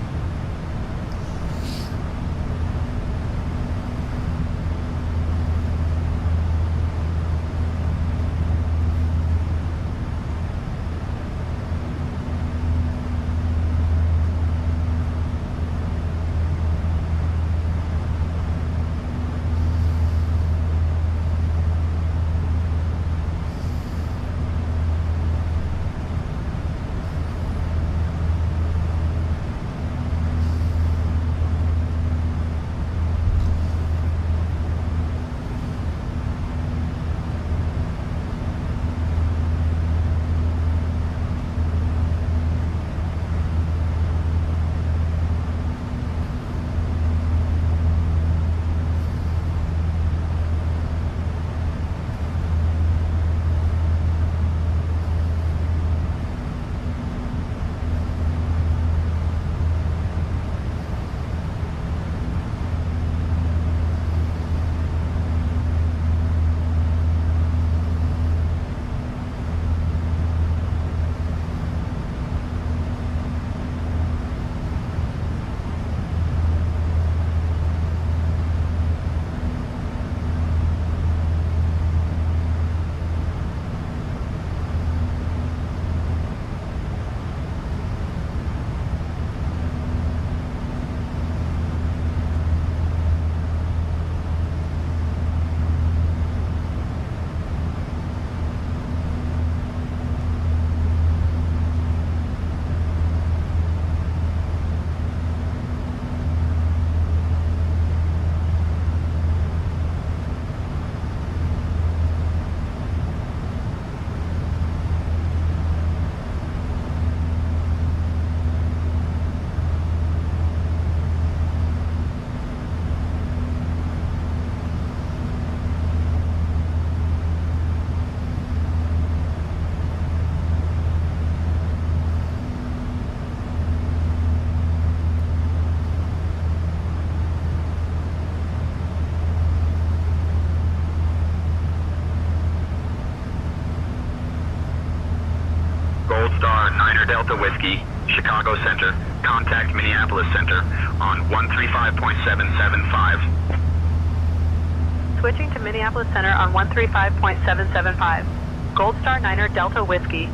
Delta Whiskey, Chicago Center. Contact Minneapolis Center on 135.775. Switching to Minneapolis Center on 135.775. Gold Star 9er Delta Whiskey.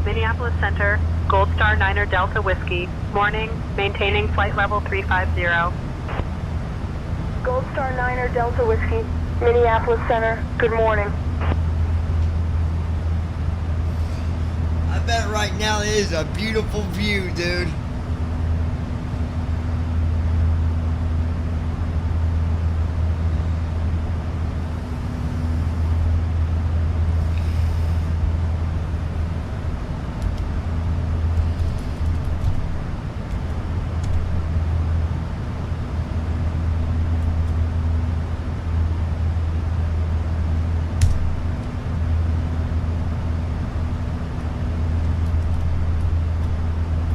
Minneapolis Center, Gold Star 9er Delta Whiskey. Morning, maintaining flight level 350. Gold Star 9er Delta Whiskey, Minneapolis Center. Good morning. I bet right now it is a beautiful view, dude.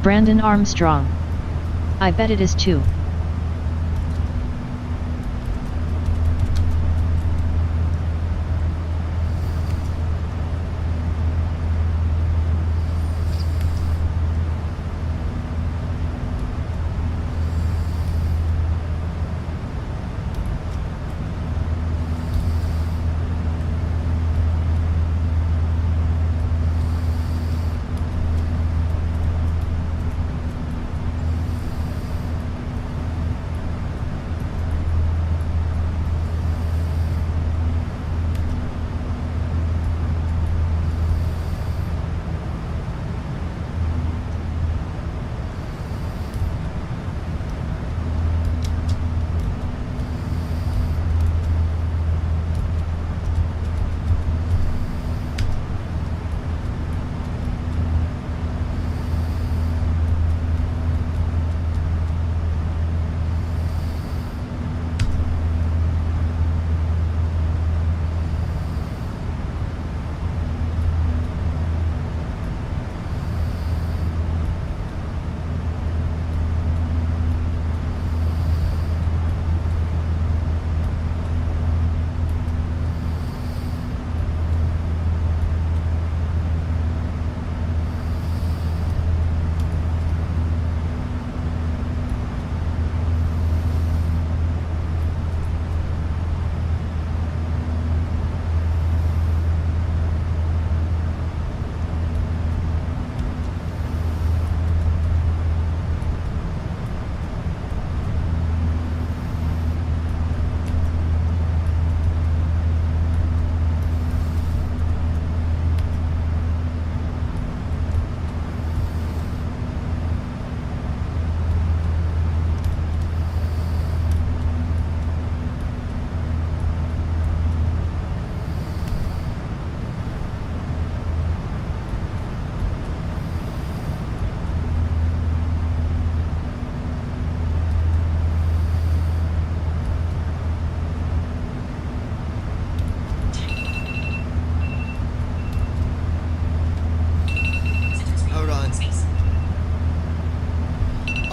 Brandon Armstrong. I bet it is too.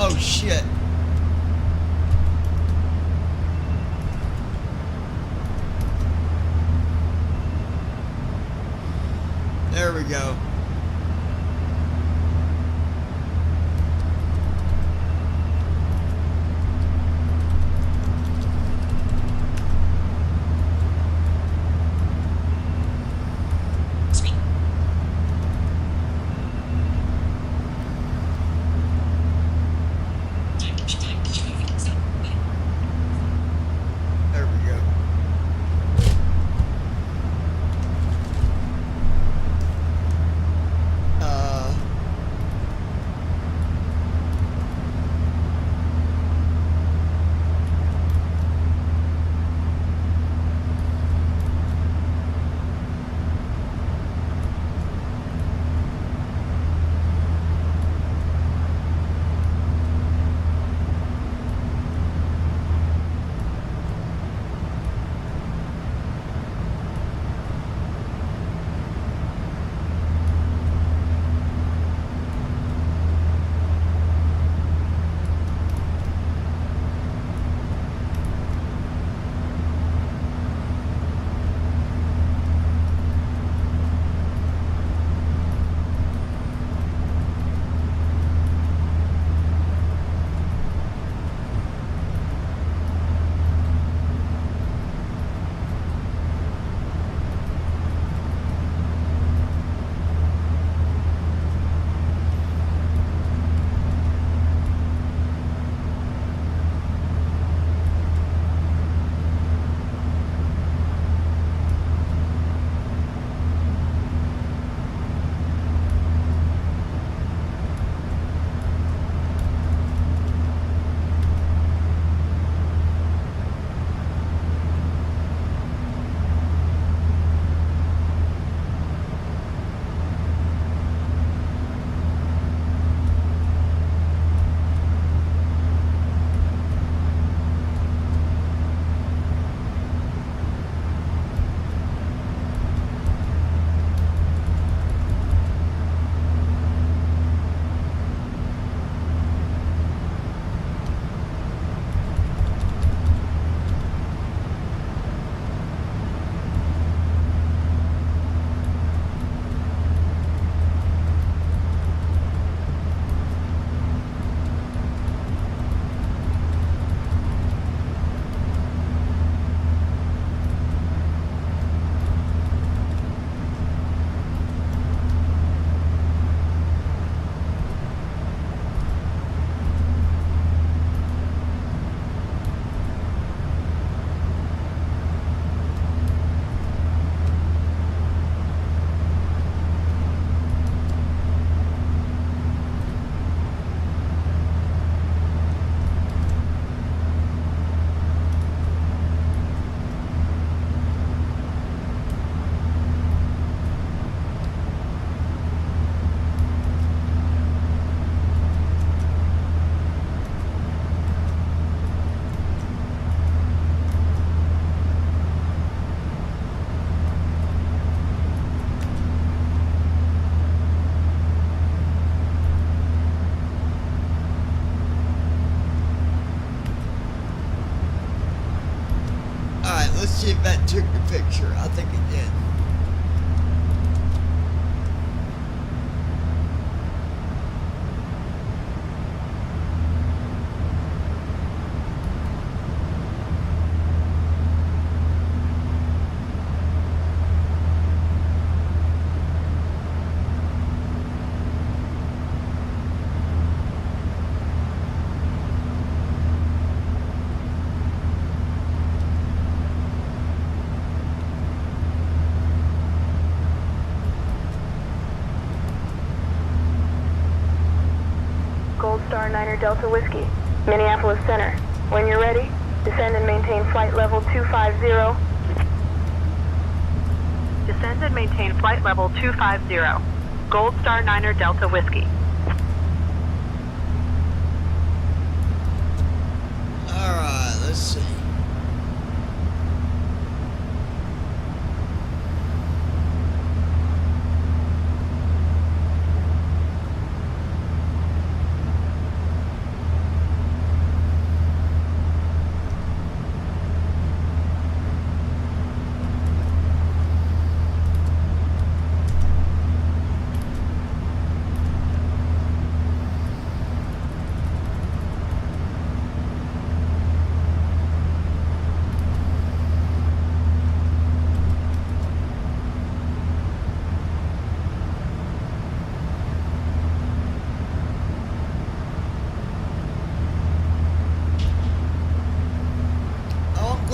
Oh shit. There we go. There we go. see if that took the picture. I think it did. Gold Star 9er Delta Whiskey, Minneapolis Center. When you're ready, descend and maintain flight level 250. Descend and maintain flight level 250. Gold Star 9er Delta Whiskey. Alright, let's see.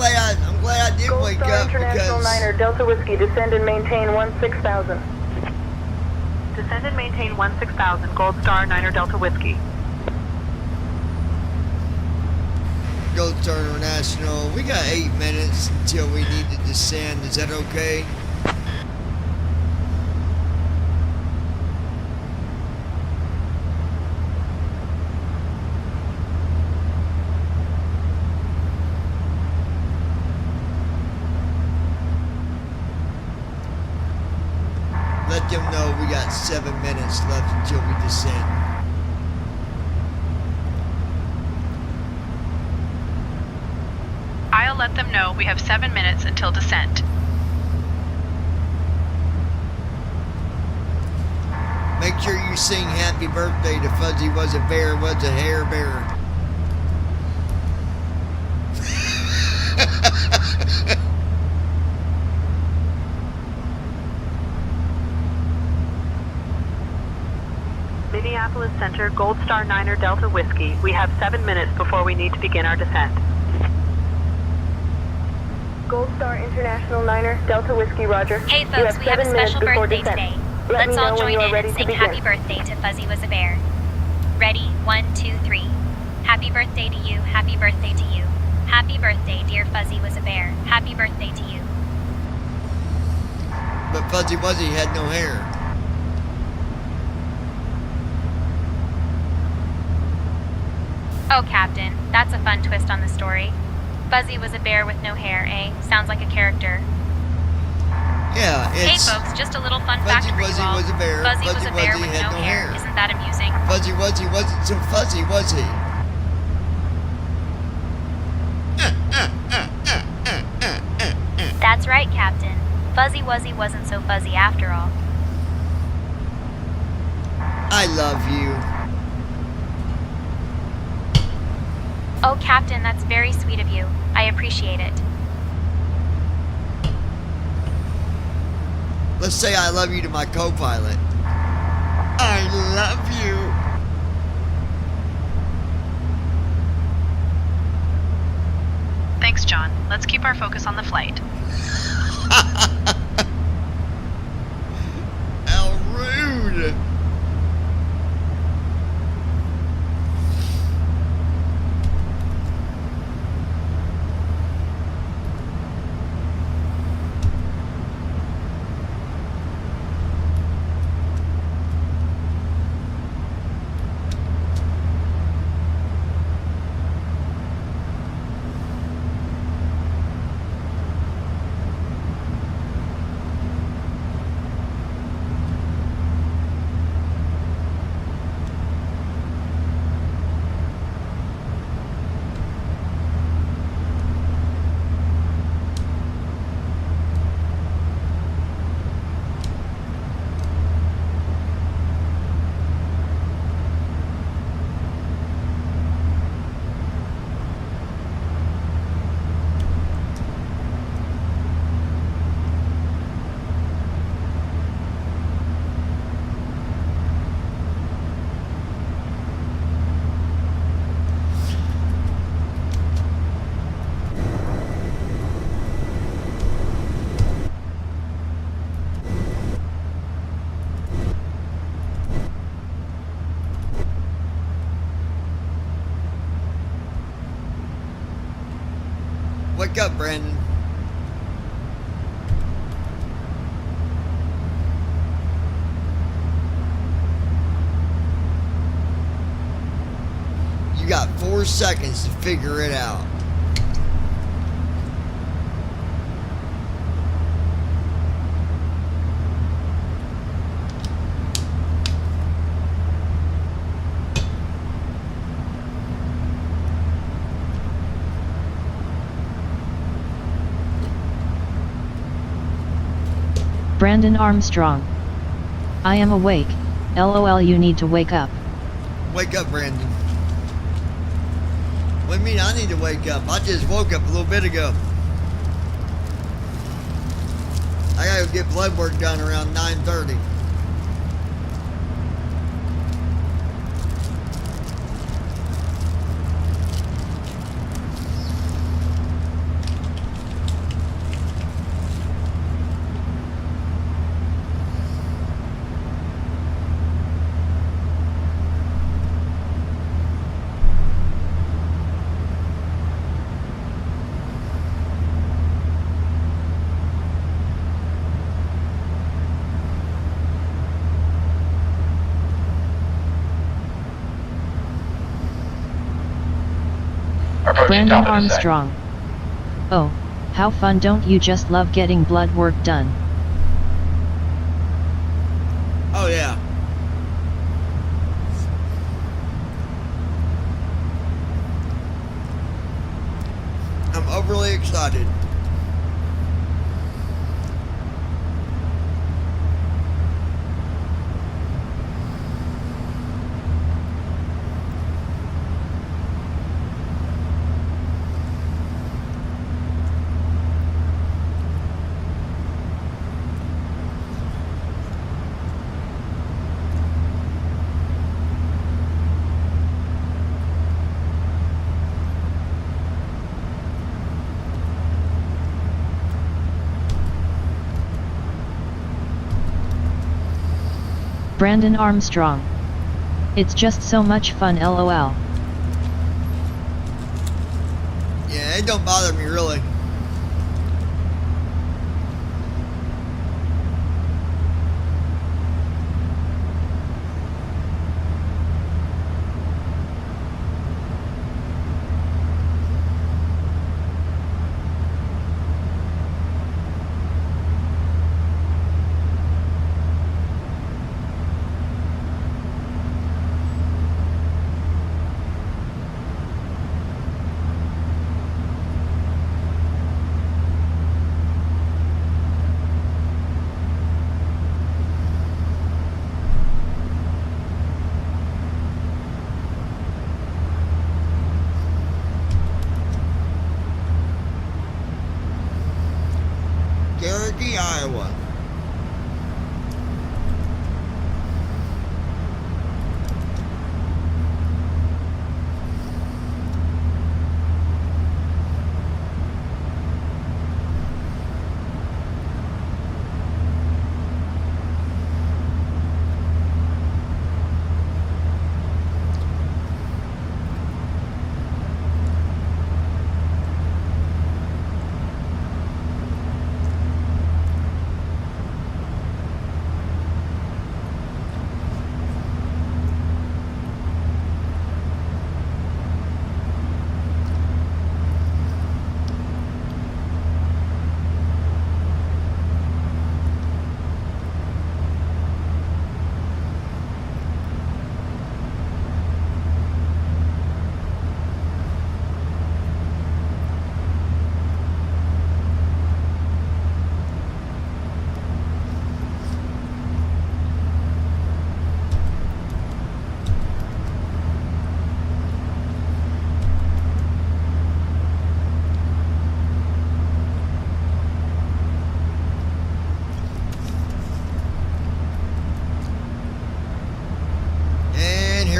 I'm glad I did Gold wake Star up International because 9er Delta Whiskey, descend and maintain 16,000. Descend and maintain 16,000. Gold Star 9er Delta Whiskey. Gold Star International, we got 8 minutes until we need to descend. Is that okay? Let them know we got 7 minutes left until we descend. I'll let them know we have 7 minutes until descent. Make sure you sing happy birthday to Fuzzy Was a Bear, Was a Hair Bear. Minneapolis Center, Gold Star 9er Delta Whiskey. We have 7 minutes before we need to begin our descent. Gold Star International 9er Delta Whiskey, Roger. Hey You have folks, we have a 7 minutes special before birthday descent. today. Let me Let's know all when join you are in ready and to sing begin. happy birthday to Fuzzy Was a Bear. Ready? 1, 2, 3. Happy birthday to you, happy birthday to you. Happy birthday, dear Fuzzy Was a Bear. Happy birthday to you. But Fuzzy Wuzzy had no hair. Oh, Captain, that's a fun twist on the story. Fuzzy was a bear with no hair, eh? Sounds like a character. Yeah, Hey it's folks, just a little fun fact Fuzzy for you Wuzzy all. was a bear. Fuzzy was Fuzzy a bear Wuzzy with had no no hair. hair. Isn't that amusing? Fuzzy Wuzzy wasn't so fuzzy, was he? That's right, Captain. Fuzzy Wuzzy wasn't so fuzzy after all. I love you. Oh, Captain, that's very sweet of you. I appreciate it. Let's say I love you to my co-pilot. I love you. Thanks, John. Let's keep our focus on the flight. How rude. Wake up, Brandon. You got 4 seconds to figure it out. Brandon Armstrong. I am awake. LOL, you need to wake up. Wake up, Brandon. What do you mean I need to wake up? I just woke up a little bit ago. I gotta go get blood work done around 9:30. Brandon Armstrong. Oh, how fun, don't you just love getting blood work done? Oh yeah. I'm overly excited. Brandon Armstrong. It's just so much fun, LOL. Yeah, it don't bother me really. Cherokee, Iowa.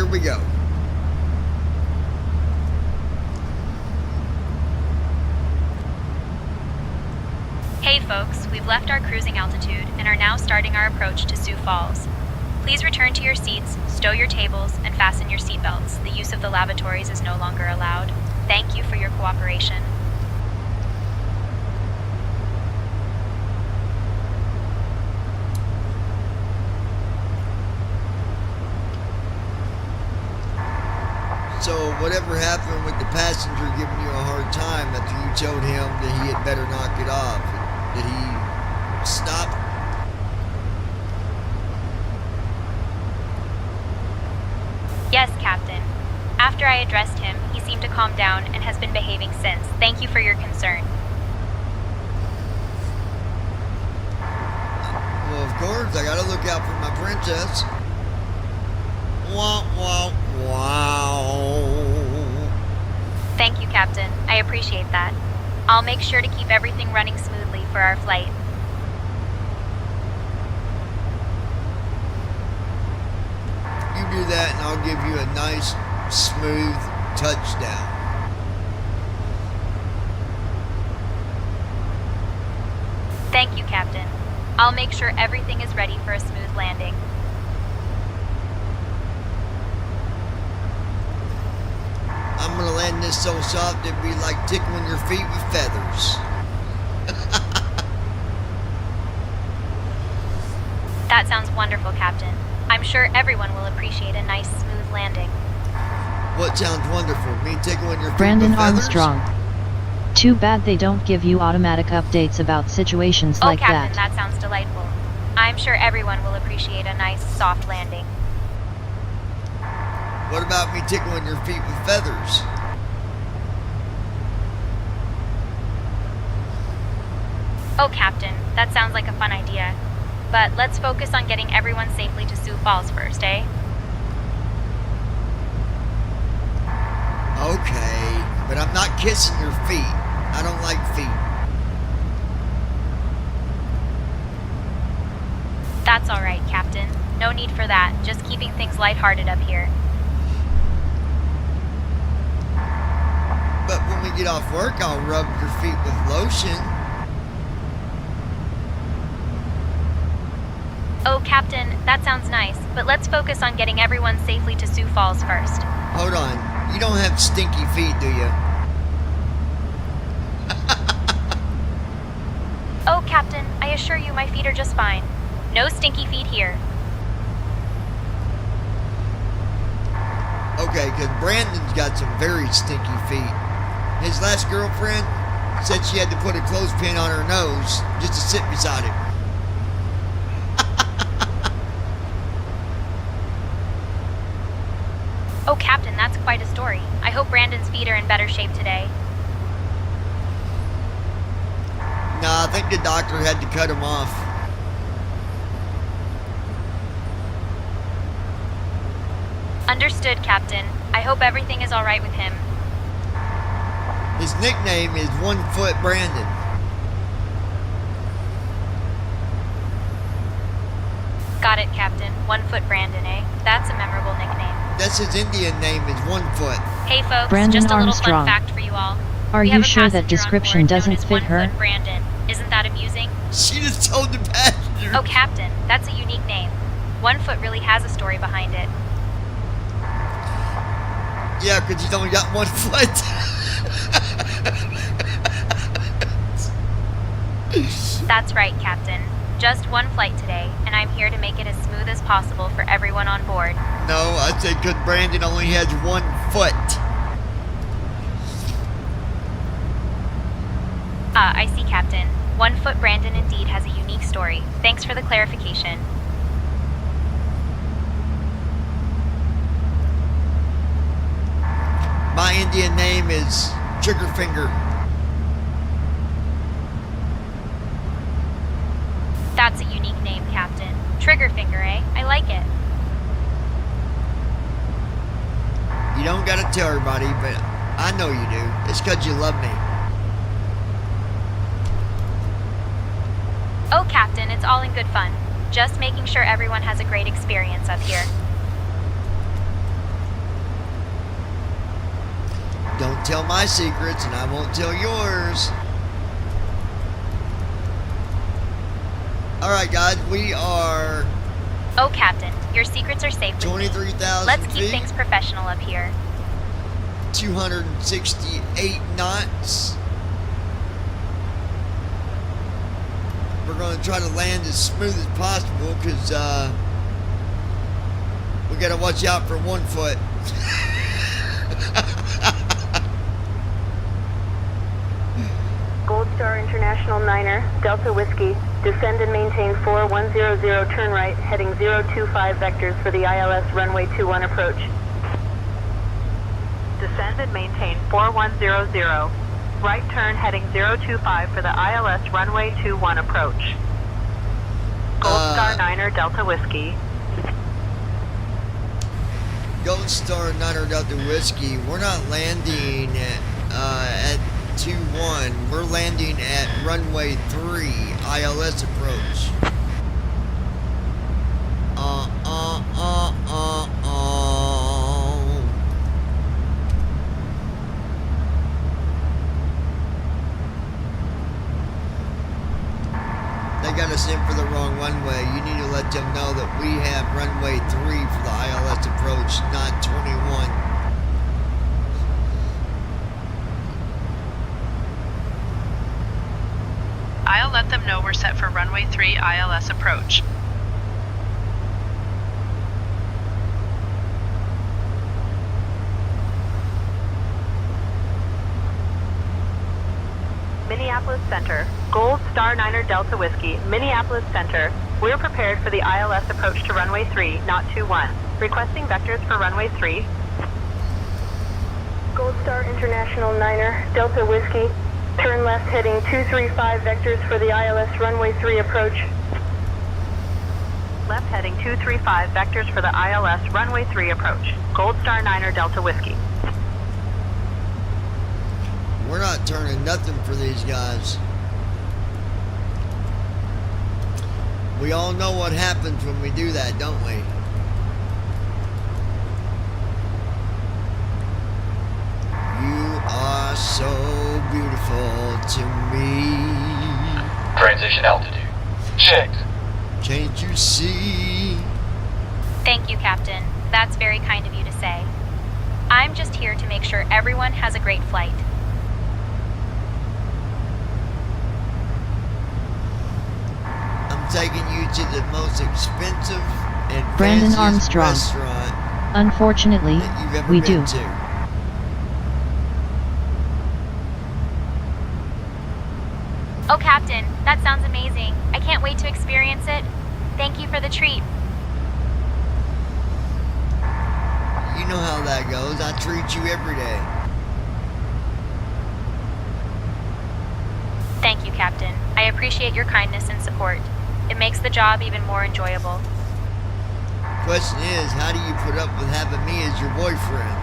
We go. Hey folks, we've left our cruising altitude and are now starting our approach to Sioux Falls. Please return to your seats, stow your tables, and fasten your seatbelts. The use of the lavatories is no longer allowed. Thank you for your cooperation. So whatever happened with the passenger giving you a hard time after you told him that he had better knock it off? Did he stop? Yes, Captain. After I addressed him, he seemed to calm down and has been behaving since. Thank you for your concern. Well, of course, I gotta look out for my princess. Wow, wow, wow. Thank you, Captain. I appreciate that. I'll make sure to keep everything running smoothly for our flight. You do that and I'll give you a nice, smooth touchdown. Thank you, Captain. I'll make sure everything is ready for a smooth landing. I'm gonna land this so soft it'd be like tickling your feet with feathers. That sounds wonderful, Captain. I'm sure everyone will appreciate a nice, smooth landing. What sounds wonderful? Me tickling your feet Brandon with feathers? Armstrong. Too bad they don't give you automatic updates about situations like Captain, that. that sounds delightful. I'm sure everyone will appreciate a nice, soft landing. What about me tickling your feet with feathers? Oh, Captain, that sounds like a fun idea. But let's focus on getting everyone safely to Sioux Falls first, eh? Okay, but I'm not kissing your feet. I don't like feet. That's all right, Captain. No need for that. Just keeping things lighthearted up here. But when we get off work, I'll rub your feet with lotion. Oh, Captain, that sounds nice, but let's focus on getting everyone safely to Sioux Falls first. Hold on. You don't have stinky feet, do you? Oh, Captain, I assure you my feet are just fine. No stinky feet here. Okay, because Brandon's got some very stinky feet. His last girlfriend said she had to put a clothespin on her nose just to sit beside him. Oh, Captain, that's quite a story. I hope Brandon's feet are in better shape today. Nah, I think the doctor had to cut him off. Understood, Captain. I hope everything is all right with him. His nickname is 1 Foot Brandon. Got it, Captain. 1 Foot Brandon, eh? That's a memorable nickname. That's his Indian name is 1 Foot. Hey, folks, Brandon just a little Armstrong. fun fact for you all. Are We you have a sure that passenger on description board doesn't known as fit 1 her? Foot Brandon. Isn't that amusing? She just told the passenger. Oh, Captain, that's a unique name. 1 Foot really has a story behind it. Yeah, because he's only got 1 foot. That's right, Captain. Just one flight today, and I'm here to make it as smooth as possible for everyone on board. No, I said because Brandon only has 1 foot. I see, Captain. 1 Foot Brandon indeed has a unique story. Thanks for the clarification. My Indian name is Triggerfinger. That's a unique name, Captain. Triggerfinger, eh? I like it. You don't gotta tell everybody, but I know you do. It's because you love me. Oh, Captain, it's all in good fun. Just making sure everyone has a great experience up here. Don't tell my secrets, and I won't tell yours. Alright, guys, we are Oh, Captain, your secrets are safe with me. 23,000 Let's keep feet, things professional up here. 268 knots. We're going to try to land as smooth as possible because we got to watch out for 1 foot. International Niner, Delta Whiskey, descend and maintain 4100, turn right, heading 025 vectors for the ILS runway 21 approach. Descend and maintain 4100. Right turn heading 025 for the ILS runway 21 approach. Gold Star Niner Delta Whiskey. Gold Star Niner Delta Whiskey. We're not landing at 21. We're landing at runway 3, ILS approach. They got us in for the wrong runway. You need to let them know that we have runway 3 for the ILS approach, not 21. I'll let them know we're set for runway 3 ILS approach. Minneapolis Center, Gold Star Niner Delta Whiskey, Minneapolis Center. We're prepared for the ILS approach to runway 3, not 21. Requesting vectors for runway 3. Gold Star International Niner, Delta Whiskey, turn left heading 235 vectors for the ILS runway 3 approach. Left heading 235 vectors for the ILS runway 3 approach. Gold Star Niner Delta Whiskey. We're not turning nothing for these guys. We all know what happens when we do that, don't we? You are so beautiful to me. Transition altitude. Checked. Can't you see? Thank you, Captain. That's very kind of you to say. I'm just here to make sure everyone has a great flight. Taking you to the most expensive and Brandon fanciest Armstrong. restaurant Unfortunately, that you've ever we been do. to. Oh, Captain, that sounds amazing. I can't wait to experience it. Thank you for the treat. You know how that goes. I treat you every day. Thank you, Captain. I appreciate your kindness and support. It makes the job even more enjoyable. Question is, how do you put up with having me as your boyfriend?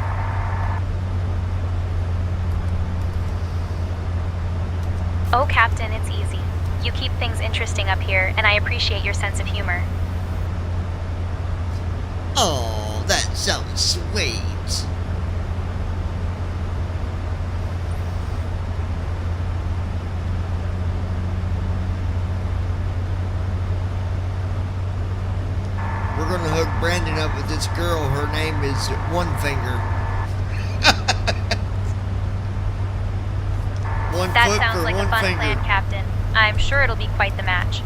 Oh, Captain, it's easy. You keep things interesting up here, and I appreciate your sense of humor. Oh, that sounds sweet. We're gonna hook Brandon up with this girl. Her name is One Finger. One That foot sounds for like one a fun finger. plan, Captain. I'm sure it'll be quite the match.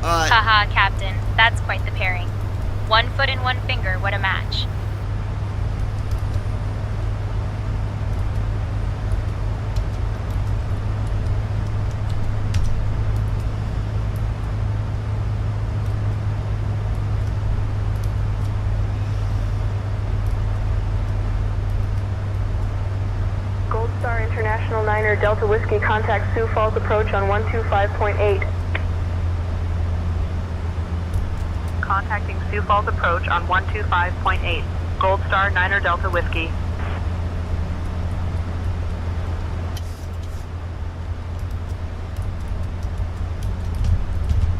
Alright. Haha, Captain. That's quite the pairing. 1 foot and 1 finger, what a match. Gold Star International Niner, Delta Whiskey, contact Sioux Falls approach on 125.8. Contacting Sioux Falls approach on 125.8. Gold Star Niner Delta Whiskey.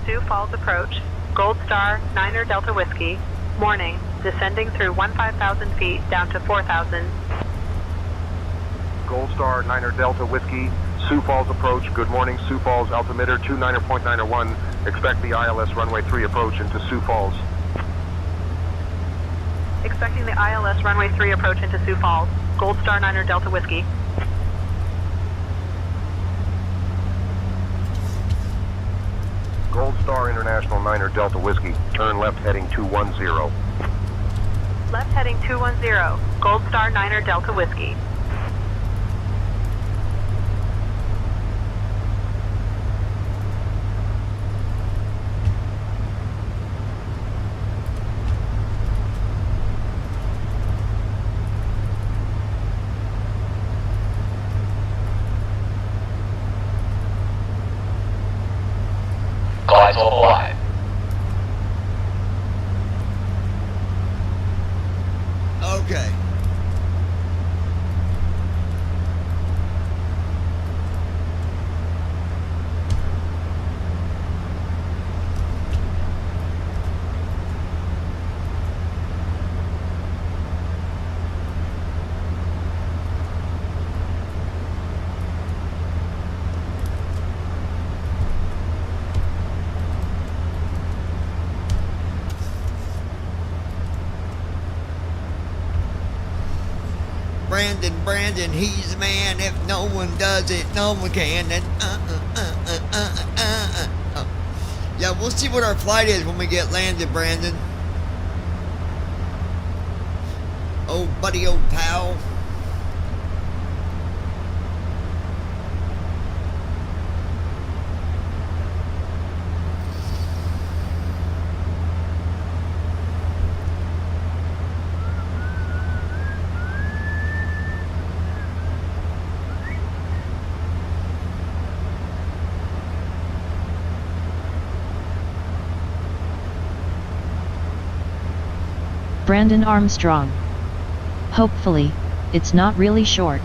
Sioux Falls approach. Gold Star Niner Delta Whiskey. Morning. Descending through 15,000 feet down to 4,000. Gold Star Niner Delta Whiskey, Sioux Falls approach. Good morning, Sioux Falls altimeter 29.901. Expect the ILS runway 3 approach into Sioux Falls. Expecting the ILS runway 3 approach into Sioux Falls. Gold Star Niner Delta Whiskey. Gold Star International Niner Delta Whiskey, turn left heading 210. Left heading 210. Gold Star Niner Delta Whiskey. still alive. Okay. Brandon, he's the man. If no one does it, no one can. And yeah, we'll see what our flight is when we get landed, Brandon. Oh, buddy, old pal. Brandon Armstrong. Hopefully, it's not really short.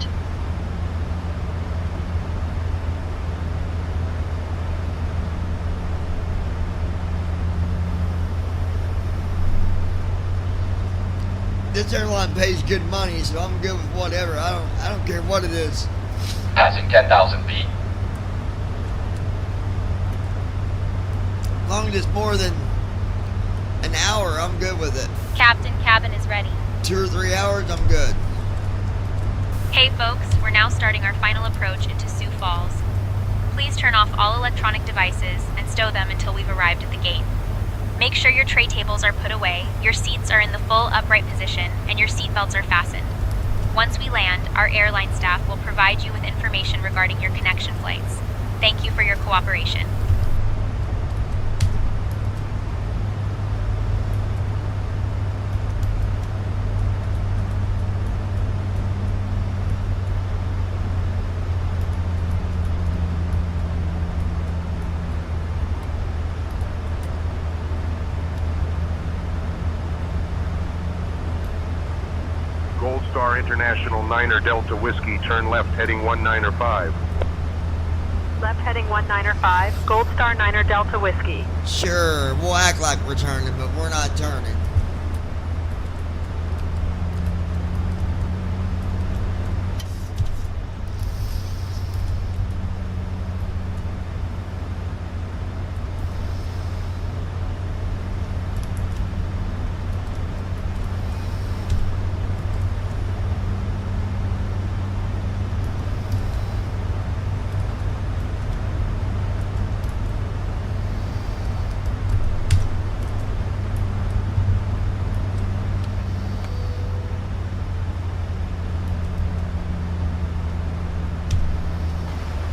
This airline pays good money, so I'm good with whatever. I don't care what it is. Passing 10,000 feet. As long as it's more than an hour, I'm good with it. Captain, cabin is ready. 2 or 3 hours, I'm good. Hey folks, we're now starting our final approach into Sioux Falls. Please turn off all electronic devices and stow them until we've arrived at the gate. Make sure your tray tables are put away, your seats are in the full upright position, and your seatbelts are fastened. Once we land, our airline staff will provide you with information regarding your connection flights. Thank you for your cooperation. Gold Star International 9er Delta Whiskey, turn left heading 195. Left heading 195, Gold Star 9er Delta Whiskey. Sure, we'll act like we're turning, but we're not turning.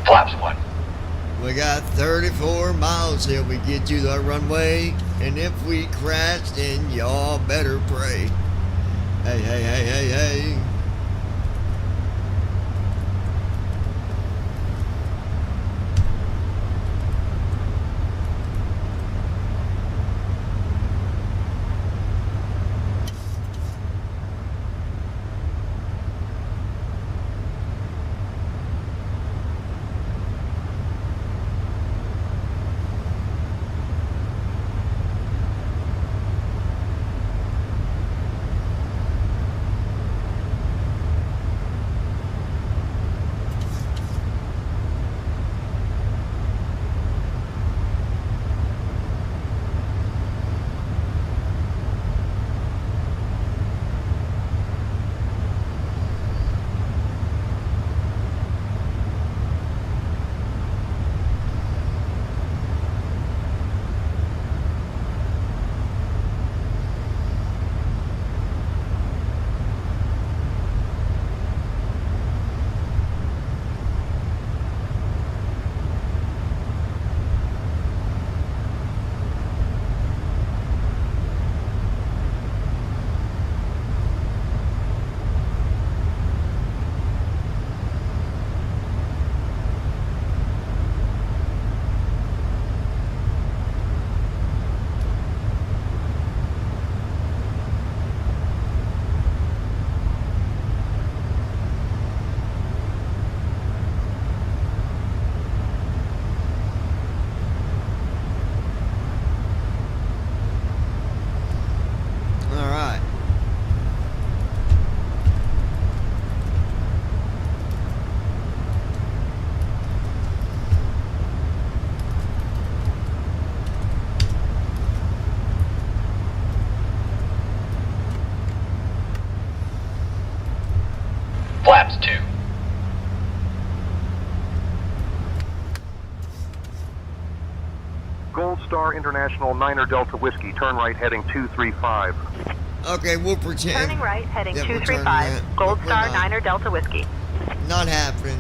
Flaps 1. We got 34 miles till we get to the runway, and if we crash, then y'all better pray. Hey, hey, hey, hey, hey. Flaps 2. Gold Star International 9er Delta Whiskey, turn right heading 235. Okay, we'll pretend. Turning right, heading that we're 235, turning that, Gold but we're Star not. 9er Delta Whiskey. Not happening.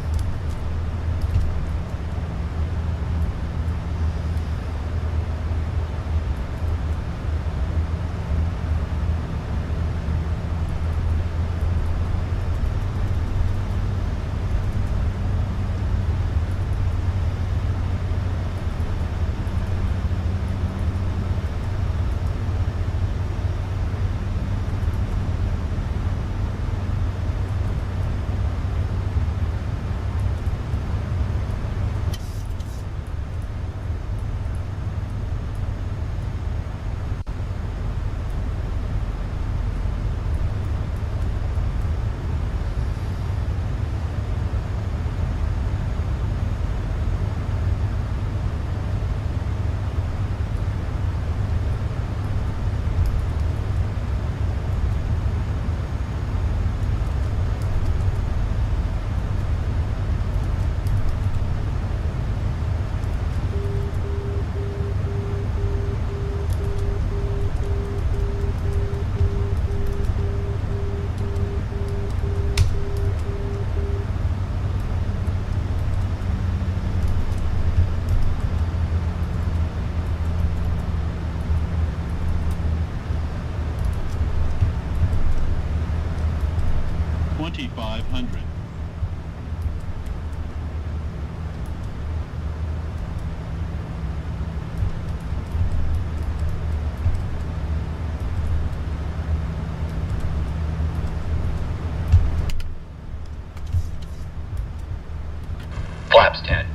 Flaps 10.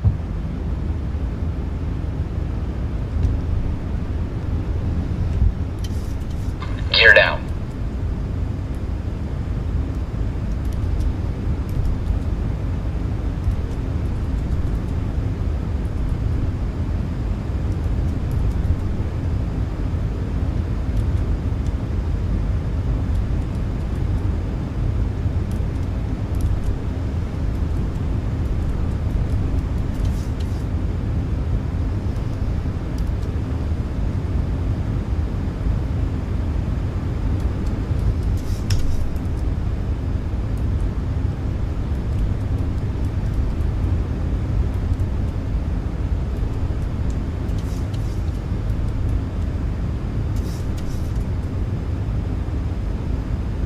Gear down.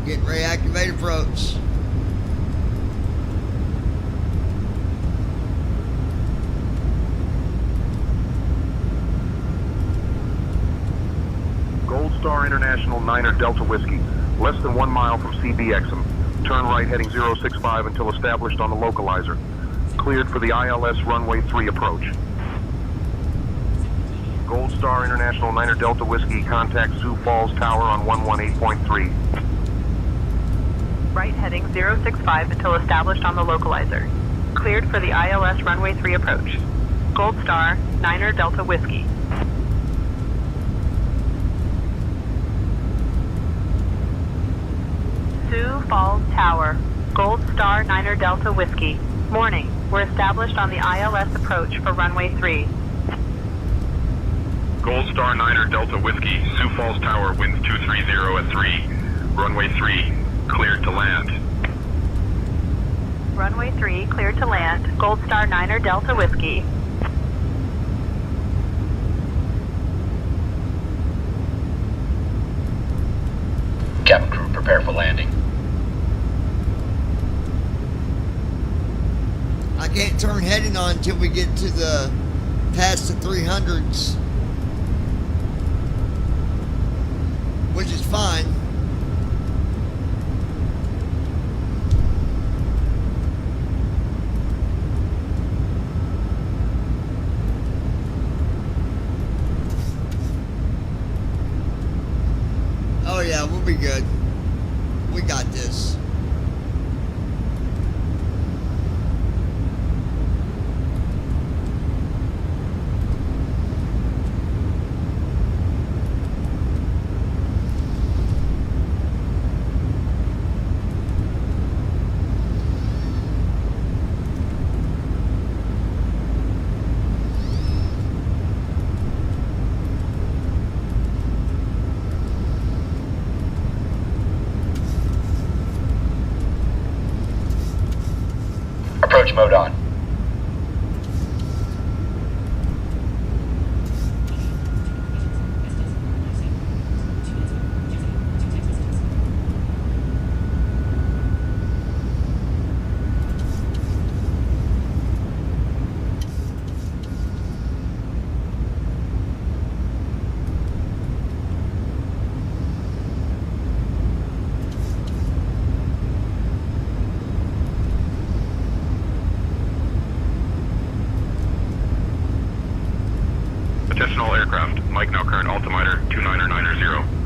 Get reactivate approach. Gold Star International 9er Delta Whiskey, less than 1 mile from CBXM. Turn right heading 065 until established on the localizer. Cleared for the ILS runway 3 approach. Gold Star International 9er Delta Whiskey, contact Sioux Falls Tower on 118.3. Right heading 065 until established on the localizer. Cleared for the ILS runway 3 approach. Gold Star 9er Delta Whiskey. Sioux Falls Tower, Gold Star 9er Delta Whiskey. Morning. We're established on the ILS approach for runway 3. Gold Star 9er Delta Whiskey, Sioux Falls Tower, winds 230 at 3. Runway 3, cleared to land. Runway 3 cleared to land. Gold Star 9er Delta Whiskey. Cabin crew, prepare for landing. I can't turn heading on until we get to the past the 300s, which is fine. Oh yeah, we'll be good. We got this. Approach mode on. Attention all aircraft. Mike now current altimeter 29990.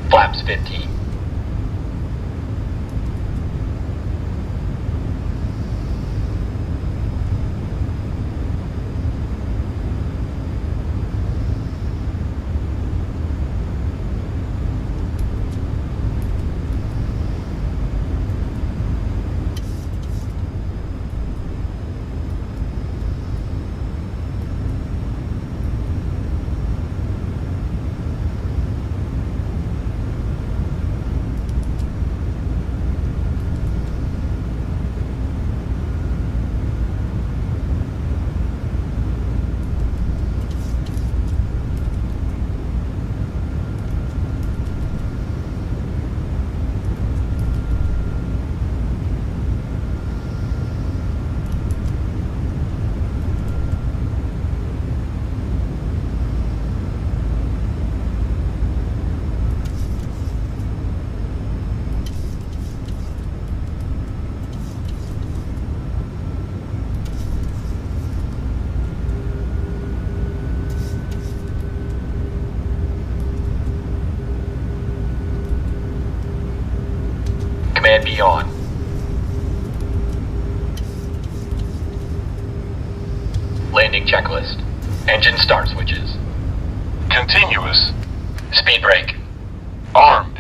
Flaps 15. Command B on. Landing checklist. Engine start switches. Continuous. Speed brake. Armed.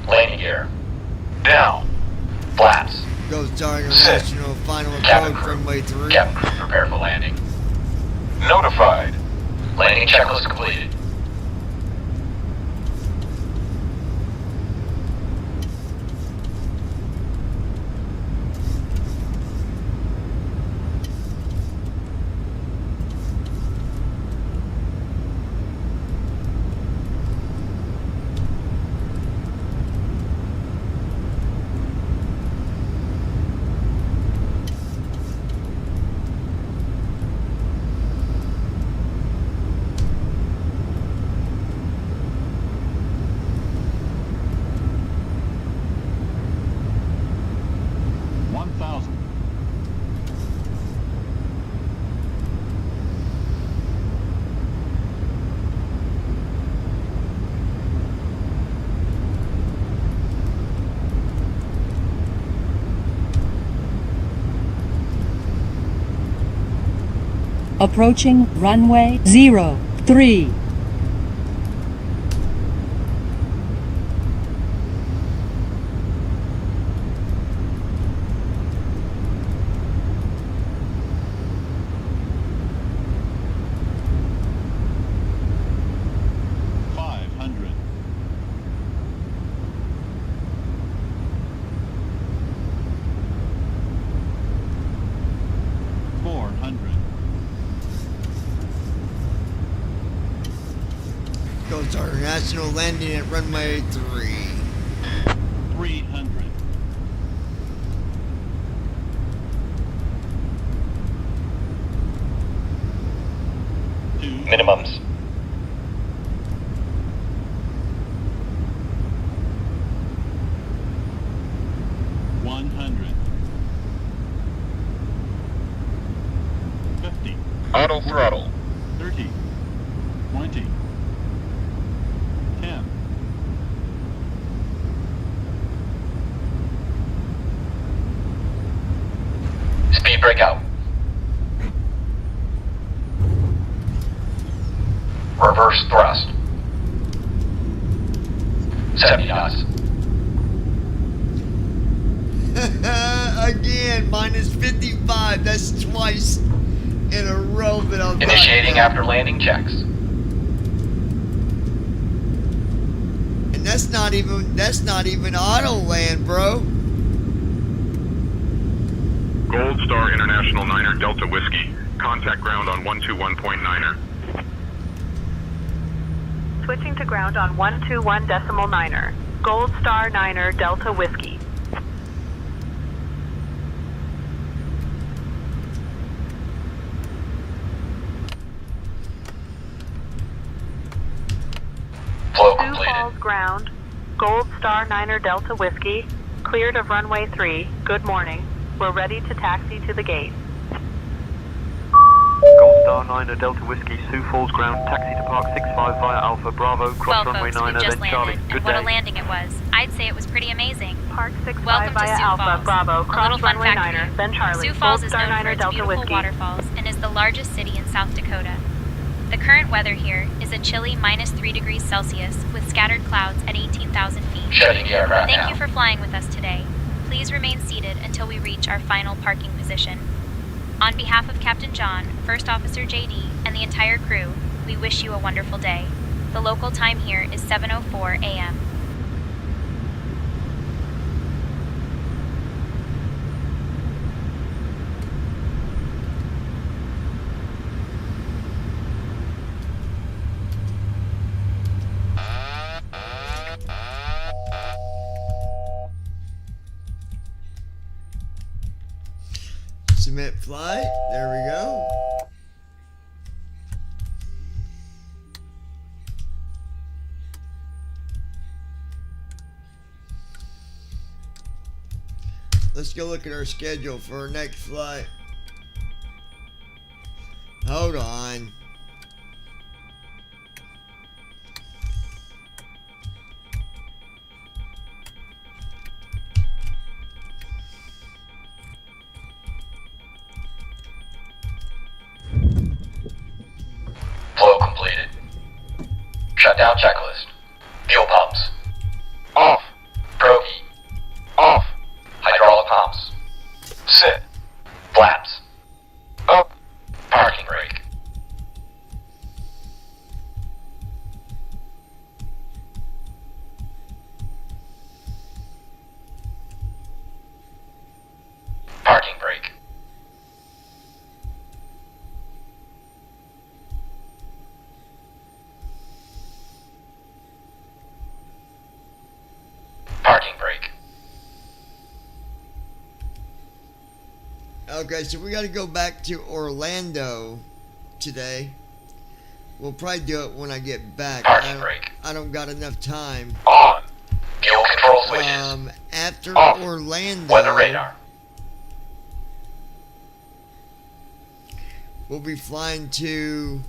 Landing gear. Down. Flaps. Goes Star Set. International, final Cabin approach, crew. runway 3. Cabin crew prepare for landing. Notified. Landing checklist completed. Approaching runway 03. Goes Star International, landing at runway 3. 300. Minimums. Auto throttle. 30, 20, 10. Speed breakout. Reverse thrust. 70 knots. I Again, minus 55. That's twice in a row that I've Initiating after landing checks. And that's not even auto land, bro. Gold Star International 9er Delta Whiskey. Contact ground on 121.9er. Switching to ground on 121.9er. Gold Star 9er Delta Whiskey. Flow Sioux completed. Falls ground. Gold Star 9er Delta Whiskey. Cleared of runway 3. Good morning. We're ready to taxi to the gate. Gold Star 9er Delta Whiskey, Sioux Falls ground, taxi to Park 65 via Alpha Bravo, cross Well, runway folks, 9er, we've just then Charlie. landed, Good and what day. a landing it was. I'd say it was pretty amazing. Park 65 Welcome to via Sioux Alpha Falls. Bravo, A little cross fun runway fact for 9er, you. then Charlie. Sioux Falls Gold is Star known for 9er its Delta beautiful Whiskey. waterfalls and is the largest city in South Dakota. The current weather here is a chilly minus 3 degrees Celsius with scattered clouds at 18,000 feet. Shedding the aircraft Thank now. you for flying with us today. Please remain seated until we reach our final parking position. On behalf of Captain John, First Officer JD, and the entire crew, we wish you a wonderful day. The local time here is 7:04 a.m. Submit flight. There we go. Let's go look at our schedule for our next flight. Hold on. Flow completed. Shutdown checklist. Fuel pumps. Off. Progi. Off. Hydraulic pumps. Sit. Flaps. Up. Parking brake. Parking brake. Parking brake. Okay, so we got to go back to Orlando today. We'll probably do it when I get back. Parking brake. I don't got enough time. On. Fuel control switches. After Off. Orlando, Weather radar. we'll be flying to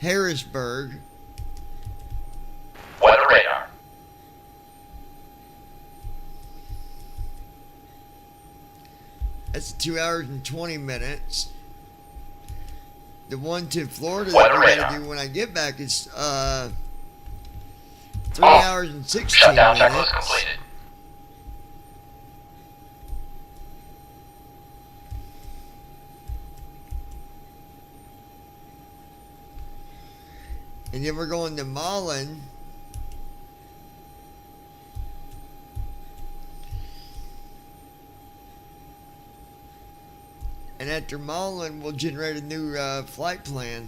Harrisburg. Weather radar. That's 2 hours and 20 minutes. The one to Florida Weather that we radar. gotta do when I get back is 3 Off. hours and 16 Shutdown minutes. checklist completed. And then we're going to Mullen. And after Mullen, we'll generate a new flight plan.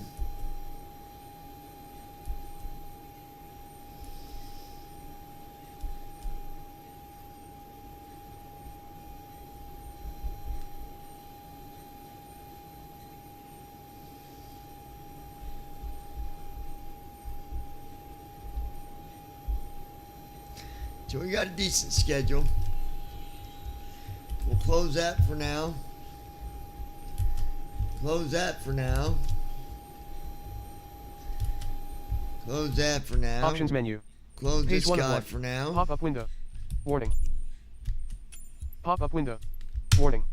So we got a decent schedule. We'll close that for now. Close that for now. Close that for now. Options menu. Close Page this 1 of guy 1. for now. Pop-up window. Warning. Pop-up window. Warning.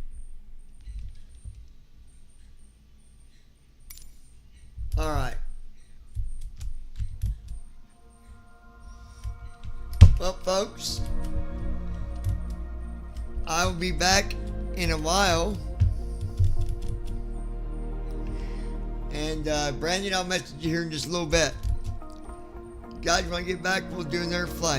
Alright. Well, folks, I will be back in a while. And Brandon, I'll message you here in just a little bit. Guys, when I get back, we'll do another flight.